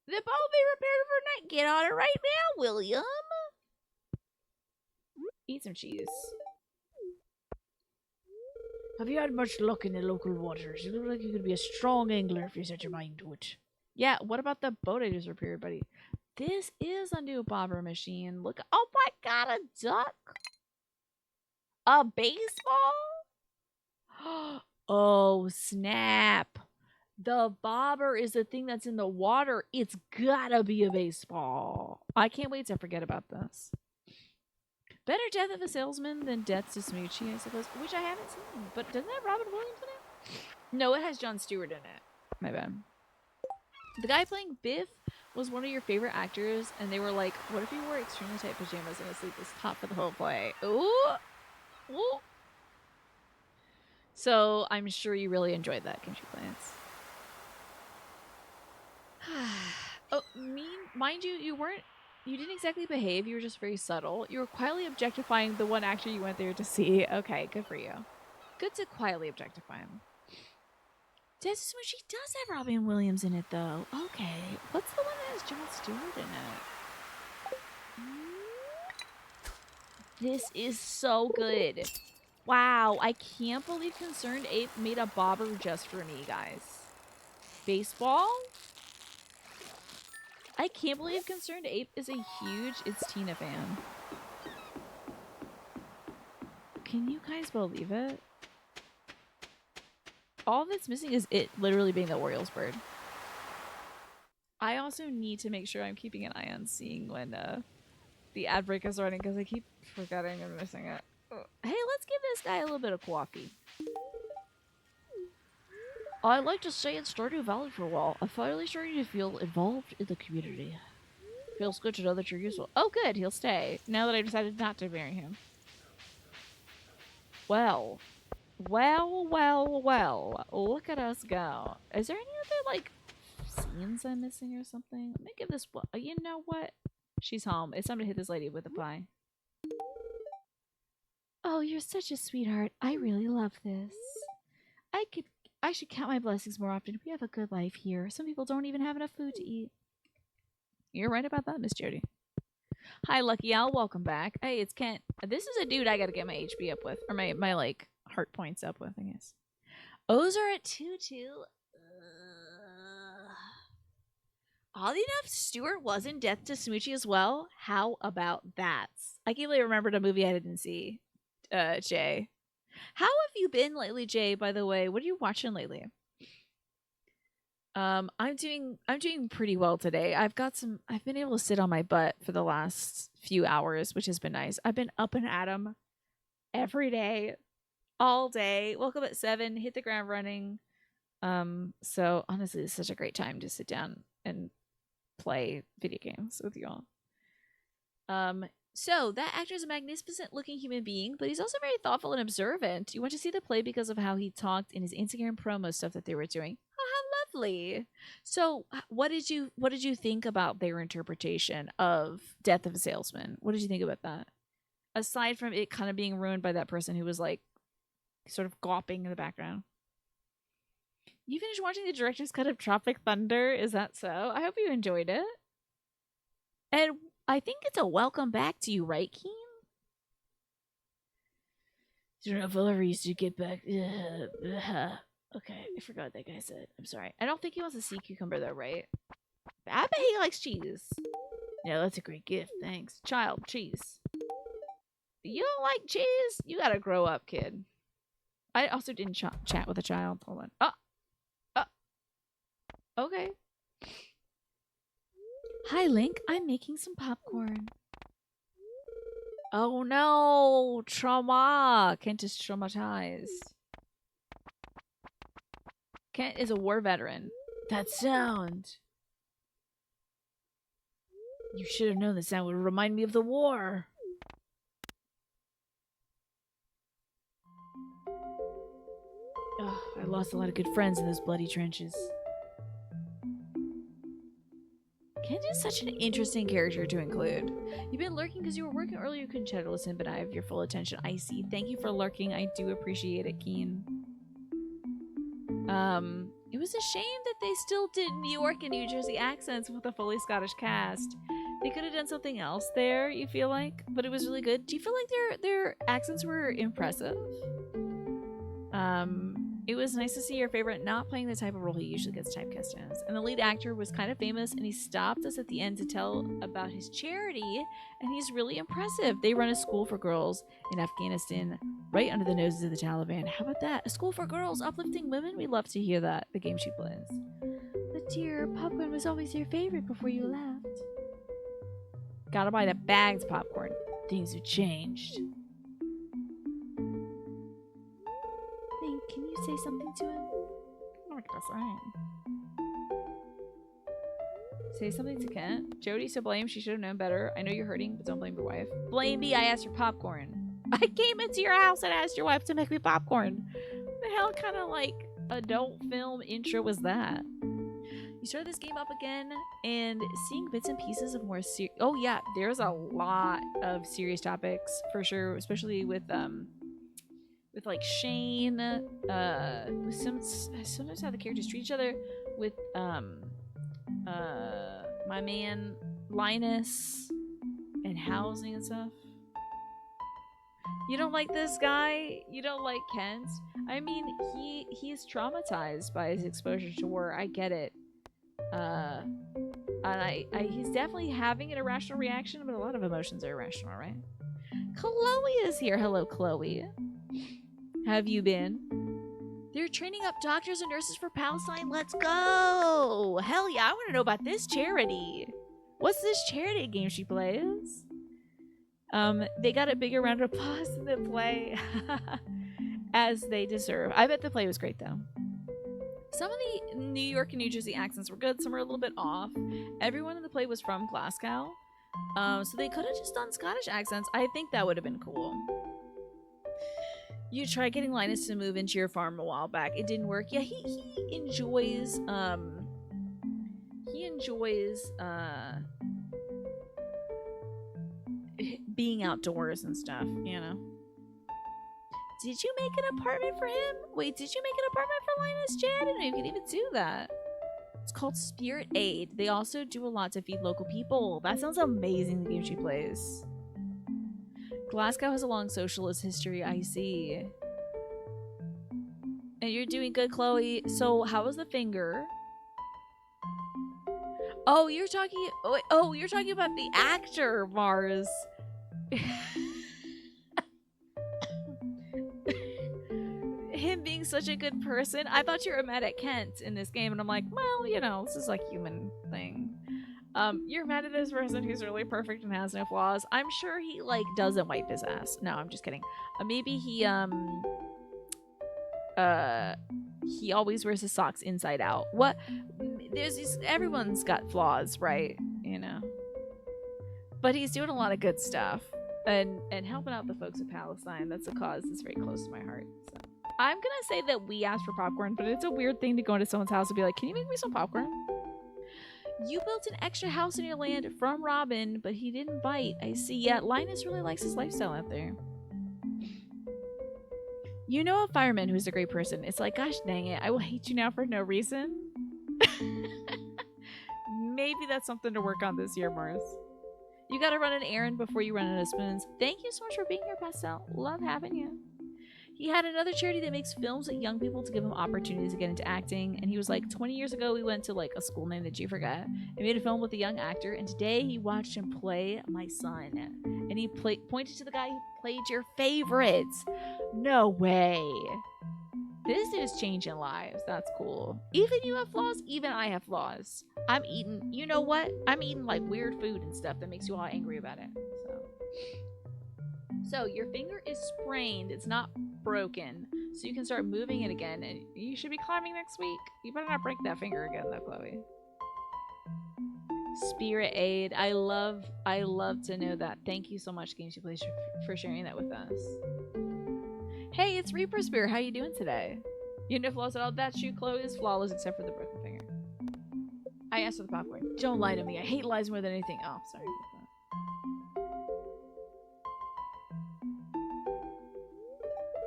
The boat be repaired for night. Get on it right now, William. Eat some cheese. Have you had much luck in the local waters? You look like you could be a strong angler if you set your mind to it. Yeah, what about the boat I just repaired, buddy? This is a new bobber machine. Look. Oh my god, a duck. A baseball? Oh, snap. The bobber is the thing that's in the water. It's gotta be a baseball. I can't wait to forget about this. Better Death of a Salesman than Death to Smoochie, I suppose, which I haven't seen. But doesn't it have Robin Williams in it? No, it has Jon Stewart in it. My bad. The guy playing Biff was one of your favorite actors, and they were like, what if you wore extremely tight pajamas and a sleeveless top for the whole play? Ooh! Ooh! So I'm sure you really enjoyed that, Country Plants. Oh, mind you, you didn't exactly behave. You were just very subtle. You were quietly objectifying the one actor you went there to see. Okay, good for you. Good to quietly objectify him. Death to Smoochie does have Robin Williams in it, though. Okay, what's the one that has Jon Stewart in it? This is so good. Wow, I can't believe Concerned Ape made a bobber just for me, guys. Baseball? I can't believe Concerned Ape is a huge It's Tina fan. Can you guys believe it? All that's missing is it literally being the Orioles bird. I also need to make sure I'm keeping an eye on seeing when the ad break is running because I keep forgetting and missing it. Hey, let's give this guy a little bit of coffee. I'd like to stay in Stardew Valley for a while. I'm finally starting to feel involved in the community. Feels good to know that you're useful. Oh, good. He'll stay. Now that I decided not to marry him. Well. Look at us go. Is there any other, like, scenes I'm missing or something? Let me give this... You know what? She's home. It's time to hit this lady with a pie. Oh, you're such a sweetheart. I really love this. I should count my blessings more often. We have a good life here. Some people don't even have enough food to eat. You're right about that, Miss Jody. Hi, Lucky Al. Welcome back. Hey, it's Kent. This is a dude I gotta get my HP up with. Or my like, heart points up with, I guess. O's are at 2-2. Oddly enough, Stewart was in Death to Smoochie as well. How about that? I can't really remember a movie I didn't see, Jay. How have you been lately, Jay, by the way? What are you watching lately? I'm doing pretty well today. I've been able to sit on my butt for the last few hours, which has been nice. I've been up and at 'em every day, all day. Woke up at 7, hit the ground running. So honestly, it's such a great time to sit down and play video games with y'all. So that actor is a magnificent looking human being, but he's also very thoughtful and observant. You went to see the play because of how he talked in his Instagram promo stuff that they were doing. Oh, how lovely. So what did you think about their interpretation of Death of a Salesman? What did you think about that? Aside from it kind of being ruined by that person who was like sort of gawping in the background. You finished watching the director's cut of Tropic Thunder? Is that so? I hope you enjoyed it. And I think it's a welcome back to you, right, Keen? I don't know if I'll ever used to get back. Okay, I forgot what that guy said. I'm sorry. I don't think he wants a sea cucumber, though, right? I bet he likes cheese. Yeah, that's a great gift. Thanks. Child, cheese. You don't like cheese? You gotta grow up, kid. I also didn't chat with a child. Hold on. Okay. Hi, Link. I'm making some popcorn. Oh no! Trauma! Kent is traumatized. Kent is a war veteran. That sound! You should have known the sound would remind me of the war. Oh, I lost a lot of good friends in those bloody trenches. Kent is such an interesting character to include. You've been lurking because you were working earlier, you couldn't chat or listen, but I have your full attention. I see. Thank you for lurking. I do appreciate it, Keen. It was a shame that they still did New York and New Jersey accents with a fully Scottish cast. They could have done something else there, you feel like, but it was really good. Do you feel like their accents were impressive? It was nice to see your favorite not playing the type of role he usually gets typecast as. And the lead actor was kind of famous, and he stopped us at the end to tell about his charity, and he's really impressive. They run a school for girls in Afghanistan right under the noses of the Taliban. How about that? A school for girls uplifting women? We love to hear that, the game she plays. But dear, popcorn was always your favorite before you left. Gotta buy the bagged popcorn. Things have changed. Can you say something to him? I don't know what to say. Say something to Kent. Jody's to blame. She should have known better. I know you're hurting, but don't blame your wife. Blame me. I asked for popcorn. I came into your house and asked your wife to make me popcorn. What the hell kind of like adult film intro was that? You started this game up again and seeing bits and pieces of more serious. Oh yeah, there's a lot of serious topics for sure, especially with like Shane, with sometimes how the characters treat each other, with my man Linus, and housing and stuff. You don't like this guy? You don't like Kent? I mean, he's traumatized by his exposure to war. I get it. And he's definitely having an irrational reaction, but a lot of emotions are irrational, right? Chloe is here. Hello, Chloe. Have you been? They're training up doctors and nurses for Palestine. Let's go! Hell yeah, I want to know about this charity. What's this charity game she plays? They got a bigger round of applause than the play. As they deserve. I bet the play was great, though. Some of the New York and New Jersey accents were good. Some were a little bit off. Everyone in the play was from Glasgow. So they could have just done Scottish accents. I think that would have been cool. You tried getting Linus to move into your farm a while back. It didn't work. Yeah, he enjoys being outdoors and stuff, you know. Did you make an apartment for him? Wait, did you make an apartment for Linus, Chad? I didn't know you could even do that. It's called Spirit Aid. They also do a lot to feed local people. That sounds amazing, the game she plays. Glasgow has a long socialist history, I see. And you're doing good, Chloe. So, how was the finger? Oh, you're talking... Oh, you're talking about the actor, Mars. Him being such a good person. I thought you were mad at Kent in this game, and I'm like, well, you know, this is like human thing. You're mad at this person who's really perfect and has no flaws. I'm sure he like doesn't wipe his ass. No, I'm just kidding. Maybe he always wears his socks inside out. What? There's these, everyone's got flaws, right? You know. But he's doing a lot of good stuff and helping out the folks of Palestine. That's a cause that's very close to my heart. So. I'm gonna say that we asked for popcorn, but it's a weird thing to go into someone's house and be like, "Can you make me some popcorn?" You built an extra house in your land from Robin, but he didn't bite. I see. Yeah, Linus really likes his lifestyle out there. You know a fireman who's a great person. It's like, gosh dang it, I will hate you now for no reason. Maybe that's something to work on this year, Mars. You gotta run an errand before you run out of spoons. Thank you so much for being here, Pastel. Love having you. He had another charity that makes films with young people to give them opportunities to get into acting. And he was like, 20 years ago, we went to like a school name that you forgot and made a film with a young actor. And today he watched him play my son. And he pointed to the guy who played your favorites. No way. This is changing lives. That's cool. Even you have flaws. Even I have flaws. I'm eating, you know what? I'm eating like weird food and stuff that makes you all angry about it. So your finger is sprained. It's not broken. So you can start moving it again. And you should be climbing next week. You better not break that finger again though, Chloe. Spirit Aid. I love to know that. Thank you so much, Games You Play, for sharing that with us. Hey, it's Reaper Spear. How you doing today? You know flaws at all? That's you, Chloe is flawless except for the broken finger. I asked for the popcorn. Don't lie to me. I hate lies more than anything. Oh, sorry about that.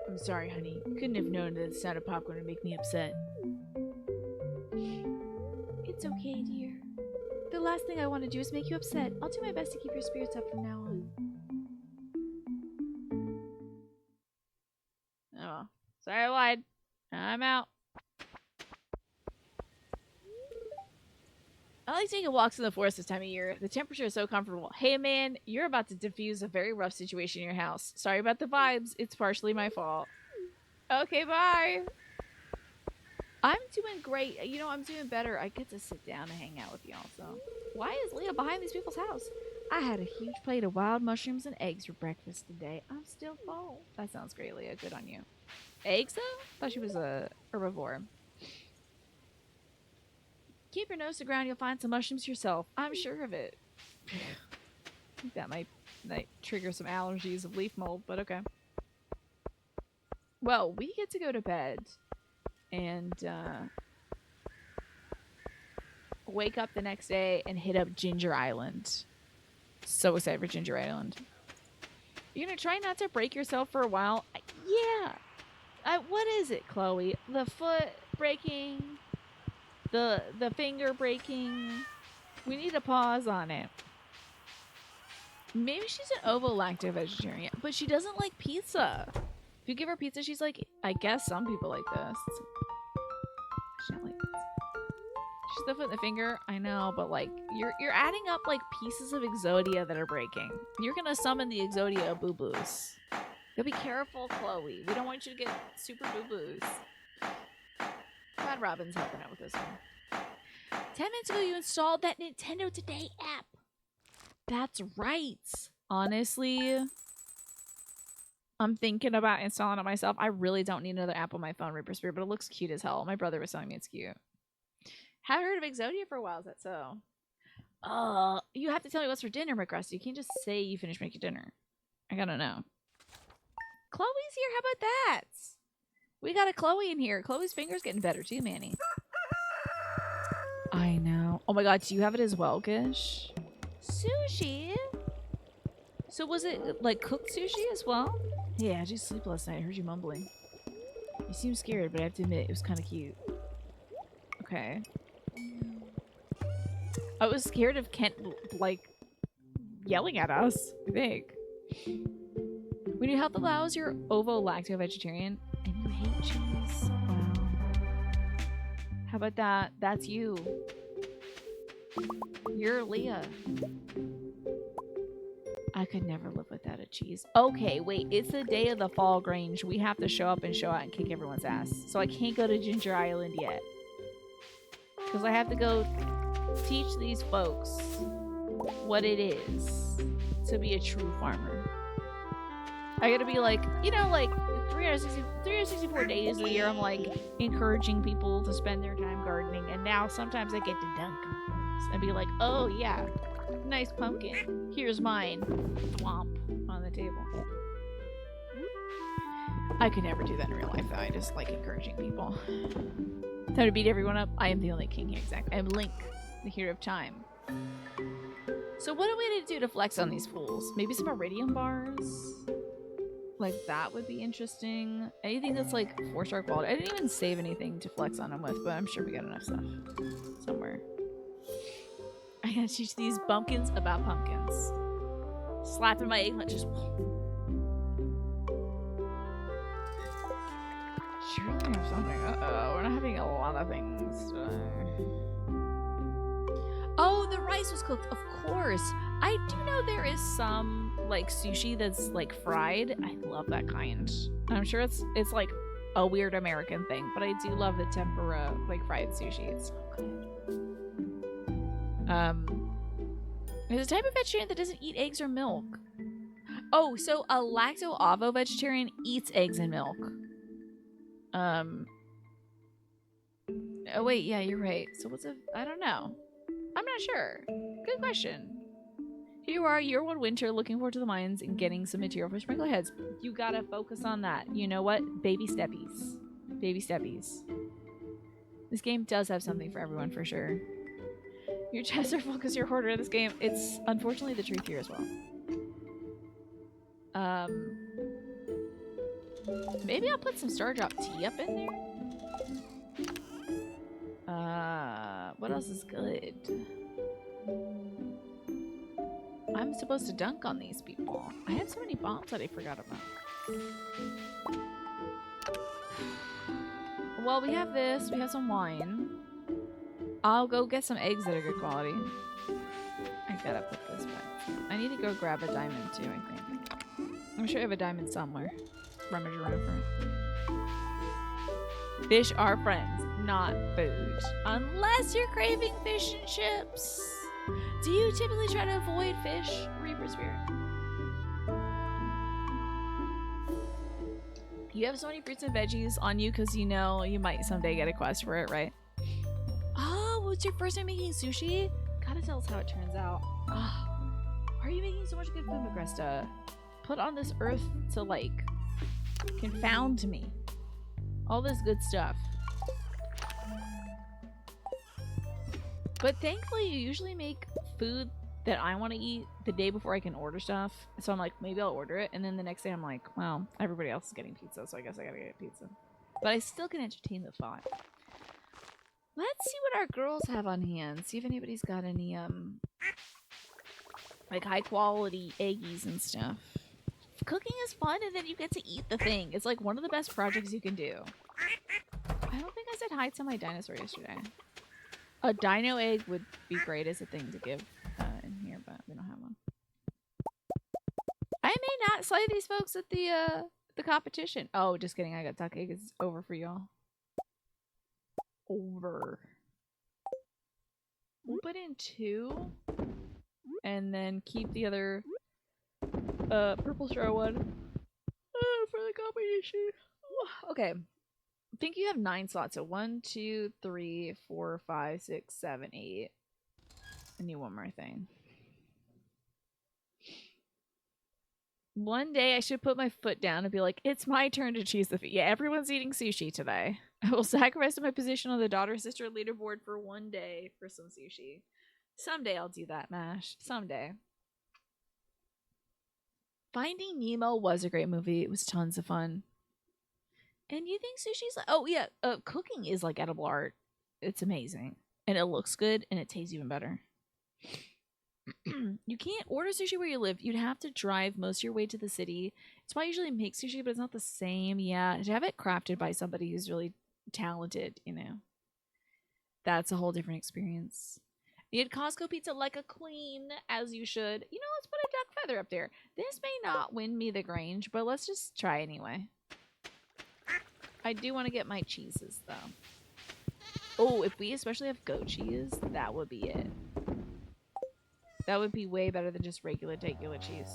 I'm sorry, honey. Couldn't have known that the sound of popcorn would make me upset. It's okay, dear. The last thing I want to do is make you upset. I'll do my best to keep your spirits up from now on. Oh well. Sorry I lied. I'm out. I like taking walks in the forest this time of year. The temperature is so comfortable. Hey man, you're about to diffuse a very rough situation in your house. Sorry about the vibes. It's partially my fault. Okay, bye. I'm doing great. You know, I'm doing better. I get to sit down and hang out with y'all, so. Why is Leah behind these people's house? I had a huge plate of wild mushrooms and eggs for breakfast today. I'm still full. That sounds great, Leah. Good on you. Eggs, though? Thought she was a herbivore. Keep your nose to the ground. You'll find some mushrooms yourself. I'm sure of it. I think that might trigger some allergies of leaf mold, but okay. Well, we get to go to bed and wake up the next day and hit up Ginger Island. So excited for Ginger Island. You're gonna try not to break yourself for a while? Yeah. What is it, Chloe? The foot breaking, the finger breaking. We need to pause on it. Maybe she's an ovo-lacto vegetarian, but she doesn't like pizza. If you give her pizza, she's like, I guess some people like this. She don't like pizza. She's the foot and the finger. I know, but like you're adding up like pieces of Exodia that are breaking. You're gonna summon the Exodia boo-boos. You'll be careful, Chloe. We don't want you to get super boo-boos. Glad Robin's helping out with this one. 10 minutes ago, you installed that Nintendo Today app. That's right. Honestly, I'm thinking about installing it myself. I really don't need another app on my phone, Reaper Spirit, but it looks cute as hell. My brother was telling me it's cute. Haven't heard of Exodia for a while. Is that so? You have to tell me what's for dinner, McRusty. You can't just say you finished making dinner. I gotta know. Chloe's here. How about that? We got a Chloe in here. Chloe's finger's getting better too, Manny. I know. Oh my god, do you have it as well, Gish? Sushi? So was it like cooked sushi as well? Yeah, I just sleep last night. I heard you mumbling. You seem scared, but I have to admit, it was kind of cute. Okay. I was scared of Kent, like, yelling at us, I think. When your health allows, you're ovo-lacto vegetarian, and you hate cheese. Wow. How about that? That's you. You're Leah. I could never live without a cheese. Okay, wait. It's the day of the fall Grange. We have to show up and show out and kick everyone's ass. So I can't go to Ginger Island yet. Because I have to go teach these folks what it is to be a true farmer. I gotta be like, you know, like 364 days a year, I'm like encouraging people to spend their time gardening. And now sometimes I get to dunk on things and be like, oh yeah, nice pumpkin. Here's mine. Thwomp on the table. I could never do that in real life though. I just like encouraging people. Time to beat everyone up. I am the only king here, exactly. I am Link, the hero of time. So what do we need to do to flex on these fools? Maybe some iridium bars? Like that would be interesting. Anything that's like 4-star quality. I didn't even save anything to flex on them with, but I'm sure we got enough stuff somewhere. I gotta teach these bumpkins about pumpkins. Slapping my eggplant just... Surely I have something. Uh-oh, we're not having a lot of things today. Oh, the rice was cooked. Of course. I do know there is some like sushi that's like fried. I love that kind. I'm sure it's like a weird American thing, but I do love the tempura like fried sushi. It's so good. There's a type of vegetarian that doesn't eat eggs or milk. Oh, so a lacto-ovo vegetarian eats eggs and milk. Oh wait, yeah, you're right. So what's I don't know. I'm not sure. Good question. Here you are, year one winter, looking forward to the mines and getting some material for sprinkler heads. You gotta focus on that. You know what? Baby steppies. Baby steppies. This game does have something for everyone for sure. Your chests are full because you're a hoarder of this game. It's unfortunately the truth here as well. Maybe I'll put some Stardrop tea up in there. What else is good? I'm supposed to dunk on these people. I have so many bombs that I forgot about. Well, we have this. We have some wine. I'll go get some eggs that are good quality. I gotta put this back. I need to go grab a diamond too, I think. I'm sure I have a diamond somewhere. Rummage around for it. Fish are friends, not food. Unless you're craving fish and chips. Do you typically try to avoid fish, Reaper Spirit? You have so many fruits and veggies on you because you know you might someday get a quest for it, right? Oh, what's your first time making sushi? Gotta tell us how it turns out. Oh, why are you making so much good food, Magresta? Put on this earth to, like, confound me. All this good stuff. But thankfully, you usually make food that I want to eat the day before I can order stuff. So I'm like, maybe I'll order it. And then the next day I'm like, well, everybody else is getting pizza, so I guess I gotta get pizza. But I still can entertain the thought. Let's see what our girls have on hand. See if anybody's got any, like high quality eggies and stuff. Cooking is fun and then you get to eat the thing. It's like one of the best projects you can do. I don't think I said hi to my dinosaur yesterday. A dino egg would be great as a thing to give in here, but we don't have one. I may not slay these folks at the competition. Oh, just kidding. I got duck egg. It's over for y'all. Over. We'll put in 2 and then keep the other purple straw one for the competition. Okay. I think you have 9 slots. So 1, 2, 3, 4, 5, 6, 7, 8. I need one more thing. One day I should put my foot down and be like, it's my turn to choose the feed. Yeah, everyone's eating sushi today. I will sacrifice my position on the daughter-sister leaderboard for one day for some sushi. Someday I'll do that, Mash. Someday. Finding Nemo was a great movie. It was tons of fun. And you think sushi's like... Oh, yeah. Cooking is like edible art. It's amazing. And it looks good, and it tastes even better. You can't order sushi where you live. You'd have to drive most of your way to the city. It's why I usually make sushi, but it's not the same. Yeah, to have it crafted by somebody who's really talented, you know. That's a whole different experience. You had Costco pizza like a queen, as you should. You know, let's put a duck feather up there. This may not win me the Grange, but let's just try anyway. I do want to get my cheeses, though. Oh, if we especially have goat cheese, that would be it. That would be way better than just regular cheese.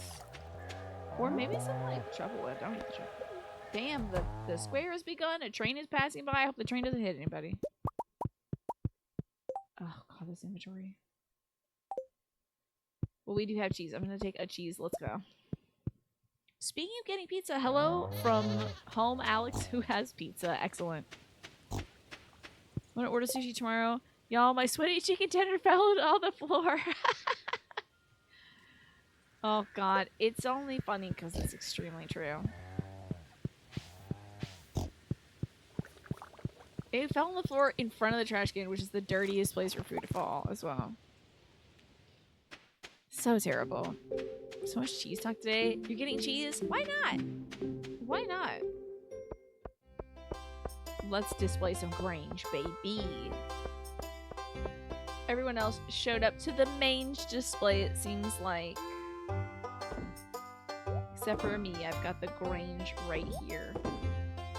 Or maybe some, like, trufflewood. Don't eat the truffle. Damn, the square has begun. A train is passing by. I hope the train doesn't hit anybody. Oh, God, this inventory. Well, we do have cheese. I'm going to take a cheese. Let's go. Speaking of getting pizza, hello from home, Alex, who has pizza. Excellent. Want to order sushi tomorrow? Y'all, my sweaty chicken tender fell on the floor. Oh, God. It's only funny because it's extremely true. It fell on the floor in front of the trash can, which is the dirtiest place for food to fall as well. So terrible. So much cheese talk today. You're getting cheese? Why not? Why not? Let's display some Grange, baby. Everyone else showed up to the main display, it seems like. Except for me, I've got the Grange right here.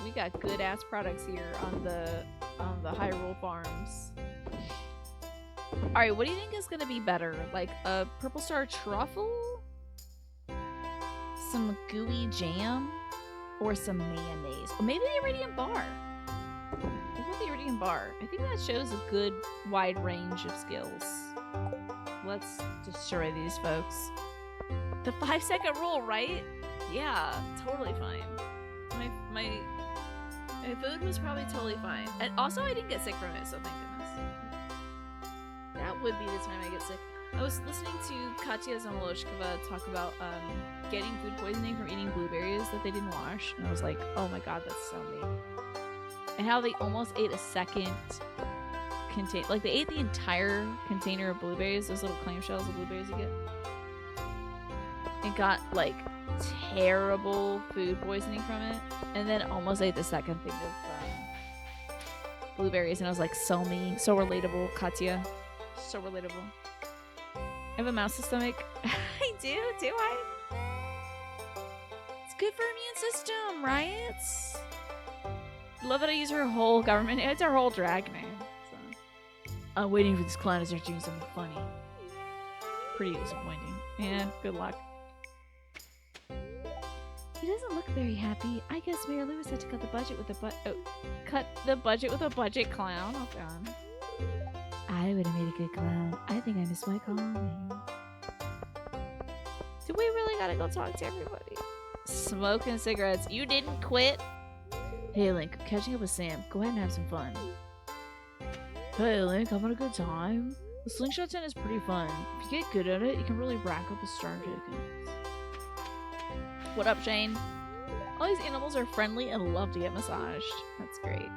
We got good ass products here on the Hyrule Farms. All right, what do you think is gonna be better? Like a purple star truffle, some gooey jam, or some mayonnaise? Or maybe the Iridium bar. What about the Iridium bar? I think that shows a good wide range of skills. Let's destroy these folks. The 5-second rule, right? Yeah, totally fine. My food was probably totally fine. And also, I didn't get sick from it, so thank goodness. That would be the time I get sick. I was listening to Katya Zamoloshkova talk about getting food poisoning from eating blueberries that they didn't wash. And I was like, oh my God, that's so me. And how they almost ate a second contain, like they ate the entire container of blueberries, those little clamshells of blueberries you get. And got like terrible food poisoning from it, and then almost ate the second thing of blueberries, and I was like, so me, so relatable, Katya, so relatable. I have a mouse stomach. I do I? It's good for immune system, right? Love that I use her whole government. It's our whole drag name. So. I'm waiting for this clown to start doing something funny. Pretty disappointing. Yeah, good luck. He doesn't look very happy. I guess Mayor Lewis had to cut the budget with a budget clown. Oh god. I would have made a good clown. I think I missed my calling. Do we really gotta go talk to everybody? Smoking cigarettes. You didn't quit? Hey Link, I'm catching up with Sam. Go ahead and have some fun. Hey Link, having a good time? The slingshot tent is pretty fun. If you get good at it, you can really rack up a star tokens. What up, Shane? All these animals are friendly and love to get massaged. That's great.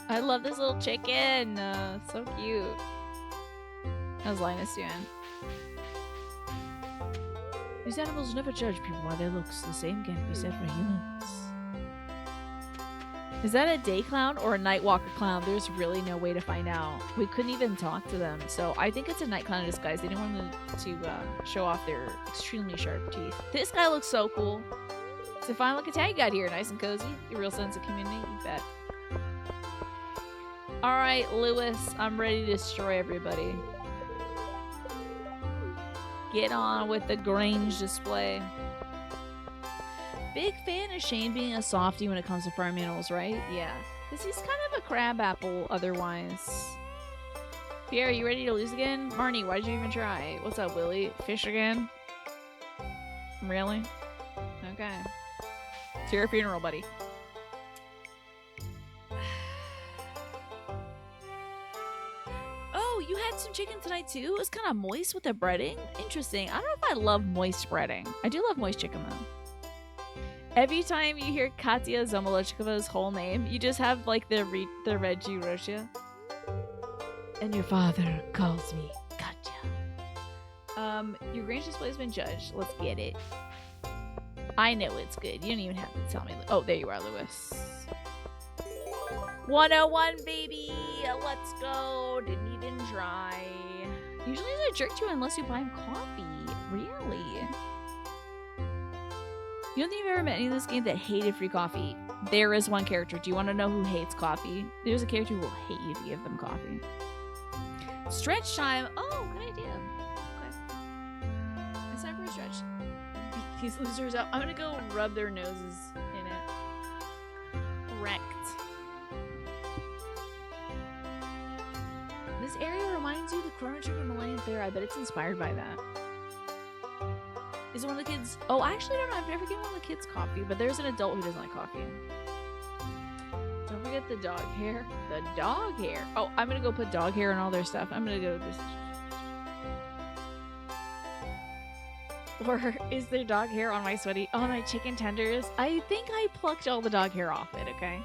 I love this little chicken. So cute. How's Linus doing? These animals never judge people by their looks. The same can be said for humans. Is that a day clown or a night walker clown? There's really no way to find out. We couldn't even talk to them, so I think it's a night clown in disguise. They didn't want to show off their extremely sharp teeth. This guy looks so cool. It's a fine looking tag out here, nice and cozy. A real sense of community, you bet. Alright, Lewis, I'm ready to destroy everybody. Get on with the Grange display. Big fan of Shane being a softie when it comes to farm animals, right? Yeah. Because he's kind of a crab apple otherwise. Pierre, you ready to lose again? Marnie, why did you even try? What's up, Willie? Fish again? Really? Okay. It's your funeral, buddy. Oh, you had some chicken tonight too? It was kind of moist with the breading? Interesting. I don't know if I love moist breading. I do love moist chicken though. Every time you hear Katya Zamolochkova's whole name, you just have like the Reggie Rocha. And your father calls me Katya. Your Grange display's been judged. Let's get it. I know it's good. You don't even have to tell me. Oh, there you are, Lewis. 101, baby! Let's go! Didn't even try. Usually he's a jerk to you unless you buy him coffee. Really? You don't think you've ever met any in this game that hated free coffee? There is one character. Do you want to know who hates coffee? There's a character who will hate you if you give them coffee. Stretch time! Oh, good idea. Okay. It's time for a stretch. Beat these losers up. I'm gonna go rub their noses in it. Wrecked. This area reminds you of the Chrono Trigger Millennium Fair. I bet it's inspired by that. Is it one of the kids? Oh, I actually don't know. I've never given one of the kids coffee, but there's an adult who doesn't like coffee. Don't forget the dog hair. The dog hair. Oh, I'm gonna go put dog hair in all their stuff. I'm gonna go just... Or is there dog hair on my sweaty... Oh, my chicken tenders. I think I plucked all the dog hair off it, okay?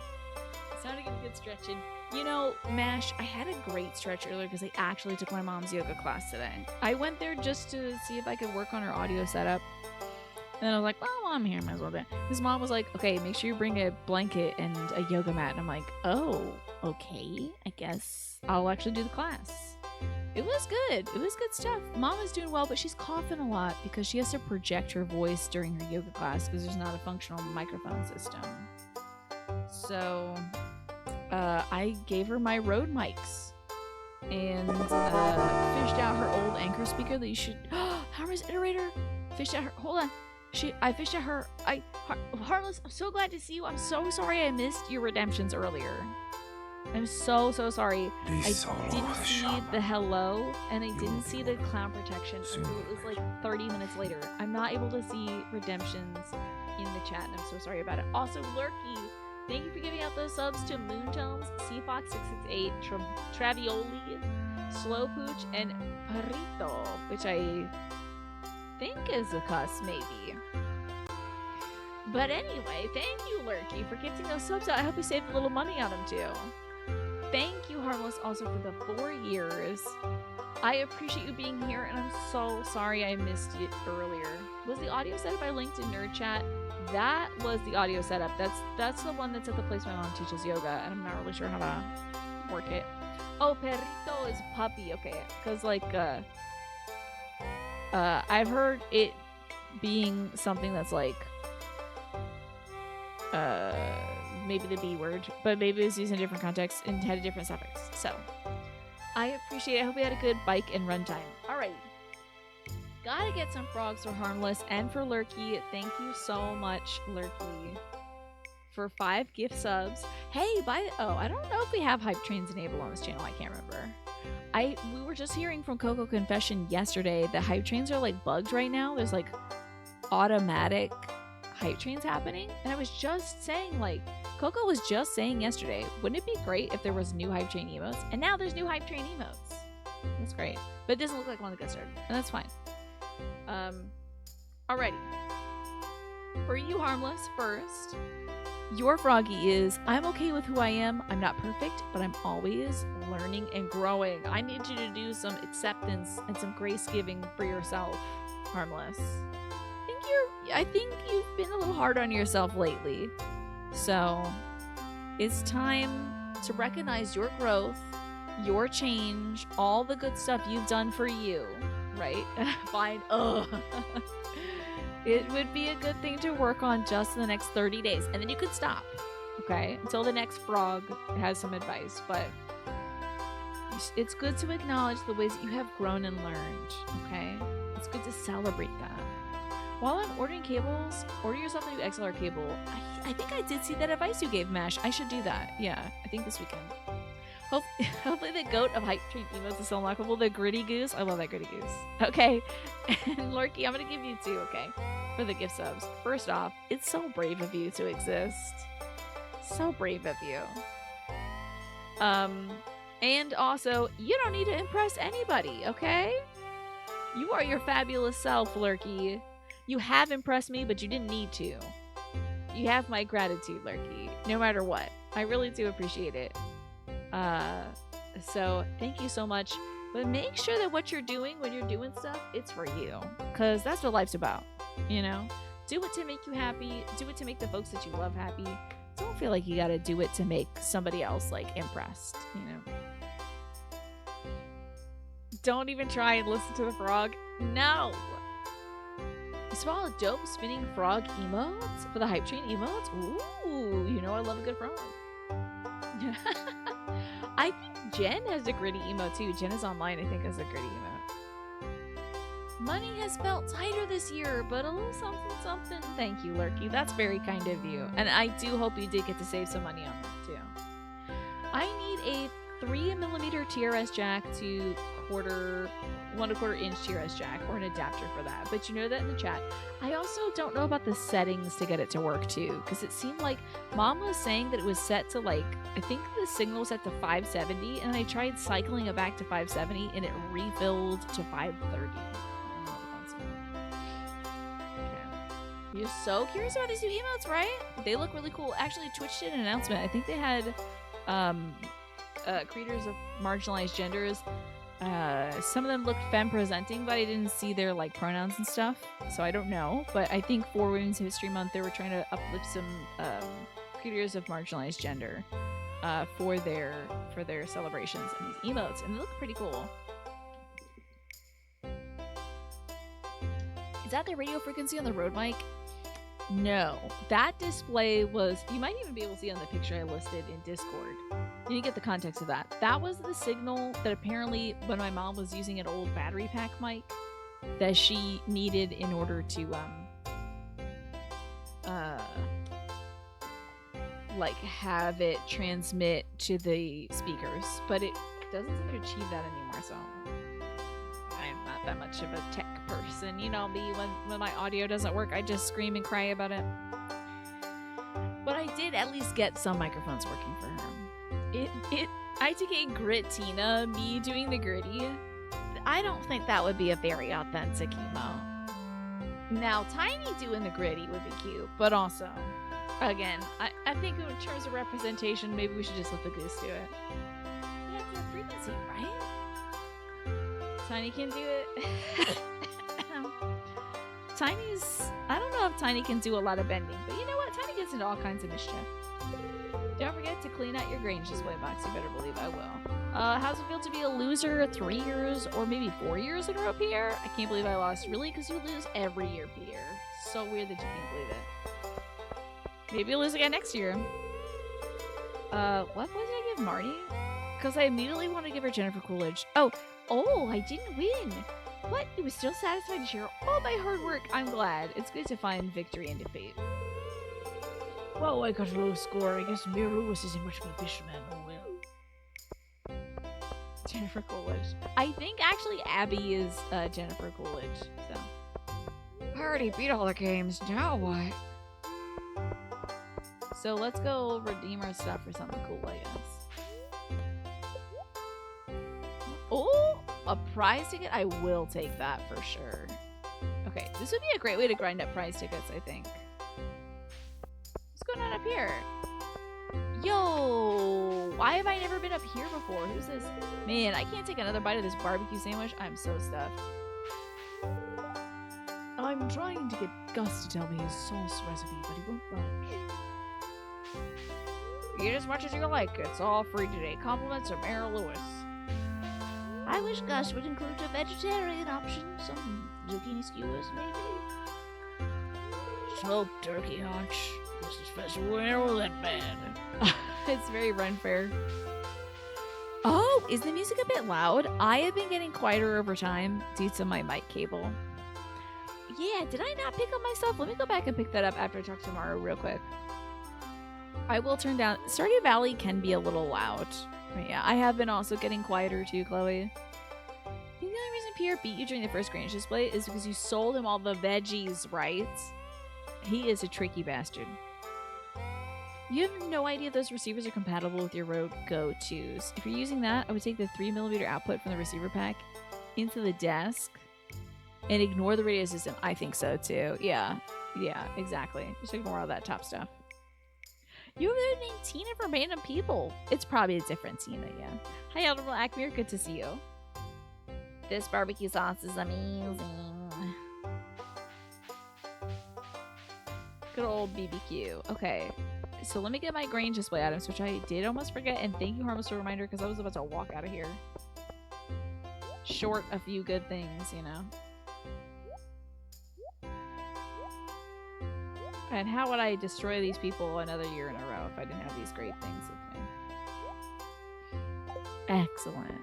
It's time to get a good stretching. You know, MASH, I had a great stretch earlier because I actually took my mom's yoga class today. I went there just to see if I could work on her audio setup. And then I was like, well, while I'm here, might as well do it. His mom was like, okay, make sure you bring a blanket and a yoga mat. And I'm like, oh, okay. I guess I'll actually do the class. It was good. It was good stuff. Mom is doing well, but she's coughing a lot because she has to project her voice during her yoga class because there's not a functional microphone system. So... I gave her my Rode mics and fished out her old Anchor speaker that you should. Harmless iterator. Fished out her. Hold on. I fished out her. Harmless. I'm so glad to see you. I'm so sorry I missed your redemptions earlier. I'm so sorry. I didn't see the hello and I didn't see the clown protection until it was like 30 minutes later. I'm not able to see redemptions in the chat and I'm so sorry about it. Also, Lurky. Thank you for giving out those subs to Moontones, Seafox668, Travioli, Slowpooch, and Perito, which I think is a cuss, maybe. But anyway, thank you, Lurky, for getting those subs out. I hope you saved a little money on them, too. thank you, Harmless, also for the 4 years. I appreciate you being here, and I'm so sorry I missed it earlier. Was the audio setup I linked in Nerd Chat? That was the audio setup. That's the one that's at the place my mom teaches yoga, and I'm not really sure how to work it. Oh, perrito is puppy. Okay, because like I've heard it being something that's like maybe the B word, but maybe it's used in different contexts and had a different suffix. So I appreciate it. I hope you had a good bike and run time. Alright. Gotta get some frogs for Harmless and for Lurky. Thank you so much, Lurky, for 5 gift subs. Hey, I don't know if we have hype trains enabled on this channel. I can't remember. We were just hearing from Coco Confession yesterday that hype trains are like bugged right now. There's like automatic hype trains happening, and I was just saying, like, Coco was just saying yesterday, wouldn't it be great if there was new hype train emotes? And now there's new hype train emotes. That's great, but it doesn't look like one that got started, and that's fine. Alrighty. For you, Harmless, first, your froggy is, I'm okay with who I am. I'm not perfect, but I'm always learning and growing. I need you to do some acceptance and some grace giving for yourself, Harmless. I think you've been a little hard on yourself lately. So it's time to recognize your growth, your change, all the good stuff you've done for you, right? Fine. Ugh. It would be a good thing to work on just in the next 30 days. And then you could stop, okay? Until the next frog has some advice. But it's good to acknowledge the ways that you have grown and learned, okay? It's good to celebrate that. While I'm ordering cables, order yourself a new XLR cable. I think I did see that advice you gave, Mash. I should do that. Yeah, I think this weekend. Hopefully the goat of hype train emotes is still unlockable. The gritty goose. I love that gritty goose. Okay. And Lurky, I'm going to give you 2, okay? For the gift subs. First off, it's so brave of you to exist. So brave of you. And also, you don't need to impress anybody, okay? You are your fabulous self, Lurky. You have impressed me, but you didn't need to. You have my gratitude, Lurky, no matter what. I really do appreciate it. So thank you so much. But make sure that what you're doing when you're doing stuff, it's for you. Because that's what life's about, you know? Do it to make you happy. Do it to make the folks that you love happy. Don't feel like you gotta do it to make somebody else, like, impressed, you know? Don't even try and listen to the frog. No! Small dope spinning frog emotes for the hype train emotes. Ooh, you know I love a good frog. I think Jen has a gritty emote too. Jen is online, I think, has a gritty emote. Money has felt tighter this year, but a little something something. Thank you, Lurky. That's very kind of you. And I do hope you did get to save some money on that too. I need a 3mm TRS jack to 1 1/4 inch TRS jack, or an adapter for that, but you know that in the chat. I also don't know about the settings to get it to work too, because it seemed like Mom was saying that it was set to, like, I think the signal was set to 570, and I tried cycling it back to 570 and it refilled to 530. Okay. You're so curious about these new emotes, right? They look really cool. Actually, Twitch did an announcement. I think they had creators of marginalized genders. Some of them looked femme presenting, but I didn't see their, like, pronouns and stuff, so I don't know. But I think for Women's History Month, they were trying to uplift some creators of marginalized gender for their celebrations and these emotes, and they look pretty cool. Is that the radio frequency on the Rode mic? No, that display was, you might even be able to see on the picture I listed in Discord. You get the context of that. That was the signal that apparently when my mom was using an old battery pack mic that she needed in order to like have it transmit to the speakers, but it doesn't seem to achieve that anymore. So I'm not that much of a tech person, you know me. When my audio doesn't work, I just scream and cry about it. But I did at least get some microphones working for her. ITK Grit Tina, me doing the gritty, I don't think that would be a very authentic emote. Now, Tiny doing the gritty would be cute, but also, again, I think in terms of representation, maybe we should just let the goose do it. frequency, right? Tiny can do it. Tiny's... I don't know if Tiny can do a lot of bending, but you know what? Tiny gets into all kinds of mischief. Don't forget to clean out your Grange display box. You better believe I will. How's it feel to be a loser 3 years or maybe 4 years in a row, Pierre? I can't believe I lost. Really? Because you lose every year, Pierre. So weird that you can't believe it. Maybe you'll lose again next year. What poison did I give Marty? Because I immediately want to give her Jennifer Coolidge. Oh, I didn't win. What? You were still satisfied to share all my hard work. I'm glad. It's good to find victory and defeat. Well, I got a low score. I guess Mayor Lewis isn't much of a fisherman. Oh well. Jennifer Coolidge. I think actually Abby is Jennifer Coolidge. So I already beat all the games. Now what? So let's go redeem our stuff for something cool, I guess. Oh, a prize ticket? I will take that for sure. Okay, this would be a great way to grind up prize tickets, I think. What's going on up here? Yo, why have I never been up here before? Who's this? Man, I can't take another bite of this barbecue sandwich. I'm so stuffed. I'm trying to get Gus to tell me his sauce recipe, but he won't budge. Eat as much as you like. It's all free today. Compliments of Mayor Lewis. I wish Gus would include a vegetarian option. Some zucchini skewers, maybe. Smoked turkey haunch. This is festival arrow that bad. It's very run fair. Oh, is the music a bit loud? I have been getting quieter over time due to my mic cable. Yeah, did I not pick up my stuff? Let me go back and pick that up after I talk to Maru real quick. I will turn down... Stardew Valley can be a little loud. But yeah, I have been also getting quieter too, Chloe. I think the only reason Pierre beat you during the first Grange display is because you sold him all the veggies, right? He is a tricky bastard. You have no idea if those receivers are compatible with your Road Go-Tos. If you're using that, I would take the 3mm output from the receiver pack into the desk and ignore the radio system. I think so too. Yeah, exactly. Just ignore all that top stuff. You over there named Tina for random people. It's probably a different Tina, yeah. Hi, Elderable Acmere. Good to see you. This barbecue sauce is amazing. Good old BBQ. Okay, so let me get my Grange display items, which I did almost forget. And thank you, Harmless, for a reminder, because I was about to walk out of here. Short a few good things, you know. And how would I destroy these people another year in a row if I didn't have these great things with me? Excellent.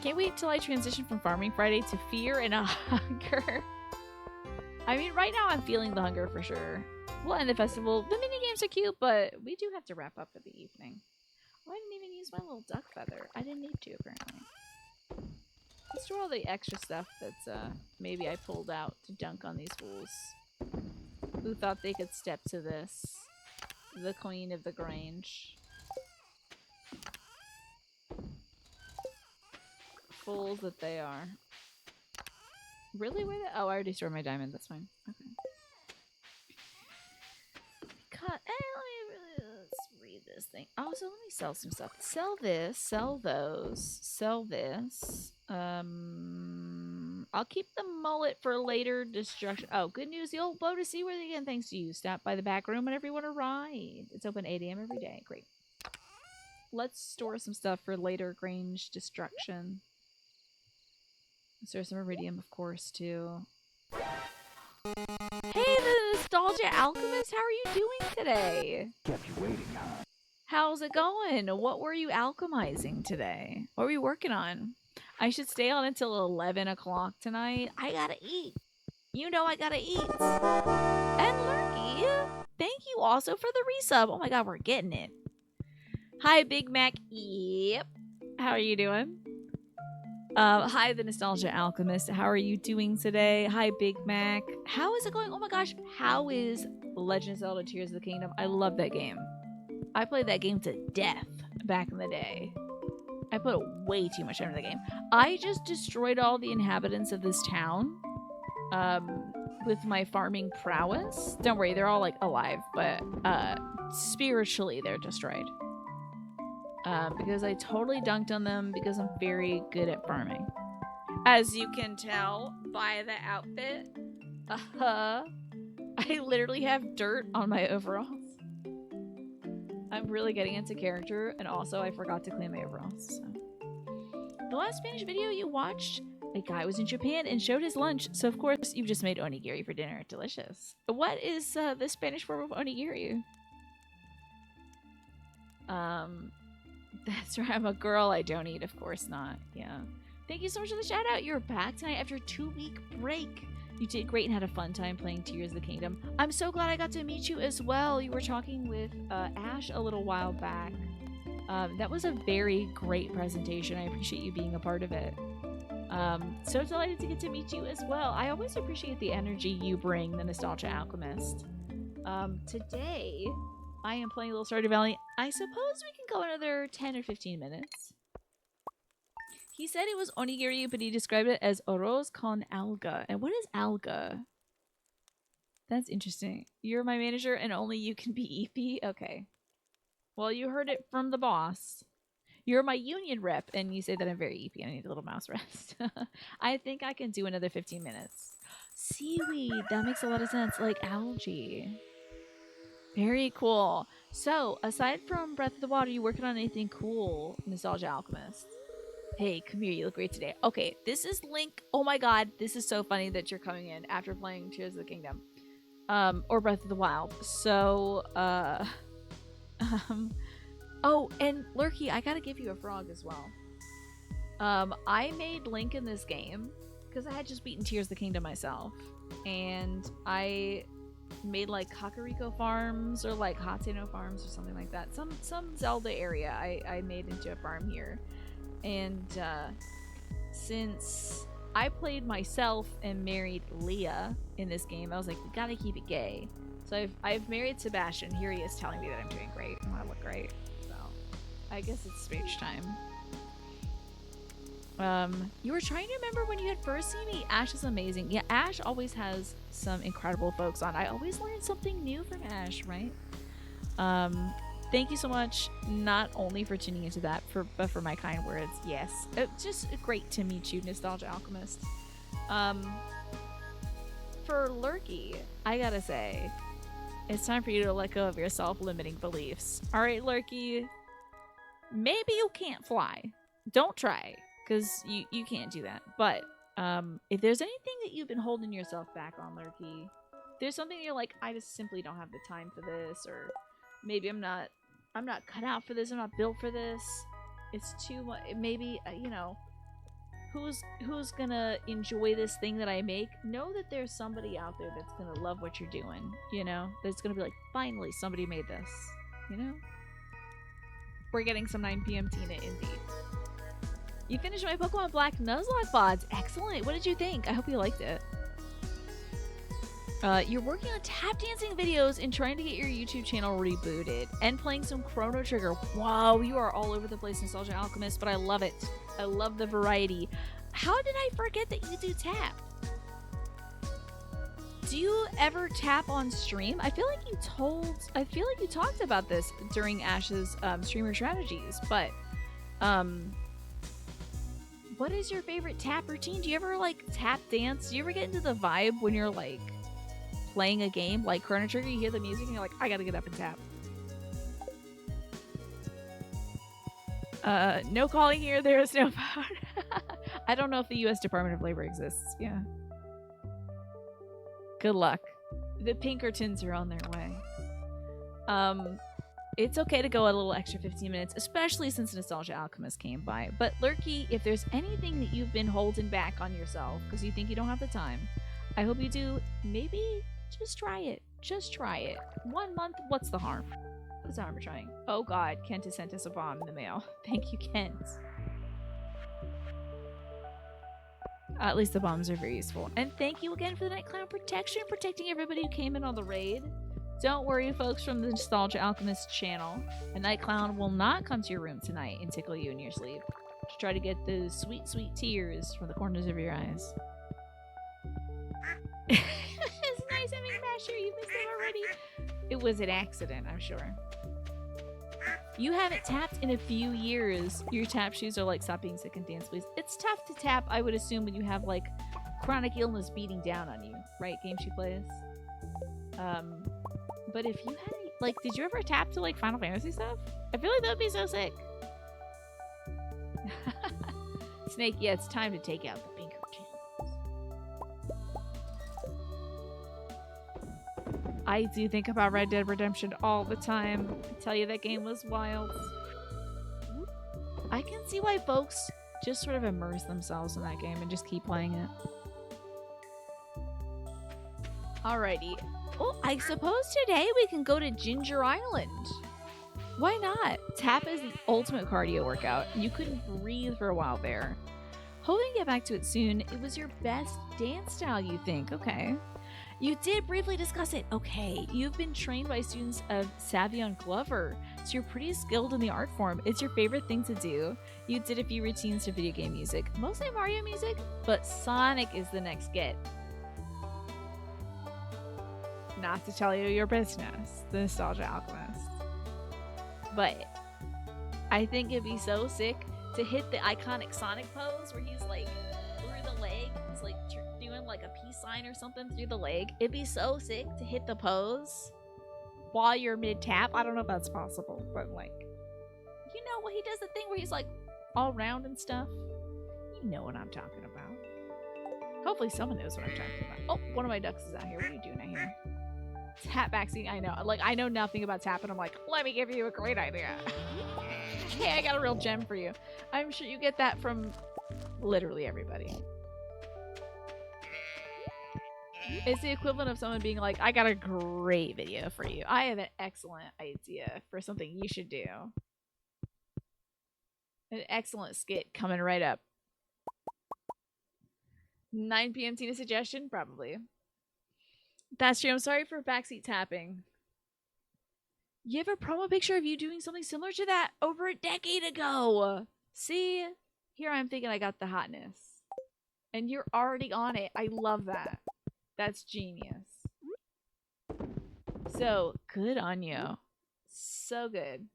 Can't wait till I transition from Farming Friday to fear and a hunger. I mean, right now I'm feeling the hunger for sure. We'll end the festival. The mini games are cute, but we do have to wrap up for the evening. Oh, I didn't even use my little duck feather. I didn't need to, apparently. Let's store all the extra stuff that's maybe I pulled out to dunk on these fools. Who thought they could step to this? The queen of the Grange. Fools that they are. Really? Where the— oh, I already stored my diamond. That's fine. Okay. Let's read this thing. Oh, so let me sell some stuff. Sell this. Sell those. Sell this. I'll keep the mullet for later destruction. Oh, good news. The old boat is seaworthy again thanks to you. Stop by the back room whenever you want to ride. It's open 8 a.m. every day. Great. Let's store some stuff for later Grange destruction. Store some iridium, of course, too. Hey, the Nostalgia Alchemist! How are you doing today? Kept you waiting, huh? How's it going? What were you alchemizing today? What were you working on? I should stay on until 11 o'clock tonight. I gotta eat. You know I gotta eat. And Lurky, thank you also for the resub. Oh my god, we're getting it. Hi, Big Mac. Yep. How are you doing? Hi, the Nostalgia Alchemist. How are you doing today? Hi, Big Mac. How is it going? Oh my gosh, how is Legend of Zelda Tears of the Kingdom? I love that game. I played that game to death back in the day. I put way too much time into the game. I just destroyed all the inhabitants of this town with my farming prowess. Don't worry, they're all like alive, but spiritually they're destroyed. because I totally dunked on them because I'm very good at farming. As you can tell by the outfit. I literally have dirt on my overalls. I'm really getting into character, and also I forgot to clean my overalls. So. The last Spanish video you watched, a guy was in Japan and showed his lunch, so of course you've just made onigiri for dinner. Delicious. What is the Spanish form of onigiri? That's right, I'm a girl, I don't eat, of course not. Yeah. Thank you so much for the shout out. You're back tonight after a 2-week break. You did great and had a fun time playing Tears of the Kingdom. I'm so glad I got to meet you as well. You were talking with Ash a little while back. That was a very great presentation. I appreciate you being a part of it. So delighted to get to meet you as well. I always appreciate the energy you bring, the Nostalgia Alchemist. Today, I am playing Little Stardew Valley. I suppose we can go another 10 or 15 minutes. He said it was onigiri, but he described it as arroz con alga. And what is alga? That's interesting. You're my manager and only you can be EP? Okay. Well, you heard it from the boss. You're my union rep, and you say that I'm very EP. I need a little mouse rest. I think I can do another 15 minutes. Seaweed. That makes a lot of sense. Like algae. Very cool. So, aside from Breath of the Water, you working on anything cool, Nostalgia Alchemist? Hey, come here, you look great today. Okay, this is Link. Oh my god, this is so funny that you're coming in after playing Tears of the Kingdom. Or Breath of the Wild. So, oh, and Lurky, I gotta give you a frog as well. I made Link in this game because I had just beaten Tears of the Kingdom myself. And I made like Kakariko farms or like Hatsune farms or something like that. Some Zelda area I made into a farm here. And since I played myself and married Leah in this game, I was like, we gotta keep it gay. So I've married Sebastian. Here he is telling me that I'm doing great and I look great. So I guess it's speech time. You were trying to remember when you had first seen me. Ash is amazing. Yeah, Ash always has some incredible folks on. I always learn something new from Ash, right? Thank you so much, not only for tuning into that, but for my kind words. Yes, it's just great to meet you, Nostalgia Alchemist. For Lurky, I gotta say, it's time for you to let go of your self-limiting beliefs. All right, Lurky, maybe you can't fly. Don't try, because you can't do that. But if there's anything that you've been holding yourself back on, Lurky, if there's something you're like, I just simply don't have the time for this, or maybe I'm not cut out for this, I'm not built for this, it's too much, maybe, you know, who's gonna enjoy this thing that I make? Know that there's somebody out there that's gonna love what you're doing, you know? That's gonna be like, finally, somebody made this, you know? We're getting some 9 p.m. Tina, indeed. You finished my Pokemon Black Nuzlocke VODs. Excellent. What did you think? I hope you liked it. You're working on tap dancing videos and trying to get your YouTube channel rebooted and playing some Chrono Trigger. Wow, you are all over the place, Nostalgia Alchemist, but I love it. I love the variety. How did I forget that you do tap? Do you ever tap on stream? I feel like you talked about this during Ash's streamer strategies, but what is your favorite tap routine? Do you ever like tap dance? Do you ever get into the vibe when you're like playing a game like Chrono Trigger? You hear the music and you're like, I gotta get up and tap. No calling here. There is no power. I don't know if the U.S. Department of Labor exists. Yeah. Good luck. The Pinkertons are on their way. It's okay to go a little extra 15 minutes, especially since Nostalgia Alchemist came by. But Lurky, if there's anything that you've been holding back on yourself because you think you don't have the time, I hope you do. Maybe just try it. Just try it. 1 month, what's the harm? What's the harm of trying? Oh god, Kent has sent us a bomb in the mail. Thank you, Kent. At least the bombs are very useful. And thank you again for the Night Clown protection, protecting everybody who came in on the raid. Don't worry, folks, from the Nostalgia Alchemist channel. The Night Clown will not come to your room tonight and tickle you in your sleep to try to get those sweet, sweet tears from the corners of your eyes. It's nice having Masher. You missed him already. It was an accident, I'm sure. You haven't tapped in a few years. Your tap shoes are like, stop being sick and dance, please. It's tough to tap, I would assume, when you have like chronic illness beating down on you, right? Game she plays. But if you had like, did you ever tap to like Final Fantasy stuff? I feel like that would be so sick. Snake, yeah, it's time to take out the Pinkertons. I do think about Red Dead Redemption all the time. I tell you, that game was wild. I can see why folks just sort of immerse themselves in that game and just keep playing it. Alrighty. Oh, I suppose today we can go to Ginger Island. Why not? Tap is the ultimate cardio workout. You couldn't breathe for a while there. Hoping to get back to it soon. It was your best dance style, you think? Okay. You did briefly discuss it. Okay. You've been trained by students of Savion Glover, so you're pretty skilled in the art form. It's your favorite thing to do. You did a few routines to video game music, mostly Mario music, but Sonic is the next get. Not to tell you your business, the Nostalgia Alchemist. But I think it'd be so sick to hit the iconic Sonic pose where he's like through the leg. He's like doing like a peace sign or something through the leg. It'd be so sick to hit the pose while you're mid-tap. I don't know if that's possible, but like, you know what, he does the thing where he's like all round and stuff. You know what I'm talking about. Hopefully someone knows what I'm talking about. Oh, one of my ducks is out here. What are you doing out here? Tap backseat. I know. Like, I know nothing about tap, and I'm like, let me give you a great idea. Hey, I got a real gem for you. I'm sure you get that from literally everybody. It's the equivalent of someone being like, I got a great video for you. I have an excellent idea for something you should do. An excellent skit coming right up. 9 p.m. Tina suggestion? Probably. That's true. I'm sorry for backseat tapping. You have a promo picture of you doing something similar to that over a decade ago. See? Here I'm thinking I got the hotness. And you're already on it. I love that. That's genius. So, good on you. So good.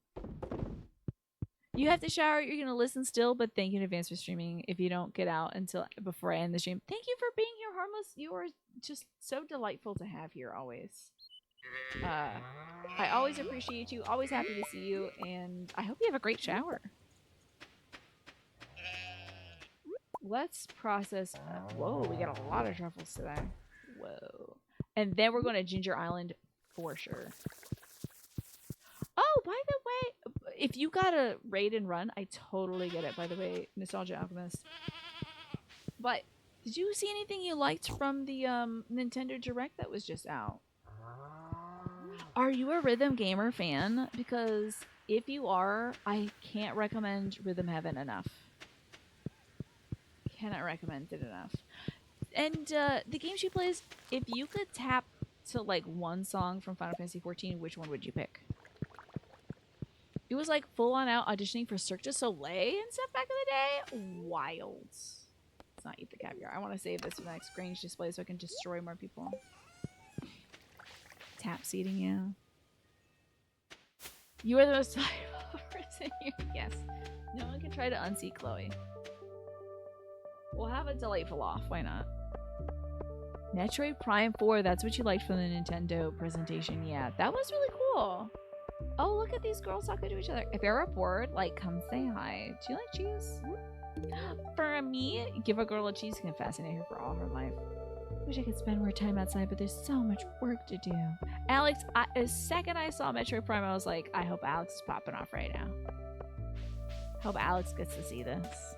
You have to shower. You're going to listen still, but thank you in advance for streaming if you don't get out until before I end the stream. Thank you for being here, Harmless. You are just so delightful to have here always. I always appreciate you. Always happy to see you. And I hope you have a great shower. Let's process. Whoa, we got a lot of truffles today. Whoa. And then we're going to Ginger Island for sure. Oh, by the way, if you got a raid and run, I totally get it, by the way, Nostalgia Alchemist. But did you see anything you liked from the Nintendo Direct that was just out? Are you a Rhythm Gamer fan? Because if you are, I can't recommend Rhythm Heaven enough. Cannot recommend it enough. And the game she plays, if you could tap to like one song from Final Fantasy XIV, which one would you pick? It was like full on out auditioning for Cirque du Soleil and stuff back in the day. Wild. Let's not eat the caviar. I want to save this for the next Grange display so I can destroy more people. Tap seating, yeah. You are the most valuable person here. Yes. No one can try to unseat Chloe. We'll have a delightful off. Why not? Metroid Prime 4. That's what you liked from the Nintendo presentation. Yeah, that was really cool. Oh, look at these girls talking to each other. If you're bored, like, come say hi. Do you like cheese? For me, give a girl a cheese can fascinate her for all her life. Wish I could spend more time outside, but there's so much work to do. Alex, the second I saw Metroid Prime, I was like, I hope Alex is popping off right now. Hope Alex gets to see this.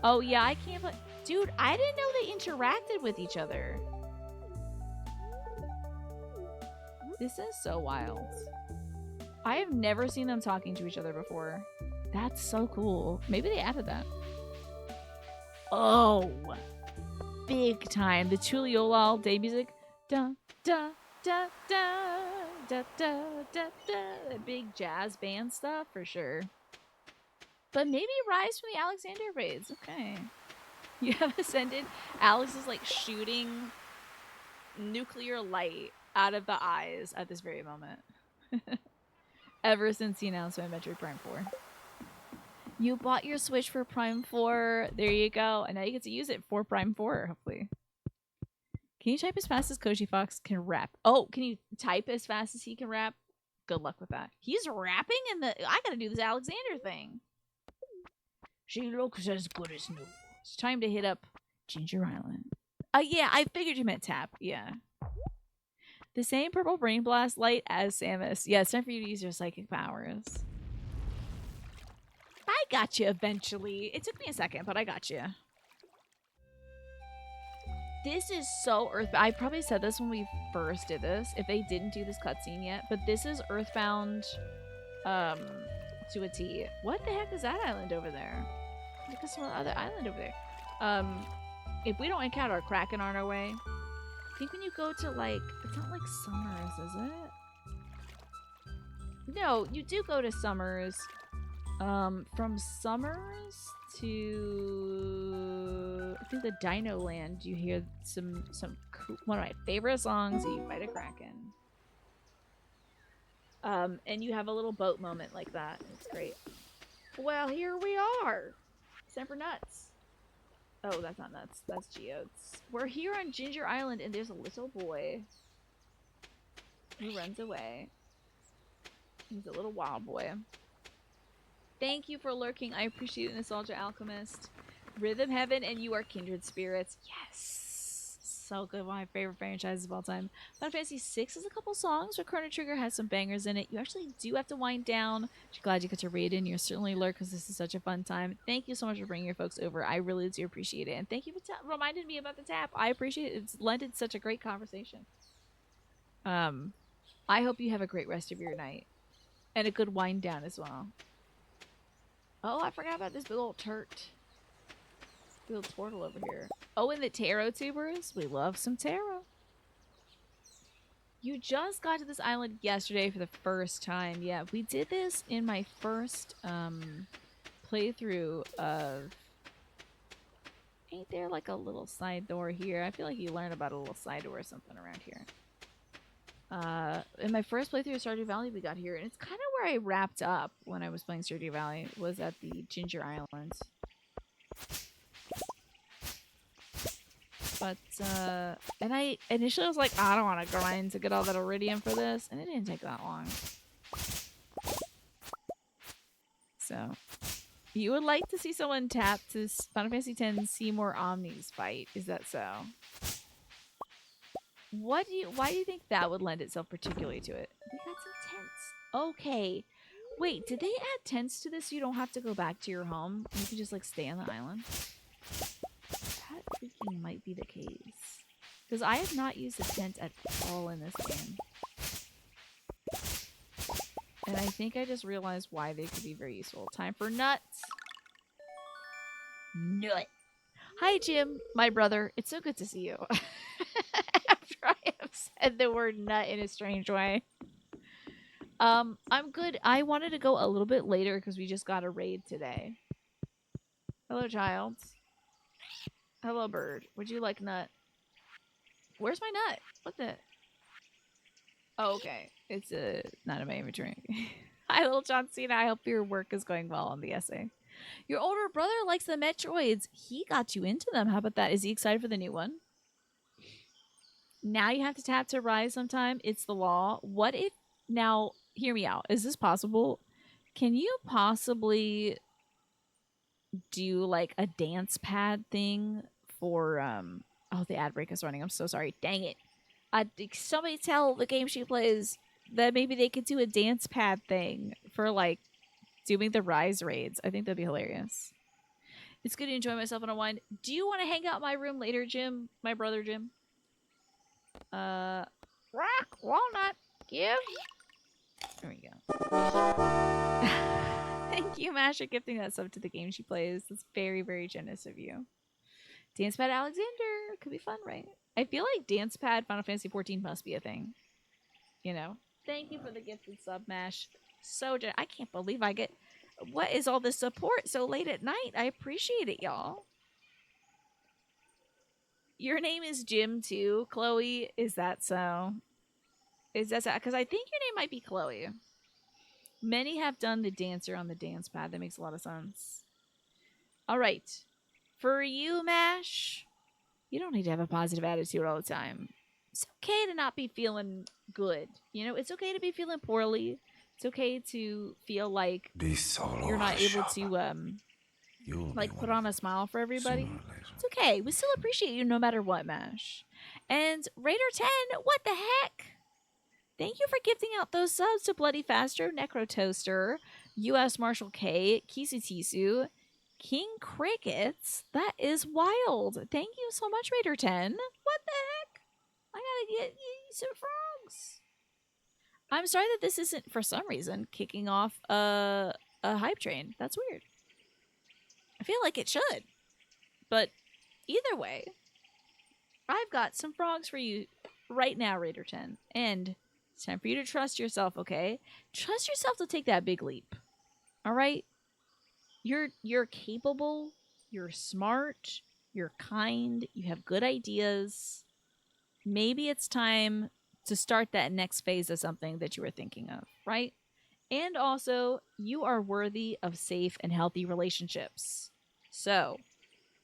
Oh, yeah, I can't play. Dude, I didn't know they interacted with each other. This is so wild. I have never seen them talking to each other before. That's so cool. Maybe they added that. Oh, big time. The Tuliolal day music. Da, da, da, da, da, da, da, da. Big jazz band stuff for sure. But maybe Rise from the Alexander raids. Okay. You have ascended. Alex is like shooting nuclear light out of the eyes at this very moment. ever since the announcement of Metroid Prime 4. You bought your Switch for Prime 4. There you go. And now you get to use it for Prime 4, hopefully. Can you type as fast as Koji Fox can rap? Oh, can you type as fast as he can rap? Good luck with that. He's rapping in the... I gotta do this Alexander thing. She looks as good as new. It's time to hit up Ginger Island. Yeah, I figured you meant tap. Yeah. The same purple brain blast light as Samus. Yeah, it's time for you to use your psychic powers. I got you eventually. It took me a second, but I got you. This is so Earthbound. I probably said this when we first did this, if they didn't do this cutscene yet, but this is Earthbound to a T. What the heck is that island over there? Look at some other island over there. If we don't encounter a Kraken on our way, I think when you go to, like, it's not like Summers, is it? No, you do go to Summers. From Summers to I think the Dino Land, you hear some one of my favorite songs. You fight a Kraken. And you have a little boat moment like that. It's great. Well, here we are. It's time for nuts. Oh, that's not nuts. That's geodes. We're here on Ginger Island, and there's a little boy who runs away. He's a little wild boy. Thank you for lurking. I appreciate it, Nostalgia Alchemist. Rhythm Heaven and You Are Kindred Spirits. Yes. So good. One of my favorite franchises of all time. Final Fantasy VI has a couple songs, but Chrono Trigger has some bangers in it. You actually do have to wind down. Glad you got to read in. You're certainly lurk because this is such a fun time. Thank you so much for bringing your folks over. I really do appreciate it. And thank you for reminding me about the tap. I appreciate it. It's lended such a great conversation. I hope you have a great rest of your night. And a good wind down as well. Oh, I forgot about this big old turt. Big old turtle over here. Oh, and the taro tubers. We love some taro. You just got to this island yesterday for the first time. Yeah, we did this in my first playthrough of... Ain't there like a little side door here? I feel like you learn about a little side door or something around here. In my first playthrough of Stardew Valley, we got here, and it's kind of where I wrapped up when I was playing Stardew Valley, was at the Ginger Islands. But, and I initially was like, I don't want to grind to get all that iridium for this, and it didn't take that long. So, you would like to see someone tap to Final Fantasy X Seymour Omnis fight, is that so? Why do you think that would lend itself particularly to it? We got some tents. Okay. Wait, did they add tents to this so you don't have to go back to your home? You can just, like, stay on the island? That freaking might be the case. Because I have not used a tent at all in this game. And I think I just realized why they could be very useful. Time for nuts. Nut. Hi, Jim, my brother. It's so good to see you. After I have said the word nut in a strange way. I'm good. I wanted to go a little bit later because we just got a raid today. Hello, child. Hello, bird. Would you like nut? Where's my nut? What the? Oh, okay. It's not in my inventory. Hi, little John Cena. I hope your work is going well on the essay. Your older brother likes the Metroids. He got you into them. How about that? Is he excited for the new one? Now you have to tap to rise sometime. It's the law. What if... Now, hear me out. Is this possible? Can you possibly do, like, a dance pad thing for... Oh, the ad break is running. I'm so sorry. Dang it. Somebody tell the game she plays that maybe they could do a dance pad thing for, like, doing the rise raids. I think that'd be hilarious. It's good to enjoy myself on a wine. Do you want to hang out in my room later, Jim? My brother, Jim? Rock, walnut, give. There we go. Thank you, Mash, for gifting that sub to the game she plays. That's very, very generous of you. Dance Pad Alexander. Could be fun, right? I feel like Dance Pad Final Fantasy 14 must be a thing. You know? Thank you for the gifted sub, Mash. So I can't believe I get... What is all this support so late at night? I appreciate it, y'all. Your name is Jim, too, Chloe. Is that so? Is that so? Because I think your name might be Chloe. Many have done the dancer on the dance pad. That makes a lot of sense. All right. For you, Mash, you don't need to have a positive attitude all the time. It's okay to not be feeling good. You know, it's okay to be feeling poorly. It's okay to feel like you're not able to like put on a smile for everybody. It's okay. We still appreciate you no matter what, Mash. And Raider 10, what the heck? Thank you for gifting out those subs to Bloody Faster, Necro Toaster, US Marshal K, Kisu Tisu, King Crickets. That is wild. Thank you so much, Raider 10. What the heck? I gotta get you some frogs. I'm sorry that this isn't, for some reason, kicking off a hype train. That's weird. I feel like it should. But either way, I've got some frogs for you right now, Raider 10. And it's time for you to trust yourself, okay? Trust yourself to take that big leap. All right? You're capable, you're smart, you're kind, you have good ideas. Maybe it's time to start that next phase of something that you were thinking of, right? And also, you are worthy of safe and healthy relationships. So,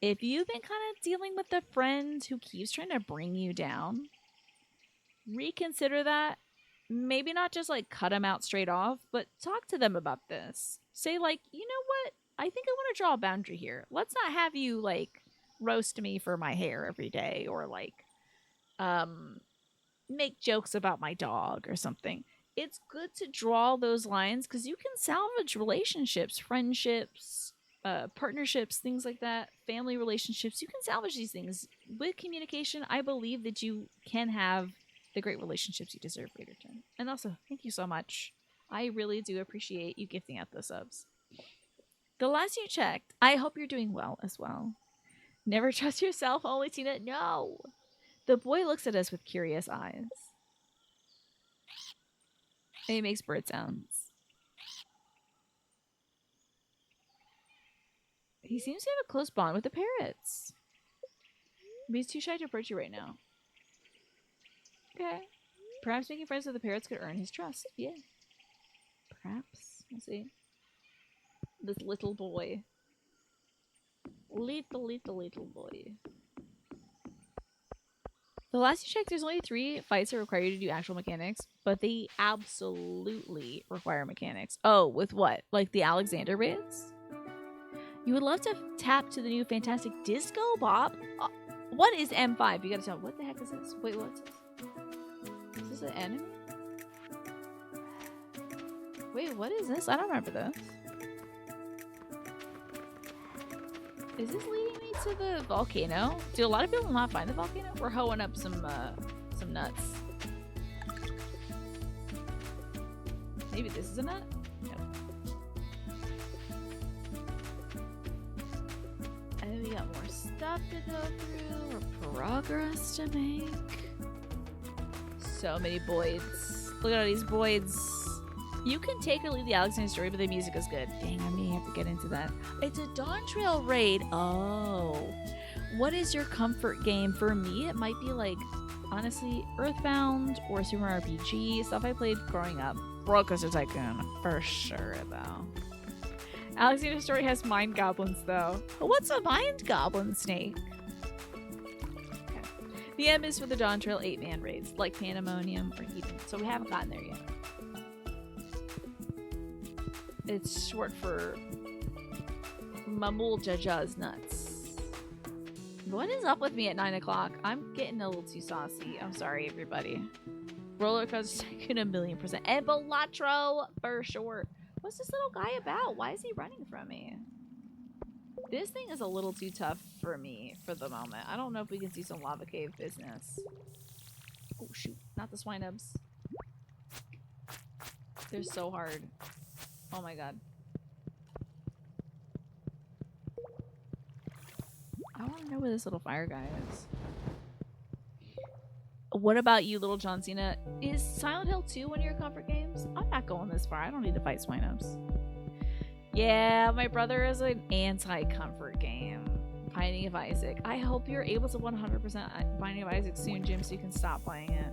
if you've been kind of dealing with a friend who keeps trying to bring you down, reconsider that. Maybe not just like cut them out straight off, but talk to them about this. Say like, you know what? I think I want to draw a boundary here. Let's not have you like roast me for my hair every day or like make jokes about my dog or something. It's good to draw those lines because you can salvage relationships, friendships, partnerships, things like that, family relationships. You can salvage these things with communication. I believe that you can have the great relationships you deserve, Raiderton. And also, thank you so much. I really do appreciate you gifting out those subs. The last you checked, I hope you're doing well as well. Never trust yourself, only Tina. No. The boy looks at us with curious eyes. And he makes bird sounds. He seems to have a close bond with the parrots. But he's too shy to approach you right now. Okay. Perhaps making friends with the parrots could earn his trust. Yeah. Perhaps. We'll see. This little boy. Little boy. The last you checked, there's only 3 fights that require you to do actual mechanics, but they absolutely require mechanics. Oh, with what? Like the Alexander raids? You would love to tap to the new Fantastic Disco Bop? What is M5? You gotta tell me. What the heck is this? Wait, what's this? Is this an enemy? Wait, what is this? I don't remember this. Is this leading me to the volcano? Do a lot of people not find the volcano? We're hoeing up some nuts. Maybe this is a nut? Nope. And we got more stuff to go through, or progress to make. So many voids. Look at all these voids. You can take or leave the Alexander story, but the music is good. Dang, I may have to get into that. It's a Dawn Trail raid. Oh. What is your comfort game? For me, it might be like, honestly, Earthbound or Super Mario RPG. Stuff I played growing up. Roller Coaster Tycoon. For sure, though. Alexander story has mind goblins, though. What's a mind goblin, Snake? Okay. The M is for the Dawn Trail 8-man raids, like Pandemonium or Eden. So we haven't gotten there yet. It's short for Mumble Jaja's Nuts. What is up with me at 9 o'clock? I'm getting a little too saucy. I'm sorry, everybody. Roller Coaster Tycoon 1,000,000%. And Balatro for sure. What's this little guy about? Why is he running from me? This thing is a little too tough for me for the moment. I don't know if we can see some lava cave business. Oh, shoot. Not the swine nubs. They're so hard. Oh my god. I want to know where this little fire guy is. What about you, little John Cena? Is Silent Hill 2 one of your comfort games? I'm not going this far. I don't need to fight swine-ups. Yeah, my brother is an anti-comfort game. Binding of Isaac. I hope you're able to 100% Binding of Isaac soon, Jim, so you can stop playing it.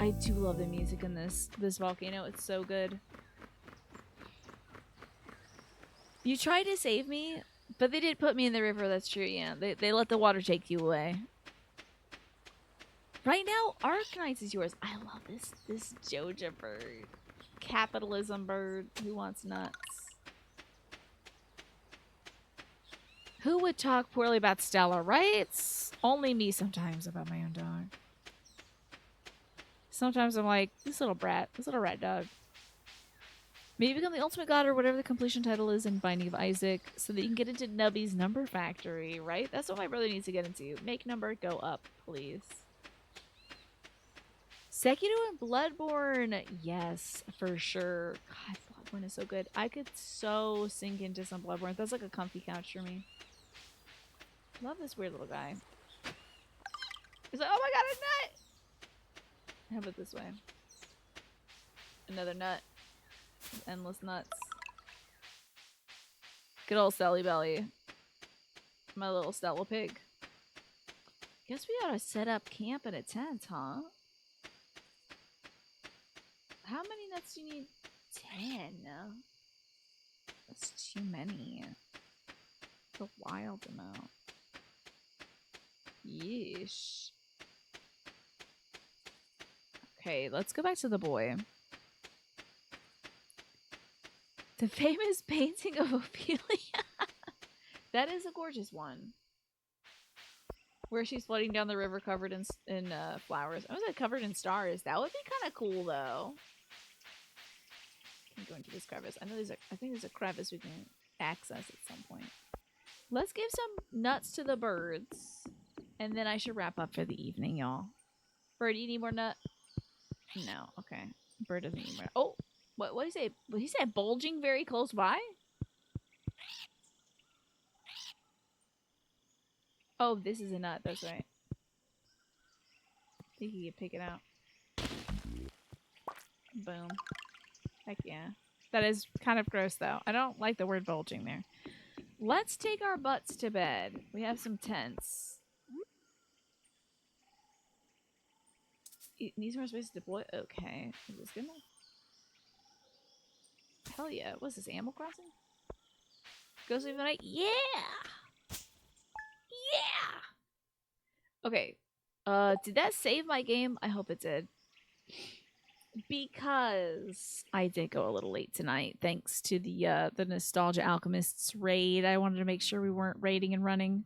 I do love the music in this volcano. It's so good. You tried to save me, but they did put me in the river. That's true. Yeah, they let the water take you away. Right now, Arknights is yours. I love this Joja bird. Capitalism bird who wants nuts. Who would talk poorly about Stella, right? It's only me sometimes about my own dog. Sometimes I'm like, this little brat, this little rat dog. Maybe become the ultimate god or whatever the completion title is in Binding of Isaac so that you can get into Nubby's number factory, right? That's what my brother needs to get into. Make number go up, please. Sekiro and Bloodborne, yes, for sure. God, Bloodborne is so good. I could so sink into some Bloodborne. That's like a comfy couch for me. Love this weird little guy. He's like, oh my god, a nut! How about this way? Another nut. Endless nuts. Good old Sally Belly. My little Stella pig. Guess we ought to set up camp in a tent, huh? How many nuts do you need? 10. That's too many. It's a wild amount. Yeesh. Okay, let's go back to the boy. The famous painting of Ophelia. That is a gorgeous one. Where she's floating down the river covered in flowers. I was like covered in stars. That would be kind of cool, though. Can go into this crevice. I think there's a crevice we can access at some point. Let's give some nuts to the birds, and then I should wrap up for the evening, y'all. Bird, you need more nut? No. Okay. Bird doesn't need more. Oh, what did he say? He said bulging very close by. Oh, this is a nut. That's right. I think you can pick it out. Boom. Heck yeah. That is kind of gross, though. I don't like the word bulging there. Let's take our butts to bed. We have some tents. It needs more space to deploy? Okay. Is this good enough? Hell yeah. What's this, Animal Crossing? Go sleep the night? Yeah! Yeah! Okay. Did that save my game? I hope it did. Because I did go a little late tonight, thanks to the Nostalgia Alchemists raid. I wanted to make sure we weren't raiding and running.